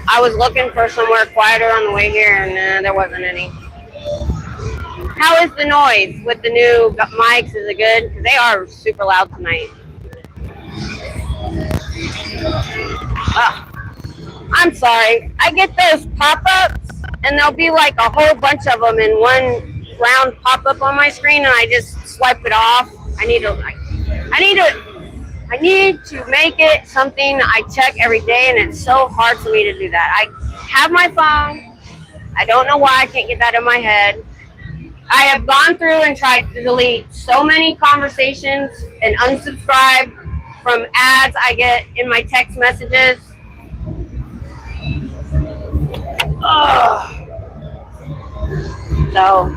H: I was looking for somewhere quieter on the way here, and there wasn't any. How is the noise with the new mics? Is it good? Because they are super loud tonight. I'm sorry. I get those pop-ups, and there'll be like a whole bunch of them in one round pop-up on my screen, and I just swipe it off. I need to make it something I check every day, and it's so hard for me to do that. I have my phone. I don't know why I can't get that in my head. I have gone through and tried to delete so many conversations and unsubscribe from ads I get in my text messages. So,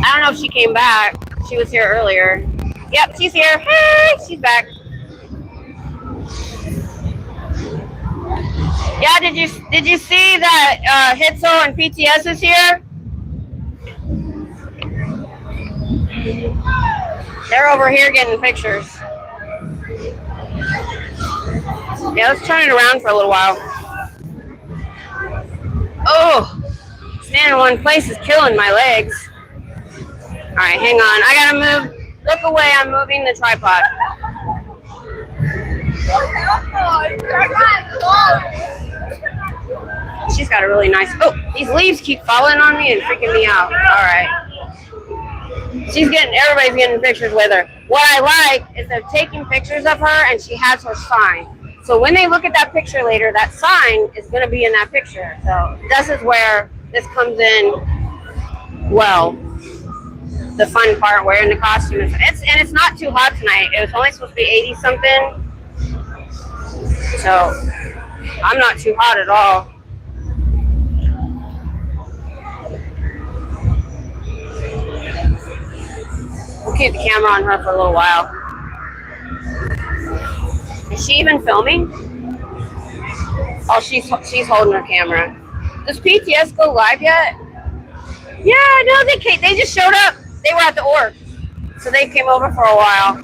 H: I don't know if she came back. She was here earlier. Yep, she's here. Hey, she's back. Yeah, did you see that Hitso and PTS is here? They're over here getting pictures. Yeah, let's turn it around for a little while. Oh, standing in one place is killing my legs. All right, hang on. I gotta move. Look away. I'm moving the tripod. She's got a really nice. Oh, these leaves keep falling on me and freaking me out. All right. Everybody's getting pictures with her. What I like is they're taking pictures of her, and she has her sign. So when they look at that picture later, that sign is going to be in that picture. So this is where this comes in. Well, the fun part, wearing the costume. And it's not too hot tonight. It was only supposed to be 80 something. So I'm not too hot at all. We'll keep the camera on her for a little while. Is she even filming? Oh, she's holding her camera. Does PTS go live yet? Yeah, no, they just showed up. They were at the org, so they came over for a while.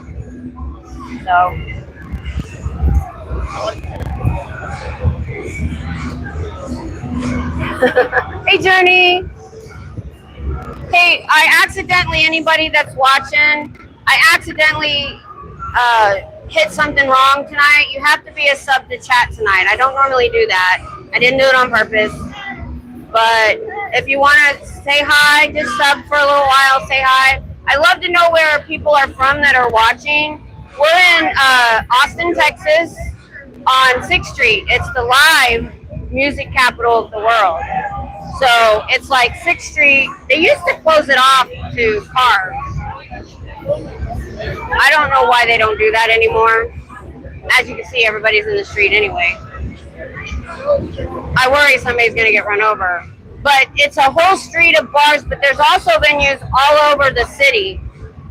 H: So. Hey, Journey. Hey, anybody that's watching, I accidentally hit something wrong tonight. You have to be a sub to chat tonight. I don't normally do that. I didn't do it on purpose. But if you want to say hi, just sub for a little while, say hi. I love to know where people are from that are watching. We're in Austin, Texas on 6th Street. It's the live music capital of the world. So it's like 6th Street. They used to close it off to cars. I don't know why they don't do that anymore. As you can see, everybody's in the street anyway. I worry somebody's going to get run over. But it's a whole street of bars, but there's also venues all over the city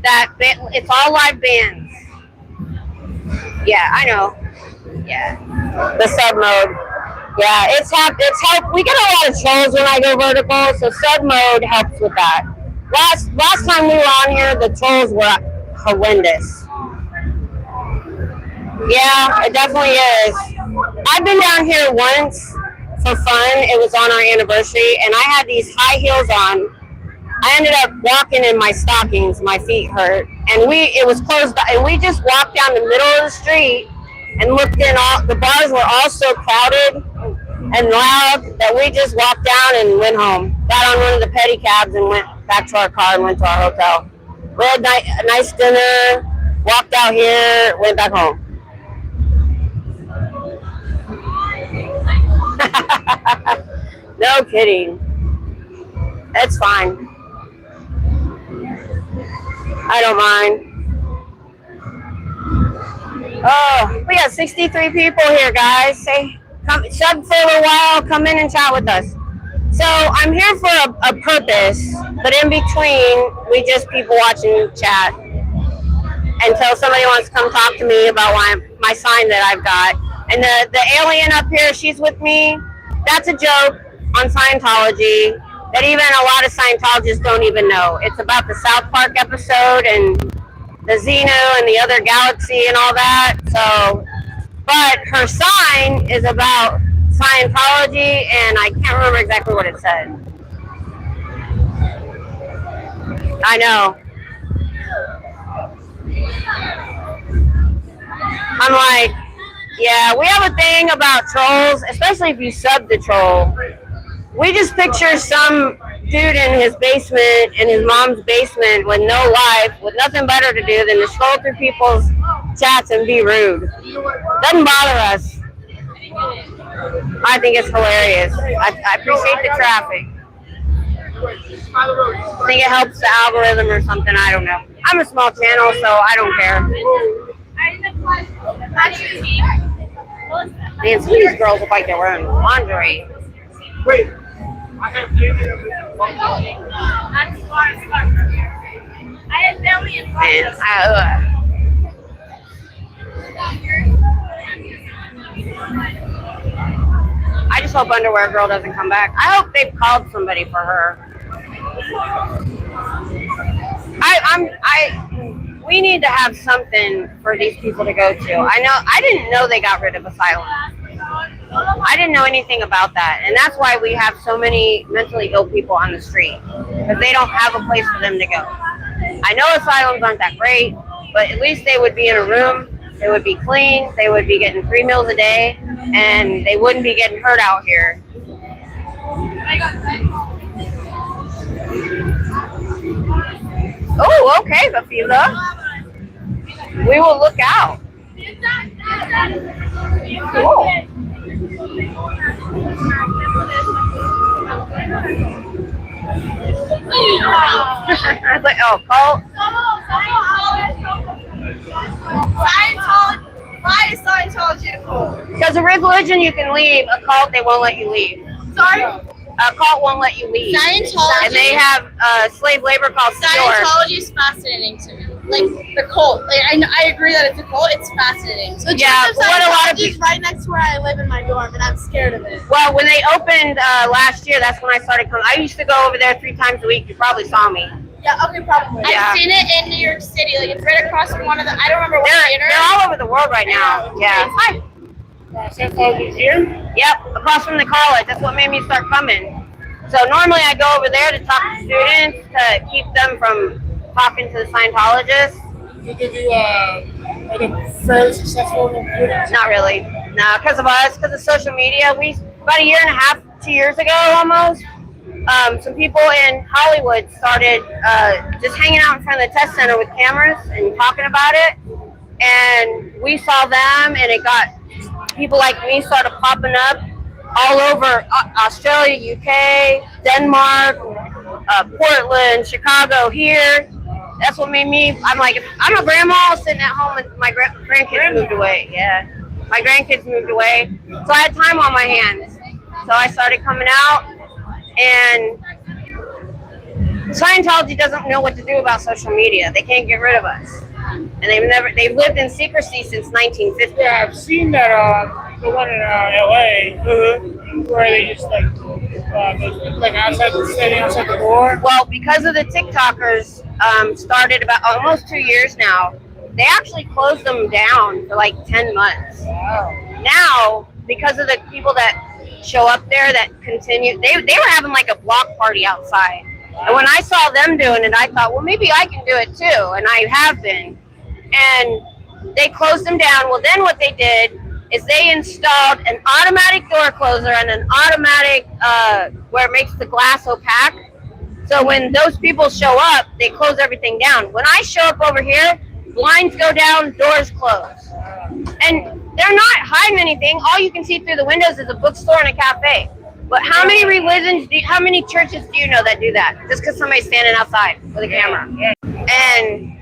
H: that it's all live bands. Yeah, I know. Yeah. The sub mode. Yeah, it's helped. We get a lot of trolls when I go vertical, so sub mode helps with that. Last time we were on here, the trolls were horrendous. Yeah, it definitely is. I've been down here once for fun. It was on our anniversary, and I had these high heels on. I ended up walking in my stockings. My feet hurt, and it was closed. And we just walked down the middle of the street and looked in. All the bars were all so crowded and loud that we just walked down and went home. Got on one of the pedicabs and went back to our car and went to our hotel. We had a nice dinner. Walked out here, went back home. No kidding. It's fine. I don't mind. Oh, we got 63 people here, guys. Sub for a little while, come in and chat with us. So I'm here for a purpose, but in between, we just people watching chat. until somebody wants to come talk to me about my sign that I've got. And the alien up here, she's with me. That's a joke on Scientology that even a lot of Scientologists don't even know. It's about the South Park episode and the Xenu and the other galaxy and all that. So, but her sign is about Scientology, and I can't remember exactly what it said. I know. I'm like, yeah, we have a thing about trolls, especially if you sub the troll. We just picture some dude in his basement, in his mom's basement, with no life, with nothing better to do than to scroll through people's chats and be rude. Doesn't bother us. I think it's hilarious. I appreciate the traffic. I think it helps the algorithm or something. I don't know. I'm a small channel, so I don't care. Man, some of these girls look like they're wearing lingerie.
E: Wait. I
H: just hope Underwear Girl doesn't come back. I hope they've called somebody for her. We need to have something for these people to go to. I didn't know they got rid of asylum. I didn't know anything about that, and that's why we have so many mentally ill people on the street, because they don't have a place for them to go. I know asylums aren't that great, but at least they would be in a room, they would be clean, they would be getting 3 meals a day, and they wouldn't be getting hurt out here. Oh, okay, Vafila. We will look out. Cool. I was like, oh, cult.
F: Why is Scientology cool?
H: Because a religion you can leave, a cult they won't let you leave.
F: Sorry?
H: A cult won't let you leave.
F: Scientology.
H: And they have slave labor called
F: Scientology is fascinating to me. Like the cult. Like I agree that it's a cult. It's fascinating. So
H: yeah, what a lot of
F: people right next to where I live in my dorm, and I'm scared of it.
H: Well, when they opened last year, that's when I started coming. I used to go over there 3 times a week. You probably saw me.
F: Yeah. Okay. Probably.
H: Yeah.
F: I've seen it in New York City. Like it's right across from one of the. I don't remember what theater.
H: They're all over the world right now. Yeah. Hi.
E: Scientology's here?
H: Yep, across from the college. That's what made me start coming. So normally I go over there to talk to students to keep them from talking to the Scientologists.
E: Did they do like a fairly successful recruiting?
H: Not really. No, because of us, because of social media. About a 1.5 years, 2 years ago almost, some people in Hollywood started just hanging out in front of the test center with cameras and talking about it. And we saw them, and it got people like me started popping up all over Australia, UK, Denmark, Portland, Chicago, here. That's what made me, I'm like, I'm a grandma sitting at home and my grandkids moved away. Yeah, my grandkids moved away. So I had time on my hands. So I started coming out, and Scientology doesn't know what to do about social media. They can't get rid of us. And they've lived in secrecy since 1950.
E: Yeah, I've seen that, the one in LA, where they just like outside standing outside the door.
H: Well, because of the TikTokers, started about almost 2 years now. They actually closed them down for like 10 months.
E: Wow.
H: Now, because of the people that show up there that continue, they were having like a block party outside. And when I saw them doing it, I thought, well, maybe I can do it too. And I have been. And they closed them down. Well, then what they did is they installed an automatic door closer and an automatic, where it makes the glass opaque. So when those people show up, they close everything down. When I show up over here, blinds go down, doors close. And they're not hiding anything. All you can see through the windows is a bookstore and a cafe. But how many religions, how many churches do you know that do that? Just because somebody's standing outside with a camera. And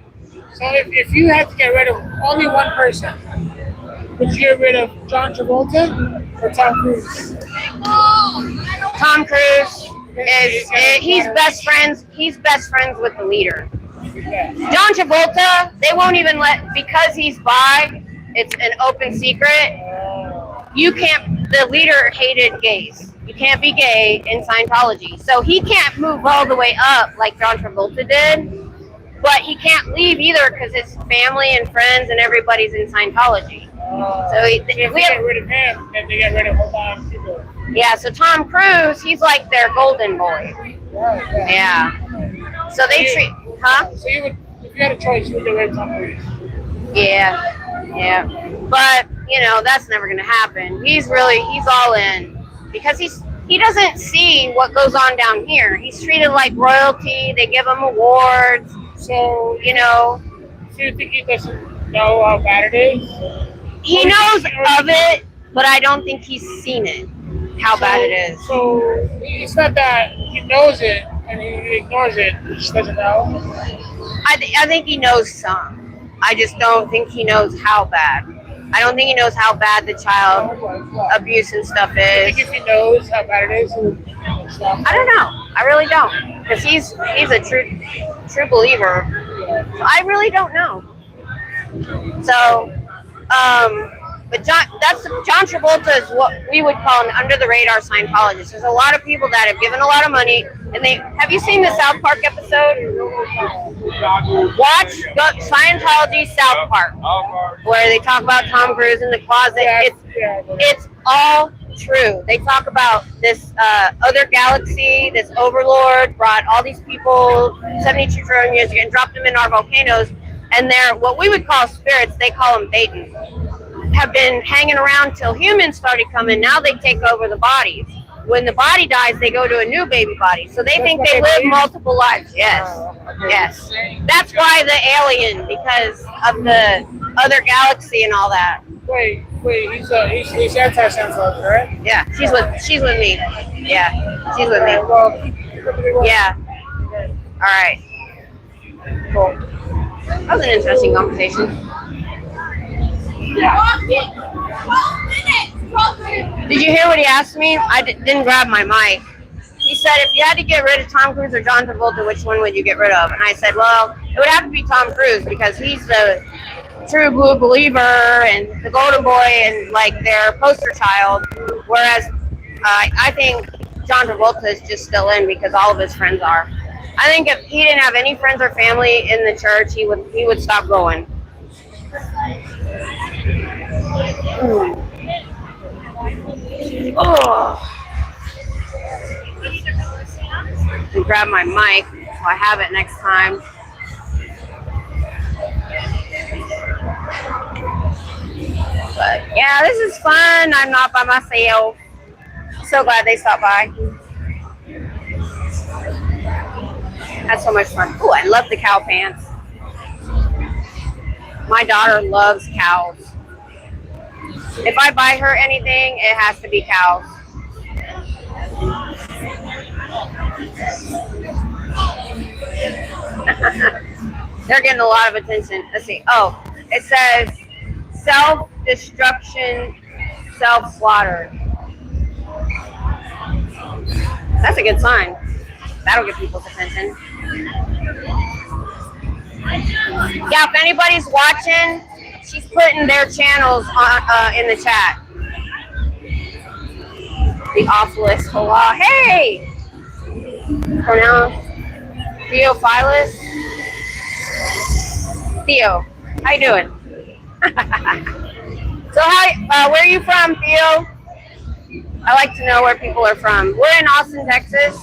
E: so if you had to get rid of only one person, would you get rid of John Travolta or Tom Cruise?
H: Tom Cruise he's best friends with the leader. John Travolta, they won't even let, because he's bi, it's an open secret. You can't, the leader hated gays. You can't be gay in Scientology. So he can't move all the way up like John Travolta did, but he can't leave either because his family and friends and everybody's in Scientology. So
E: if they get rid of him, then they get rid of a lot of people.
H: yeah, so Tom Cruise, he's like their golden boy. Yeah. So they treat, huh?
E: So you would, if you had a choice, you would get rid of Tom Cruise.
H: Yeah. But, you know, that's never going to happen. He's all in because he doesn't see what goes on down here. He's treated like royalty. They give him awards.
E: So,
H: you know.
E: So you think he doesn't know how bad it is?
H: He knows of it, but I don't think he's seen it, how bad it is.
E: So it's not that he knows it and he ignores it, he just doesn't know?
H: I think he knows some. I just don't think he knows how bad. I don't think he knows how bad the child abuse and stuff
E: I
H: is.
E: think if he knows how bad it is, he'll stop.
H: I don't know. I really don't. Because he's a true believer. So I really don't know. So, but John Travolta is what we would call an under the radar Scientologist. There's a lot of people that have given a lot of money, and have you seen the South Park episode? Watch Scientology South Park, where they talk about Tom Cruise in the closet. It's all true. They talk about this other galaxy, this overlord brought all these people 72 trillion years ago and dropped them in our volcanoes, and they're what we would call spirits. They call them Thetans. Have been hanging around till humans started coming. Now they take over the bodies. When the body dies, they go to a new baby body. So they think they live multiple lives. Yes. That's why the alien, because of the other galaxy and all that.
E: Wait, he's anti-Scientology, right?
H: Yeah, she's with me. Yeah, she's with me.
E: Well,
H: Yeah. All right. Cool. That was an interesting conversation. Did you hear what he asked me? I didn't grab my mic. He said, if you had to get rid of Tom Cruise or John Travolta, which one would you get rid of? And I said, well, it would have to be Tom Cruise because he's the true blue believer and the golden boy and like their poster child. Whereas I think John Travolta is just still in because all of his friends are. I think if he didn't have any friends or family in the church, he would stop going. Oh. And grab my mic so I have it next time. But yeah, this is fun. I'm not by myself. So glad they stopped by. That's so much fun. Oh, I love the cow pants. My daughter loves cows. If I buy her anything, it has to be cows. They're getting a lot of attention. Let's see. Oh, it says self-destruction, self-slaughter. That's a good sign. That'll get people's attention. Yeah, if anybody's watching, she's putting their channels on, in the chat. The Theophilus Hola. Hey! Pronounced Theophilus. Theo, how you doing? So where are you from, Theo? I like to know where people are from. We're in Austin, Texas.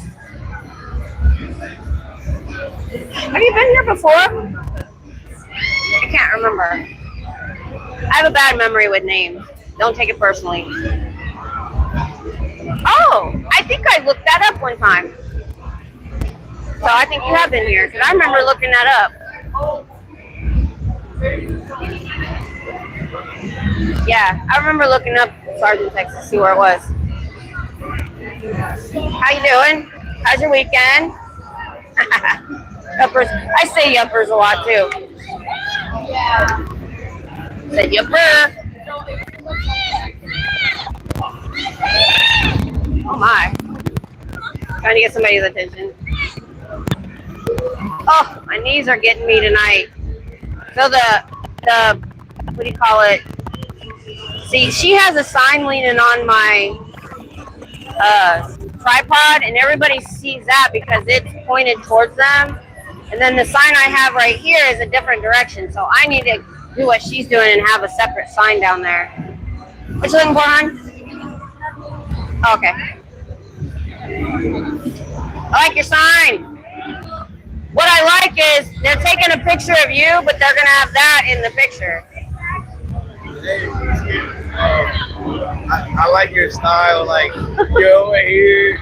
H: Have you been here before? I can't remember. I have a bad memory with names. Don't take it personally. Oh, I think I looked that up one time. So I think you have been here, because I remember looking that up. Yeah, I remember looking up Sargent, Texas, to see where it was. How you doing? How's your weekend? Yuppers. I say yuppers a lot, too. Said yupper. Oh my. Trying to get somebody's attention. Oh, my knees are getting me tonight. So the what do you call it? See, she has a sign leaning on my tripod, and everybody sees that because it's pointed towards them. And then the sign I have right here is a different direction, so I need to do what she's doing and have a separate sign down there. What you looking for, hon? Okay. I like your sign. What I like is they're taking a picture of you, but they're gonna have that in the picture.
I: I like your style. Like you're over here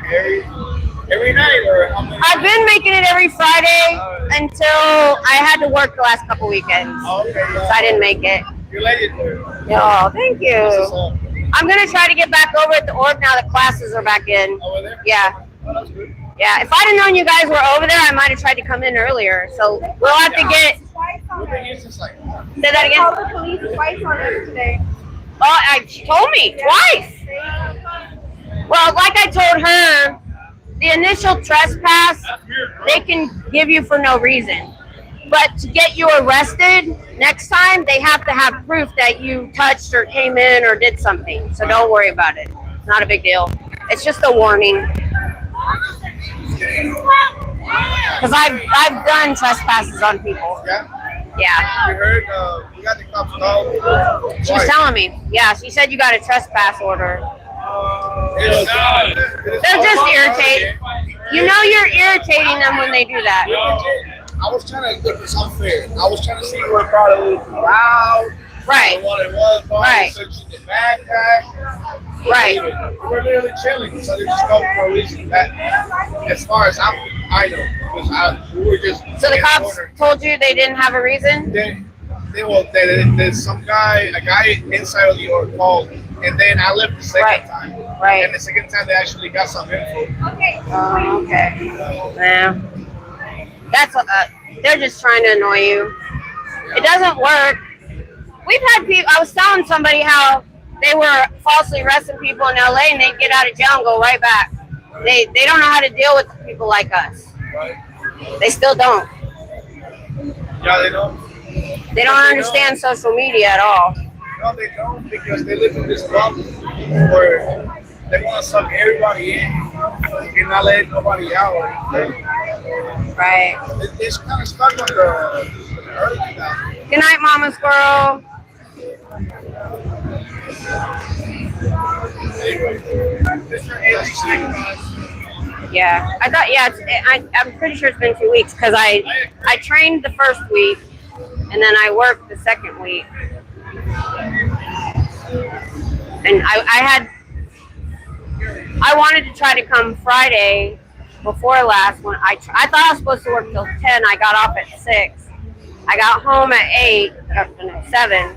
I: every night, or how many?
H: I've been making it every Friday until I had to work the last couple weekends,
I: Okay,
H: so I didn't make it.
I: You're legendary.
H: Oh, thank you. I'm gonna try to get back over at the org now that classes are back in.
I: Over there?
H: Yeah.
I: Oh, that's good.
H: Yeah, if I'd have known you guys were over there, I might have tried to come in earlier. So we'll have to get.
I: It's just like,
H: Say that again.
B: Called the police twice on us today.
H: Oh, she told me twice. Well, like I told her, the initial trespass they can give you for no reason, but to get you arrested next time, they have to have proof that you touched or came in or did something. So don't worry about it. It's not a big deal. It's just a warning. Because I've done trespasses on people.
I: yeah.
H: Yeah.
I: You heard? We got the cops called.
H: She was telling me. Yeah, she said you got a trespass order. They're just irritating. You know you're irritating them when they do that.
I: I was trying to get this unfair. I was trying to see where probably was loud.
H: Right.
I: What it was.
H: Right.
I: Searching the backpack.
H: Right.
I: We're literally chilling, so they just go for a reason. That, as far as I know, because we were just.
H: So the
I: in
H: cops
I: order.
H: told you they didn't have a reason?
I: There's some guy, a guy inside of the org called, and then I left the second time.
H: Right.
I: And the second time they actually got some info.
B: Okay.
H: Okay. Yeah. That's what, they're just trying to annoy you. It doesn't work. We've had people, I was telling somebody how they were falsely arresting people in LA and they'd get out of jail and go right back. They don't know how to deal with people like us.
I: Right.
H: They still don't.
I: Yeah, they don't.
H: They don't understand social media at all.
I: No, they don't, because they live in this bubble where they want to suck everybody in and not let nobody out.
H: Right.
I: It's kind of stuck on the early 2000s.
H: Good night, Mama Squirrel. Yeah, I thought. Yeah, I'm pretty sure it's been 2 weeks because I trained the first week and then I worked the second week, and I wanted to try to come Friday before last one. I thought I was supposed to work till 10. I got off at 6. I got home at 8, 7,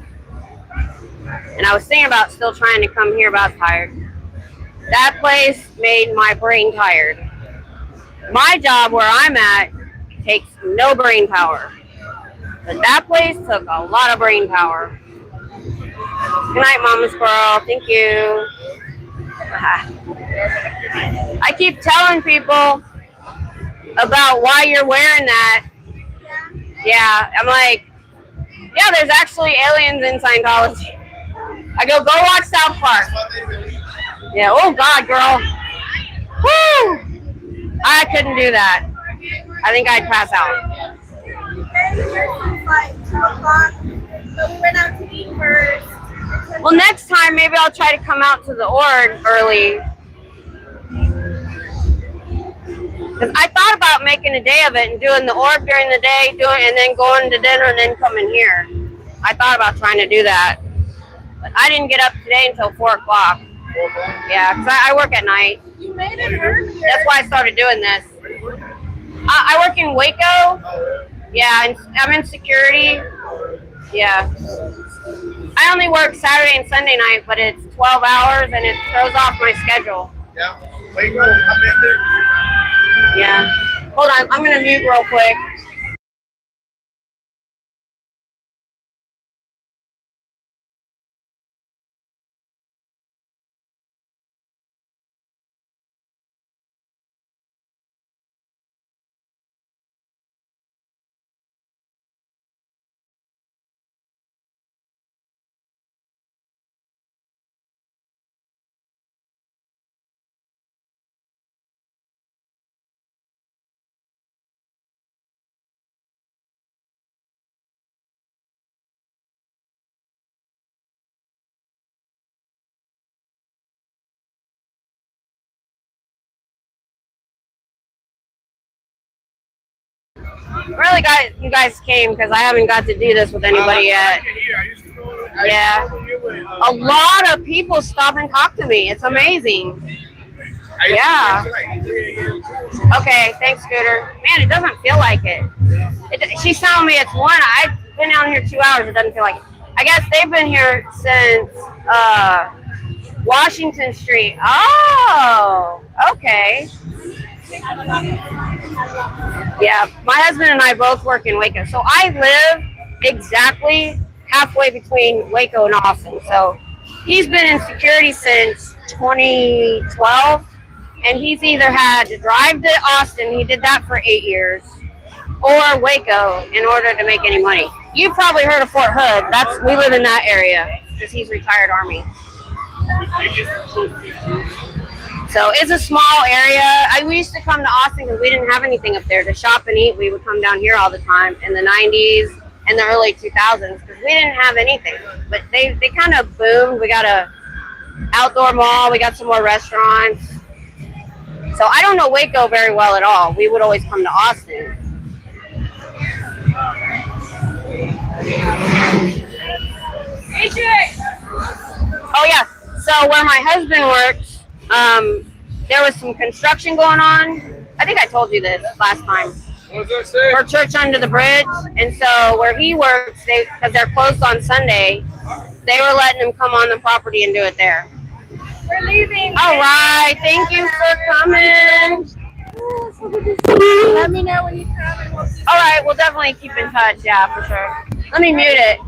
H: and I was thinking about still trying to come here, but I was tired. That place made my brain tired. My job where I'm at takes no brain power. But that place took a lot of brain power. Good night, Mama Squirrel. Thank you. I keep telling people about why you're wearing that. Yeah, I'm like, yeah, there's actually aliens in Scientology. I go watch South Park. Yeah, oh God, girl. Woo! I couldn't do that. I think I'd pass out.
B: Like 2 o'clock, so we went out to eat first.
H: Well, next time, maybe I'll try to come out to the org early. Because I thought about making a day of it and doing the org during the day, and then going to dinner and then coming here. I thought about trying to do that. But I didn't get up today until 4 o'clock. Yeah, because I work at night.
B: You made it earlier.
H: That's why I started doing this. I work in Waco. Yeah, and I'm in security. Yeah. I only work Saturday and Sunday night, but it's 12 hours and it throws off my schedule.
I: Yeah. Waco, I've been there.
H: Yeah. Hold on, I'm going to mute real quick. really glad you guys came because I haven't got to do this with anybody yet. Yeah. A lot of people stop and talk to me. It's amazing. Yeah. Okay, thanks, Scooter. Man, it doesn't feel like it. She's telling me it's 1. I've been down here 2 hours. It doesn't feel like it. I guess they've been here since Washington Street. Oh, okay. Yeah, my husband and I both work in Waco. So I live exactly halfway between Waco and Austin. So he's been in security since 2012. And he's either had to drive to Austin, he did that for 8 years, or Waco in order to make any money. You've probably heard of Fort Hood. We live in that area because he's retired Army. So it's a small area. We used to come to Austin because we didn't have anything up there to shop and eat. We would come down here all the time in the 90s and the early 2000s because we didn't have anything. But they kind of boomed. We got a outdoor mall. We got some more restaurants. So I don't know Waco very well at all. We would always come to Austin. Oh yeah. So where my husband works, there was some construction going on. I think I told you this last time.
I: What does that say?
H: For church under the bridge. And so where he works, because they're closed on Sunday, they were letting him come on the property and do it there.
B: We're leaving.
H: All right. Thank you for coming.
B: Let me know when you come and we'll see.
H: All right. We'll definitely keep in touch. Yeah, for sure. Let me mute it.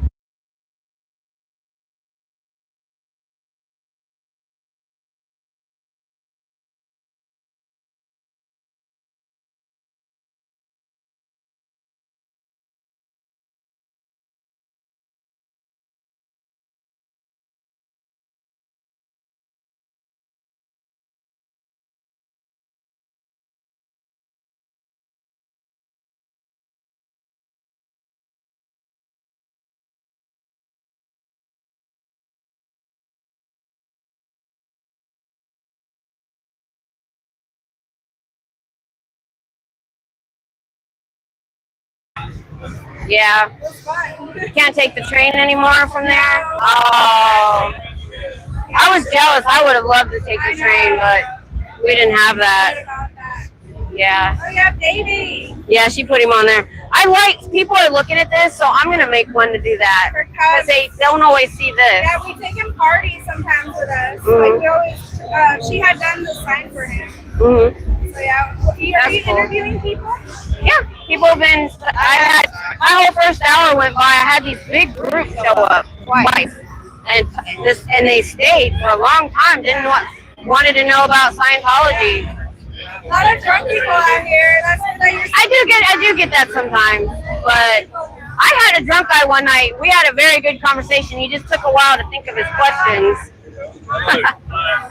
H: Yeah. You can't take the train anymore from there? Oh. I was jealous. I would have loved to take the train, but we didn't have that. Yeah.
B: Oh, yeah, baby.
H: Yeah, she put him on there. People are looking at this, so I'm going to make one to do that. Because they don't always see this.
B: Yeah, we take him parties sometimes with us.
H: Mm-hmm.
B: Like we always, she had done the sign for him.
H: Mm-hmm.
B: So yeah, are you
H: Cool.
B: interviewing people?
H: Yeah, people have been. My whole first hour went by. I had these big groups show up twice, and they stayed for a long time. Wanted to know about Scientology.
B: A lot of drunk people out here. That's what
H: I do get that sometimes, but I had a drunk guy one night. We had a very good conversation. He just took a while to think of his questions.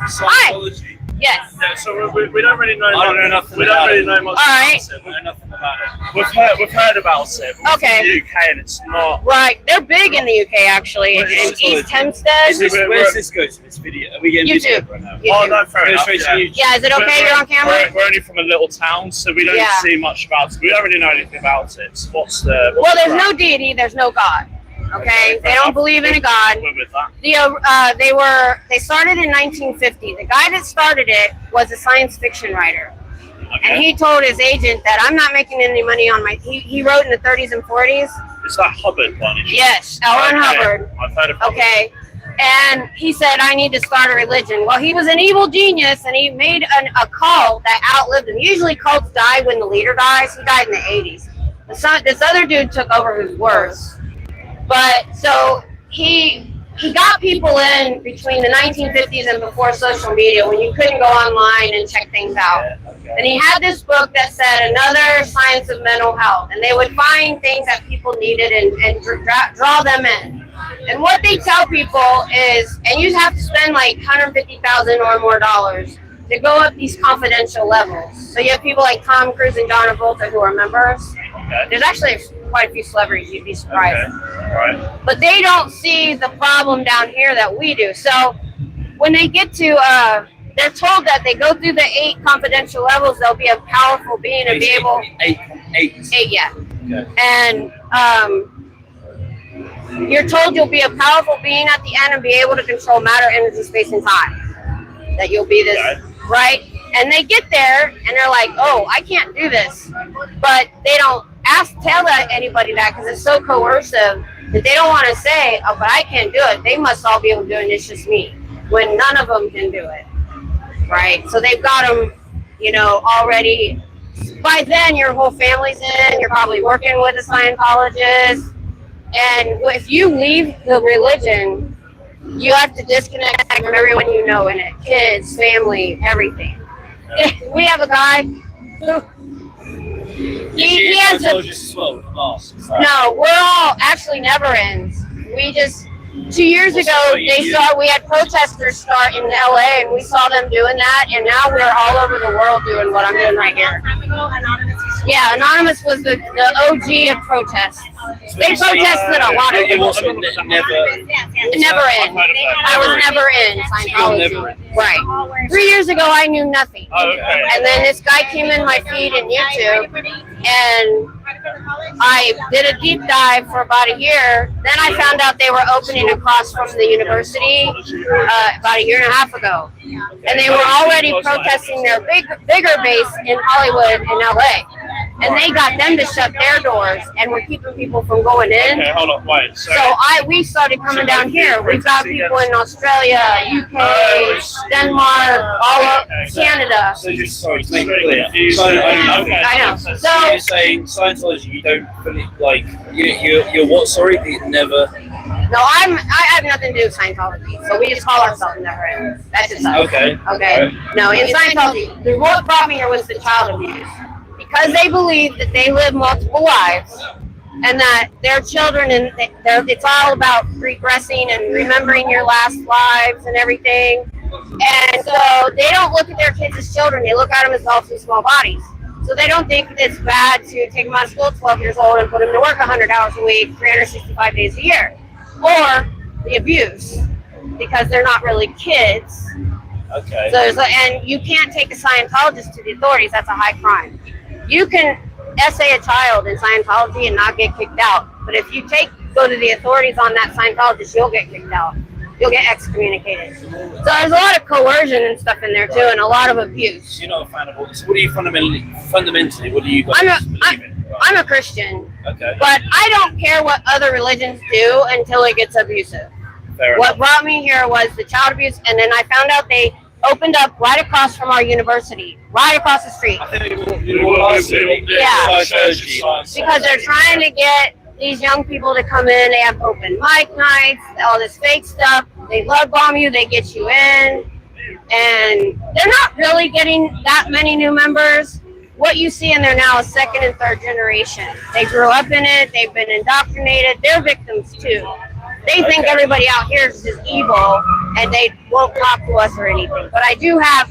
I: Scientology.
H: Yes.
I: Yeah, so we don't really know.
C: I don't know nothing
I: We
C: about
I: don't really
C: it.
I: know much
H: All right.
I: about it. We know nothing about it. We've heard about it.
H: Okay.
I: In the UK, and it's not.
H: Right, they're big in the UK actually, in East Hempstead.
C: Where's this go to this video? Are we getting
H: YouTube.
C: video right now?
H: YouTube.
I: Oh no, fair enough.
C: Straight to
I: Yeah.
C: YouTube.
H: Yeah, is it okay? You're on camera.
I: We're only from a little town, so we don't
H: Yeah.
I: see much about it. We don't really know anything about it. So what's
H: Well,
I: the
H: there's no deity, there's no God. Okay, they don't believe in a God.
I: We're with that.
H: They started in 1950. The guy that started it was a science fiction writer, and
I: Okay.
H: he told his agent that I'm not making any money on my. He wrote in the 30s and 40s.
I: It's that Hubbard one.
H: Yes, L. Ron Hubbard.
I: I've heard of Hubbard.
H: Okay, and he said I need to start a religion. Well, he was an evil genius, and he made a cult that outlived him. Usually, cults die when the leader dies. He died in the 80s. This other dude took over who's worse. But so he got people in between the 1950s and before social media when you couldn't go online and check things out. And he had this book that said Another Science of Mental Health. And they would find things that people needed and draw them in. And what they tell people is, and you have to spend like $150,000 or more to go up these confidential levels. So you have people like Tom Cruise and John Travolta who are members.
I: Okay.
H: There's actually quite a few celebrities, you'd be surprised.
I: Okay. Right.
H: But they don't see the problem down here that we do. So when they get to, they're told that they go through the 8 confidential levels, they'll be a powerful being and be able.
C: Eight.
H: Eight, yeah. And you're told you'll be a powerful being at the end and be able to control matter, energy, space, and time. That you'll be this, right? And they get there and they're like, oh, I can't do this. But they don't tell anybody that because it's so coercive that they don't want to say, oh, but I can't do it. They must all be able to do it, and it's just me. When none of them can do it, right? So they've got them, you know, already. By then, your whole family's in. You're probably working with a Scientologist. And if you leave the religion, you have to disconnect from everyone you know in it. Kids, family, everything. We have a guy who he has a, no, we're all actually never ends. We just 2 years ago we had protesters start in LA and we saw them doing that, and now we're all over the world doing what I'm doing right here. Yeah, Anonymous was the OG of protests. They protested a lot of
C: It was never
H: in. I was never in Scientology. Right. 3 years ago, I knew nothing. And then this guy came in my feed in YouTube, and I did a deep dive for about a year. Then I found out they were opening across from the university about a year and a half ago. And they were already protesting their bigger base in Hollywood and LA. And they got them to shut their doors and were keeping people from going in.
E: Okay, hold on, wait.
H: So we started coming down here. We've got people in Australia, UK, Denmark, all of Canada.
C: So just sorry to make it clear.
H: I know. So
C: you're saying Scientology, you don't really like you're what? Sorry, you never.
H: No, I have nothing to do with Scientology. So we just call ourselves Never Ends. That's just us.
C: Okay.
H: Okay. No, in Scientology, what brought me here was the child abuse. Because they believe that they live multiple lives and that their children, and it's all about regressing and remembering your last lives and everything. And so they don't look at their kids as children. They look at them as adults in small bodies. So they don't think it's bad to take them out of school at 12 years old and put them to work 100 hours a week, 365 days a year. Or the abuse, because they're not really kids.
C: Okay.
H: So and you can't take a Scientologist to the authorities. That's a high crime. You can essay a child in Scientology and not get kicked out. But if you go to the authorities on that Scientologist, you'll get kicked out. You'll get excommunicated. So there's a lot of coercion and stuff in there too, and a lot of abuse.
C: You're not a fan of all this. What do you fundamentally, what do you guys believe in?
H: I'm a Christian.
C: Okay.
H: But I don't care what other religions do until it gets abusive.
C: Fair
H: What
C: enough.
H: brought me here was the child abuse, and then I found out they opened up right across from our university, right across the street. Yeah. Because they're trying to get these young people to come in. They have open mic nights, all this fake stuff. They love bomb you. They get you in. And they're not really getting that many new members. What you see in there now is second and third generation. They grew up in it. They've been indoctrinated. They're victims too. They think everybody out here is just evil and they won't talk to us or anything. But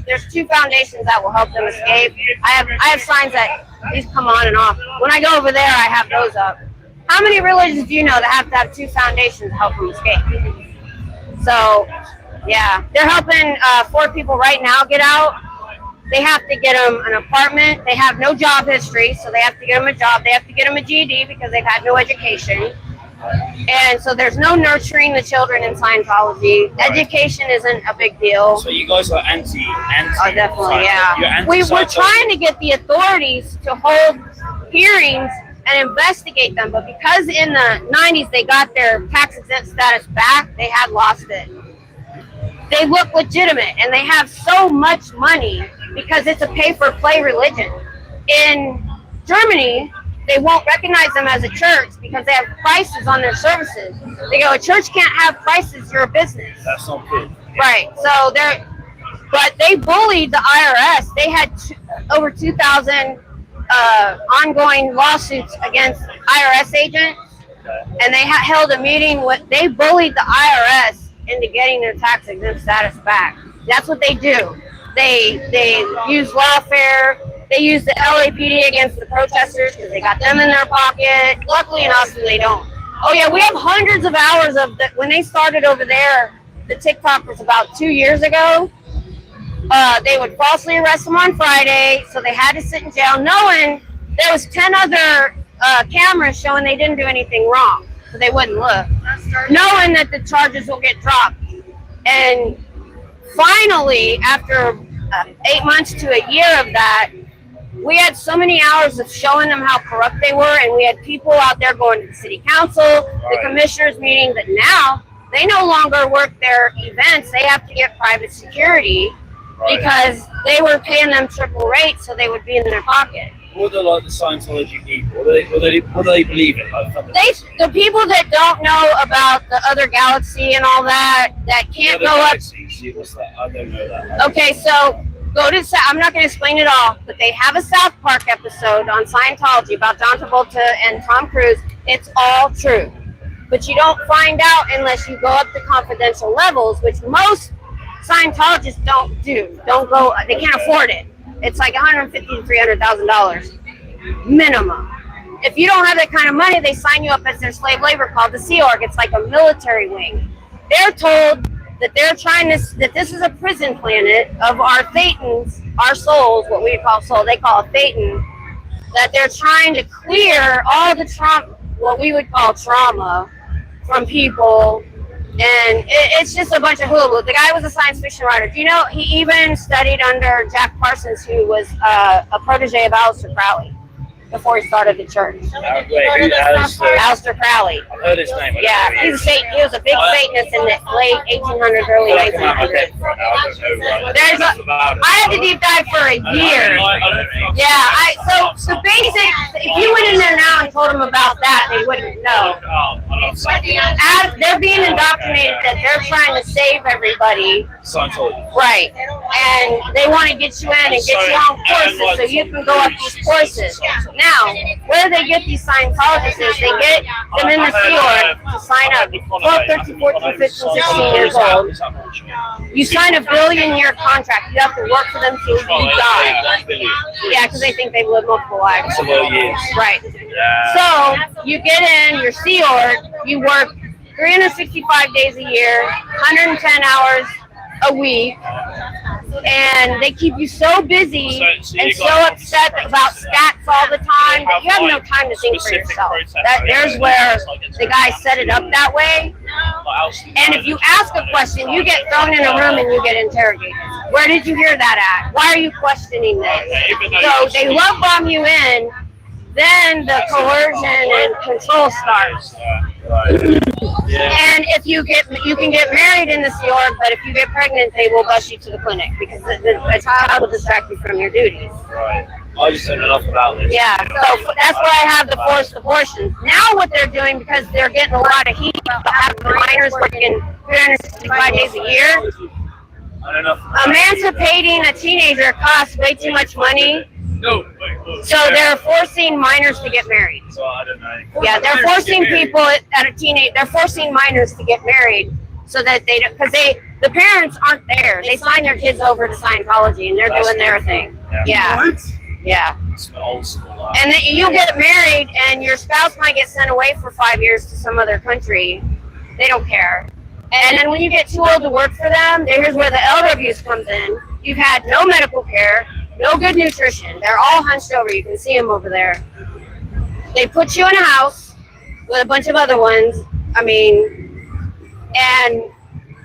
H: there's 2 foundations that will help them escape. I have signs that these come on and off. When I go over there, I have those up. How many religions do you know that have to have 2 foundations to help them escape? So, yeah, they're helping 4 people right now get out. They have to get them an apartment. They have no job history, so they have to get them a job. They have to get them a GED because they've had no education. And so there's no nurturing the children in Scientology. Education isn't a big deal.
C: So you guys are anti.
H: Oh, definitely, yeah.
C: We're
H: We're trying to get the authorities to hold hearings and investigate them, but because in the 90s they got their tax exempt status back, they had lost it. They look legitimate and they have so much money because it's a pay-for-play religion. In Germany, they won't recognize them as a church because they have prices on their services. They go, a church can't have prices, you're a business.
C: That's not good.
H: Right, so but they bullied the IRS. They had over 2,000 ongoing lawsuits against IRS agents, and they held a meeting they bullied the IRS into getting their tax exempt status back. That's what they do. They use lawfare. They use the LAPD against the protesters because they got them in their pocket. Luckily in Austin, they don't. Oh yeah, we have hundreds of hours of when they started over there, the TikTok was about 2 years ago. They would falsely arrest them on Friday, so they had to sit in jail knowing there was 10 other cameras showing they didn't do anything wrong, so they wouldn't look, knowing that the charges will get dropped. And finally, after 8 months to a year of that, we had so many hours of showing them how corrupt they were, and we had people out there going to the city council, the commissioners meeting, that now they no longer work their events. They have to get private security because they were paying them triple rates, so they would be in their pocket.
C: What are like the Scientology people? What do they believe in?
H: The people that don't know about the other galaxy and all that can't go up.
C: What's that? I don't know that.
H: Okay, so go to. I'm not going to explain it all, but they have a South Park episode on Scientology about John Travolta and Tom Cruise. It's all true, but you don't find out unless you go up to confidential levels, which most Scientologists don't do. Don't go. They can't afford it. It's like $150,000 to $300,000 minimum. If you don't have that kind of money, they sign you up as their slave labor called the Sea Org. It's like a military wing. They're told that they're trying to, that this is a prison planet of our thetans, our souls, what we call soul, they call it thetan, that they're trying to clear all the trauma, what we would call trauma, from people. And it's just a bunch of hula. The guy was a science fiction writer. Do you know, he even studied under Jack Parsons, who was a protege of Aleister Crowley before he started the church. Aleister Crowley.
C: I've heard his name.
H: Yeah, he was a big Satanist in the late 1800s, early 1900s. I had to deep dive for a year. Yeah, so basic, if you went in there now and told them about that, they wouldn't know. They're being indoctrinated that they're trying to save everybody.
C: Scientology.
H: Right. And they want to get you in and get you on courses so you can go up these courses. Now, where they get these Scientologists is they get them in the Sea Org to sign up. 12, 13, 14, 15, 16 years old. You sign a billion-year contract. You have to work for them till you die. Yeah, because they think they've lived multiple lives. Right. So, you get in your Sea Org, you work 365 days a year, 110 hours a week, and they keep you so busy and so upset about stats all the time that you have no time to think for yourself. There's where the guy set it up that way. And if you ask a question, you get thrown in a room and you get interrogated. Where did you hear that at? Why are you questioning this? So they love bomb you in, then the coercion and control starts. And if you can get married in the Sea Org, but if you get pregnant, they will bus you to the clinic because a child will distract you from your duties.
C: Right. I just don't know enough about this.
H: Yeah, so that's why I have the forced abortions. Now what they're doing, because they're getting a lot of heat, having minors working 365 days a year. Emancipating a teenager costs way too much money. So they're forcing minors to get married.
C: So I don't know.
H: Yeah, they're forcing people at a teenage. They're forcing minors to get married so that they don't, because the parents aren't there. They sign their kids over to Scientology and they're doing their thing. Yeah. Yeah. And then you get married and your spouse might get sent away for 5 years to some other country. They don't care. And then when you get too old to work for them, here's where the elder abuse comes in. You've had no medical care, no good nutrition. They're all hunched over. You can see them over there. They put you in a house with a bunch of other ones. And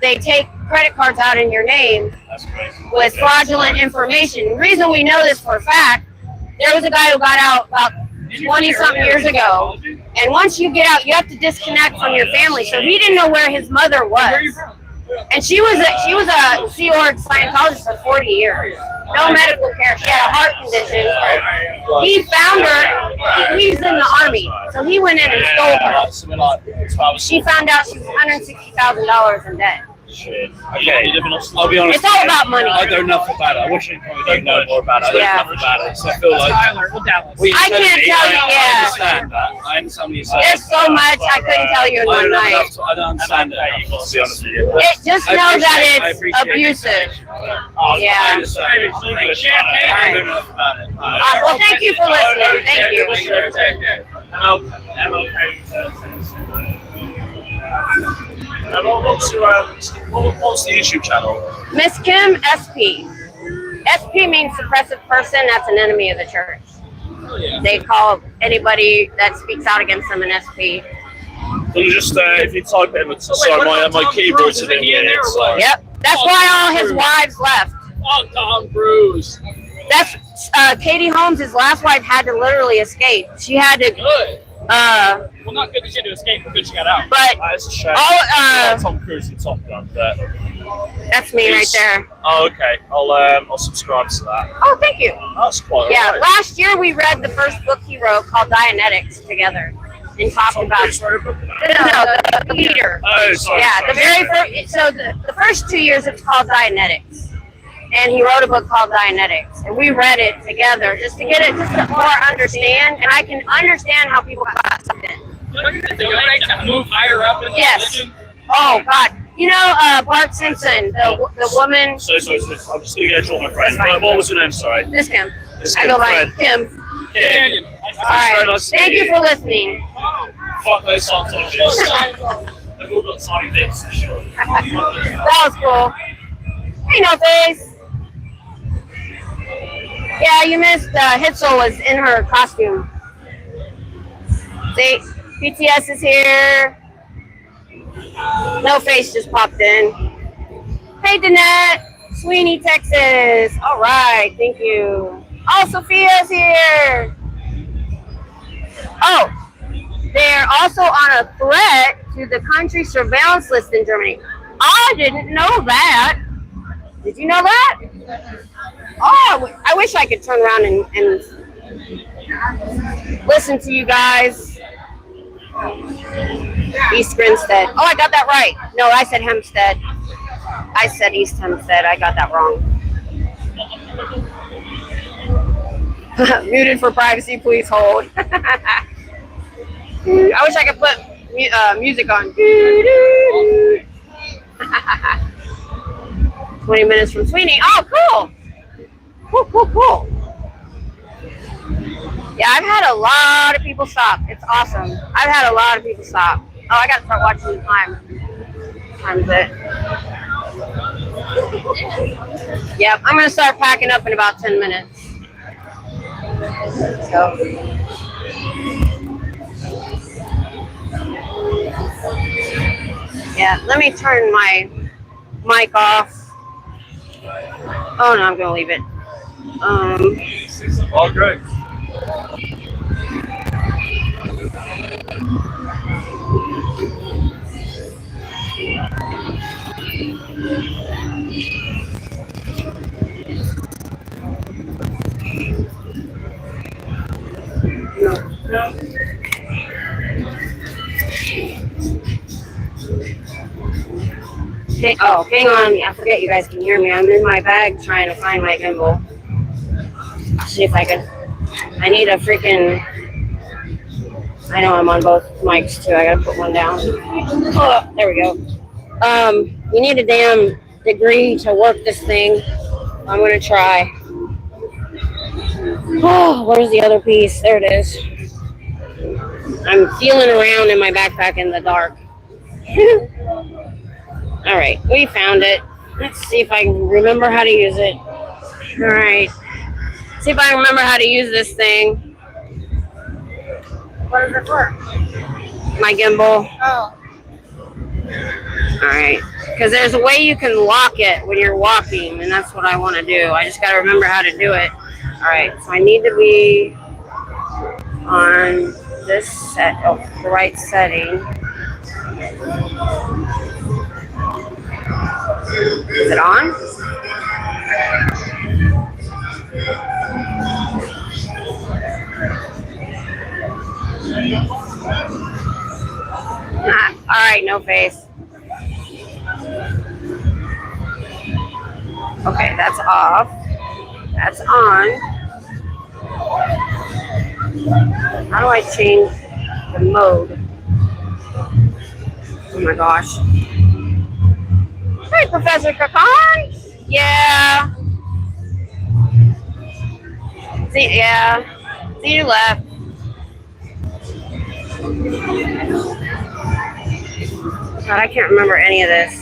H: they take credit cards out in your name with fraudulent information. The reason we know this for a fact, there was a guy who got out about 20-something years ago. And once you get out, you have to disconnect from your family. So he didn't know where his mother was. And she was a Sea Org Scientologist for 40 years. No medical care. She had a heart condition. He found her. He's in the army, so he went in and stole her. She found out she was $160,000 in debt.
C: Shit. Okay, I'll be honest.
H: It's all about money.
C: I don't know enough about it. I wish I probably know more about it. I don't know enough about it. So I feel like
H: I can't tell you.
C: I understand that. I understand what you're saying.
H: There's so much I couldn't tell you in one night.
C: I don't understand it. To be honest with you.
H: Just know that it's abusive. Yeah. Well, thank you for listening. Thank you.
C: What's the YouTube channel?
H: Miss Kim SP. SP means suppressive person. That's an enemy of the church. They call anybody that speaks out against them in SP.
J: Well, just if you type it in the sorry, my keyboard's a bit weird. So.
H: Yep, that's why all his wives left.
C: Oh, Tom Cruise.
H: That's Katie Holmes. His last wife had to literally escape. She had to.
C: Good.
H: Well,
C: not good that she had to escape, but good she got out.
H: But
J: that's a shame. Tom Cruise in Top Gun, but
H: that's me right there.
J: Oh, okay. I'll subscribe to that.
H: Oh, thank you.
J: That's quite
H: right. Last year we read the first book he wrote called Dianetics together and talked about. The leader.
J: Oh, sorry.
H: Yeah, the very first. So the first 2 years it's called Dianetics. And he wrote a book called Dianetics, and we read it together just to get it, just to more understand, and I can understand how people got something.
C: Move higher up in the religion?
H: Oh God, you know Bart Simpson, the woman.
J: So, I'm just gonna get my friend. What was her name? Sorry.
H: This Kim.
J: This
H: I go by Kim.
J: Kim.
H: All right. Thank you for listening.
J: Fuck those Scientologists. They've all got side bits for sure.
H: That was cool. Hey, no face. Yeah, you missed. Hitzel was in her costume. See, BTS is here. No face just popped in. Hey, Danette, Sweeney, Texas. All right, thank you. Oh, Sophia's here. Oh, they're also on a threat to the country surveillance list in Germany. I didn't know that. Did you know that? Oh, I wish I could turn around and listen to you guys. East Grinstead. Oh, I got that right. No, I said Hempstead. I said East Hempstead. I got that wrong. Muted for privacy, please hold. I wish I could put music on. 20 minutes from Sweeney. Oh, cool. Cool. Yeah, I've had a lot of people stop. It's awesome. I've had a lot of people stop. Oh, I got to start watching the time. Time's it. Yep, I'm going to start packing up in about 10 minutes. So. Yeah, let me turn my mic off. Oh, no, I'm going to leave it.
J: Oh, great.
H: Oh, hang on. I forget you guys can hear me. I'm in my bag trying to find my gimbal. See if I can. I need a freaking. I know I'm on both mics too. I gotta put one down. Oh, there we go. You need a damn degree to work this thing. I'm gonna try. Oh, where's the other piece? There it is. I'm feeling around in my backpack in the dark. All right, we found it. Let's see if I can remember how to use it. All right. See if I can remember how to use this thing.
A: What is it for?
H: My gimbal.
A: Oh.
H: All right. Because there's a way you can lock it when you're walking, and that's what I want to do. I just got to remember how to do it. All right. So I need to be on this set, the right setting. Is it on? All right, no face. Okay, that's off. That's on. How do I change the mode? Oh my gosh. Hey, Professor Kakan. Yeah. See, yeah. See you left. God, I can't remember any of this.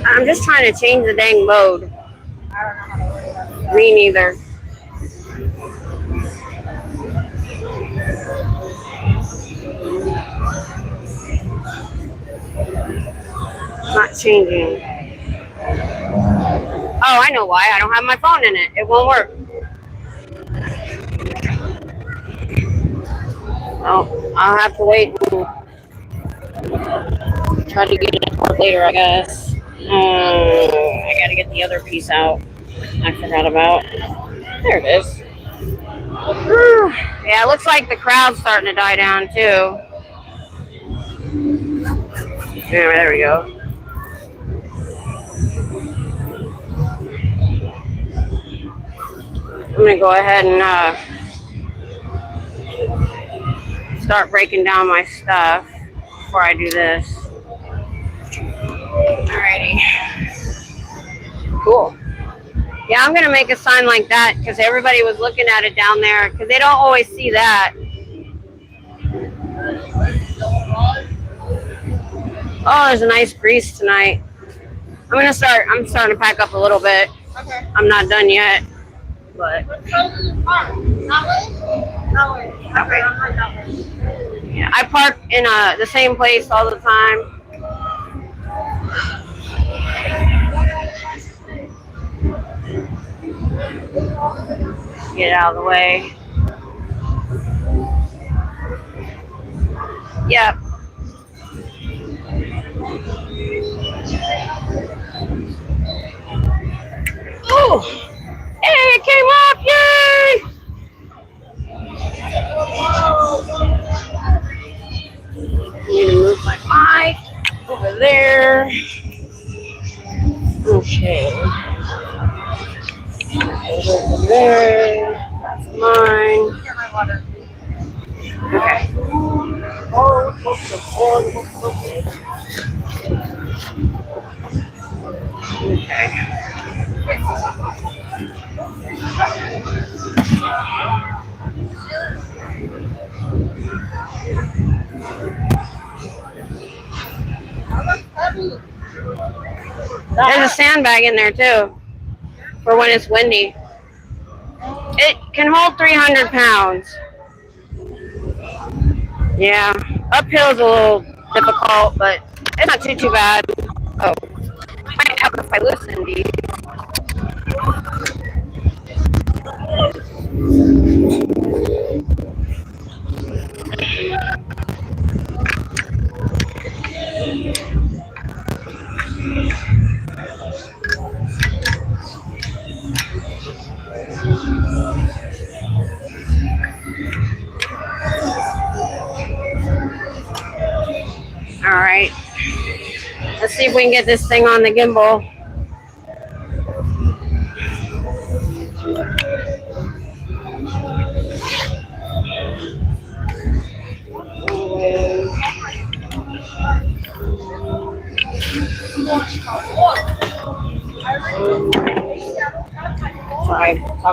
H: I'm just trying to change the dang mode. Me neither. It's not changing. Oh, I know why. I don't have my phone in it. It won't work. Oh, I'll have to wait and try to get it out later, I guess. I gotta get the other piece out. I forgot about. There it is. Yeah, it looks like the crowd's starting to die down too. Yeah, there we go. I'm gonna go ahead and start breaking down my stuff before I do this. Alrighty. Cool. Yeah, I'm gonna make a sign like that because everybody was looking at it down there because they don't always see that. Oh, there's a nice breeze tonight. I'm starting to pack up a little bit.
A: Okay.
H: I'm not done yet. But yeah, I park in the same place all the time. Get out of the way. Yep. Oh, hey, it came up! Yay! I need to move my mic over there. Okay. Over there. That's mine. Okay. Okay. There's a sandbag in there too, for when it's windy. It can hold 300 pounds. Yeah, uphill's a little difficult, but it's not too bad. Oh, I might have if I loosen these. All right, let's see if we can get this thing on the gimbal.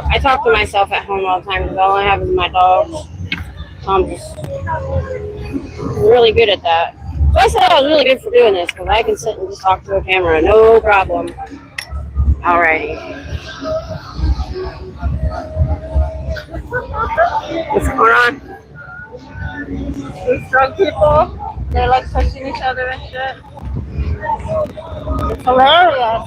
H: I talk to myself at home all the time because all I have is my dogs. So I'm just really good at that. So I said I was really good for doing this because I can sit and just talk to a camera, no problem. Alrighty. What's going on?
A: These drug people, they're like pushing each other and shit. It's hilarious.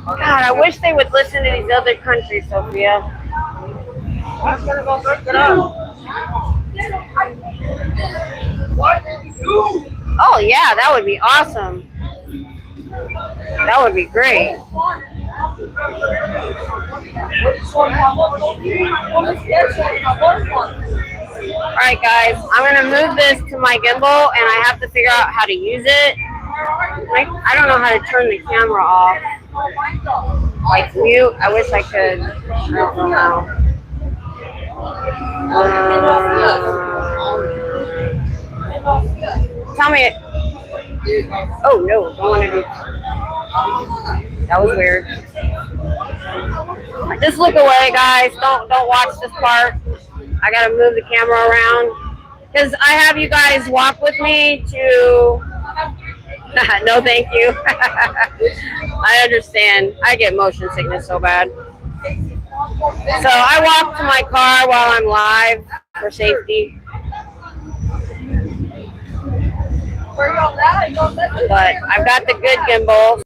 H: God, I wish they would listen to these other countries, Sophia.
A: I'm gonna go look it up.
H: Oh yeah, that would be awesome. That would be great. Alright guys, I'm going to move this to my gimbal and I have to figure out how to use it. I don't know how to turn the camera off. Like mute, I wish I could. I don't know how. Tell me it. Oh no, don't want to do. That was weird. Just look away, guys. Don't watch this part. I gotta move the camera around. Because I have you guys walk with me to. No, thank you. I understand. I get motion sickness so bad. So I walk to my car while I'm live for safety. But I've got the good gimbal.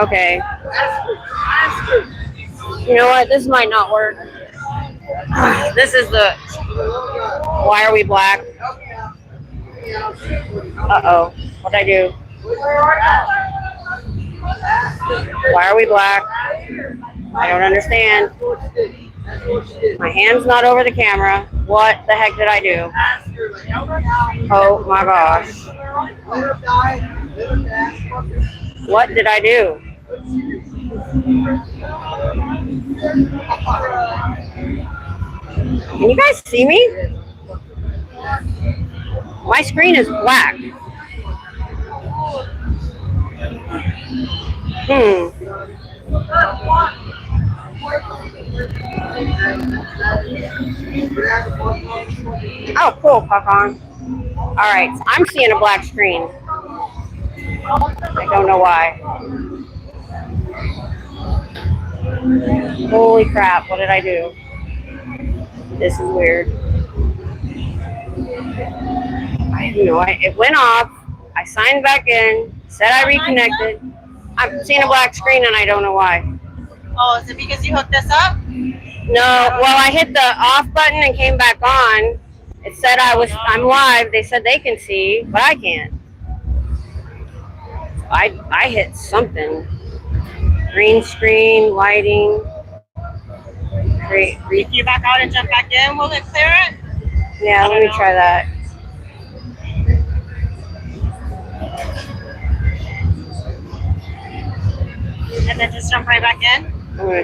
H: Okay. You know what? This might not work. This is the. Why are we black? Uh-oh. What'd I do? Why are we black? I don't understand. My hand's not over the camera. What the heck did I do? Oh my gosh. What did I do? Can you guys see me? My screen is black. Oh, cool, Pacan. Alright, so I'm seeing a black screen. I don't know why. Holy crap, what did I do? This is weird. I have no idea. It went off. I signed back in, said I reconnected. I'm seeing a black screen and I don't know why.
K: Oh, is it because you hooked this up?
H: No, well, I hit the off button and came back on. It said I'm live. They said they can see, but I can't. I hit something. Green screen, lighting.
K: If you back out and jump back in, will it clear it?
H: Yeah, let me try that.
K: And then just jump right back in?
H: I'm gonna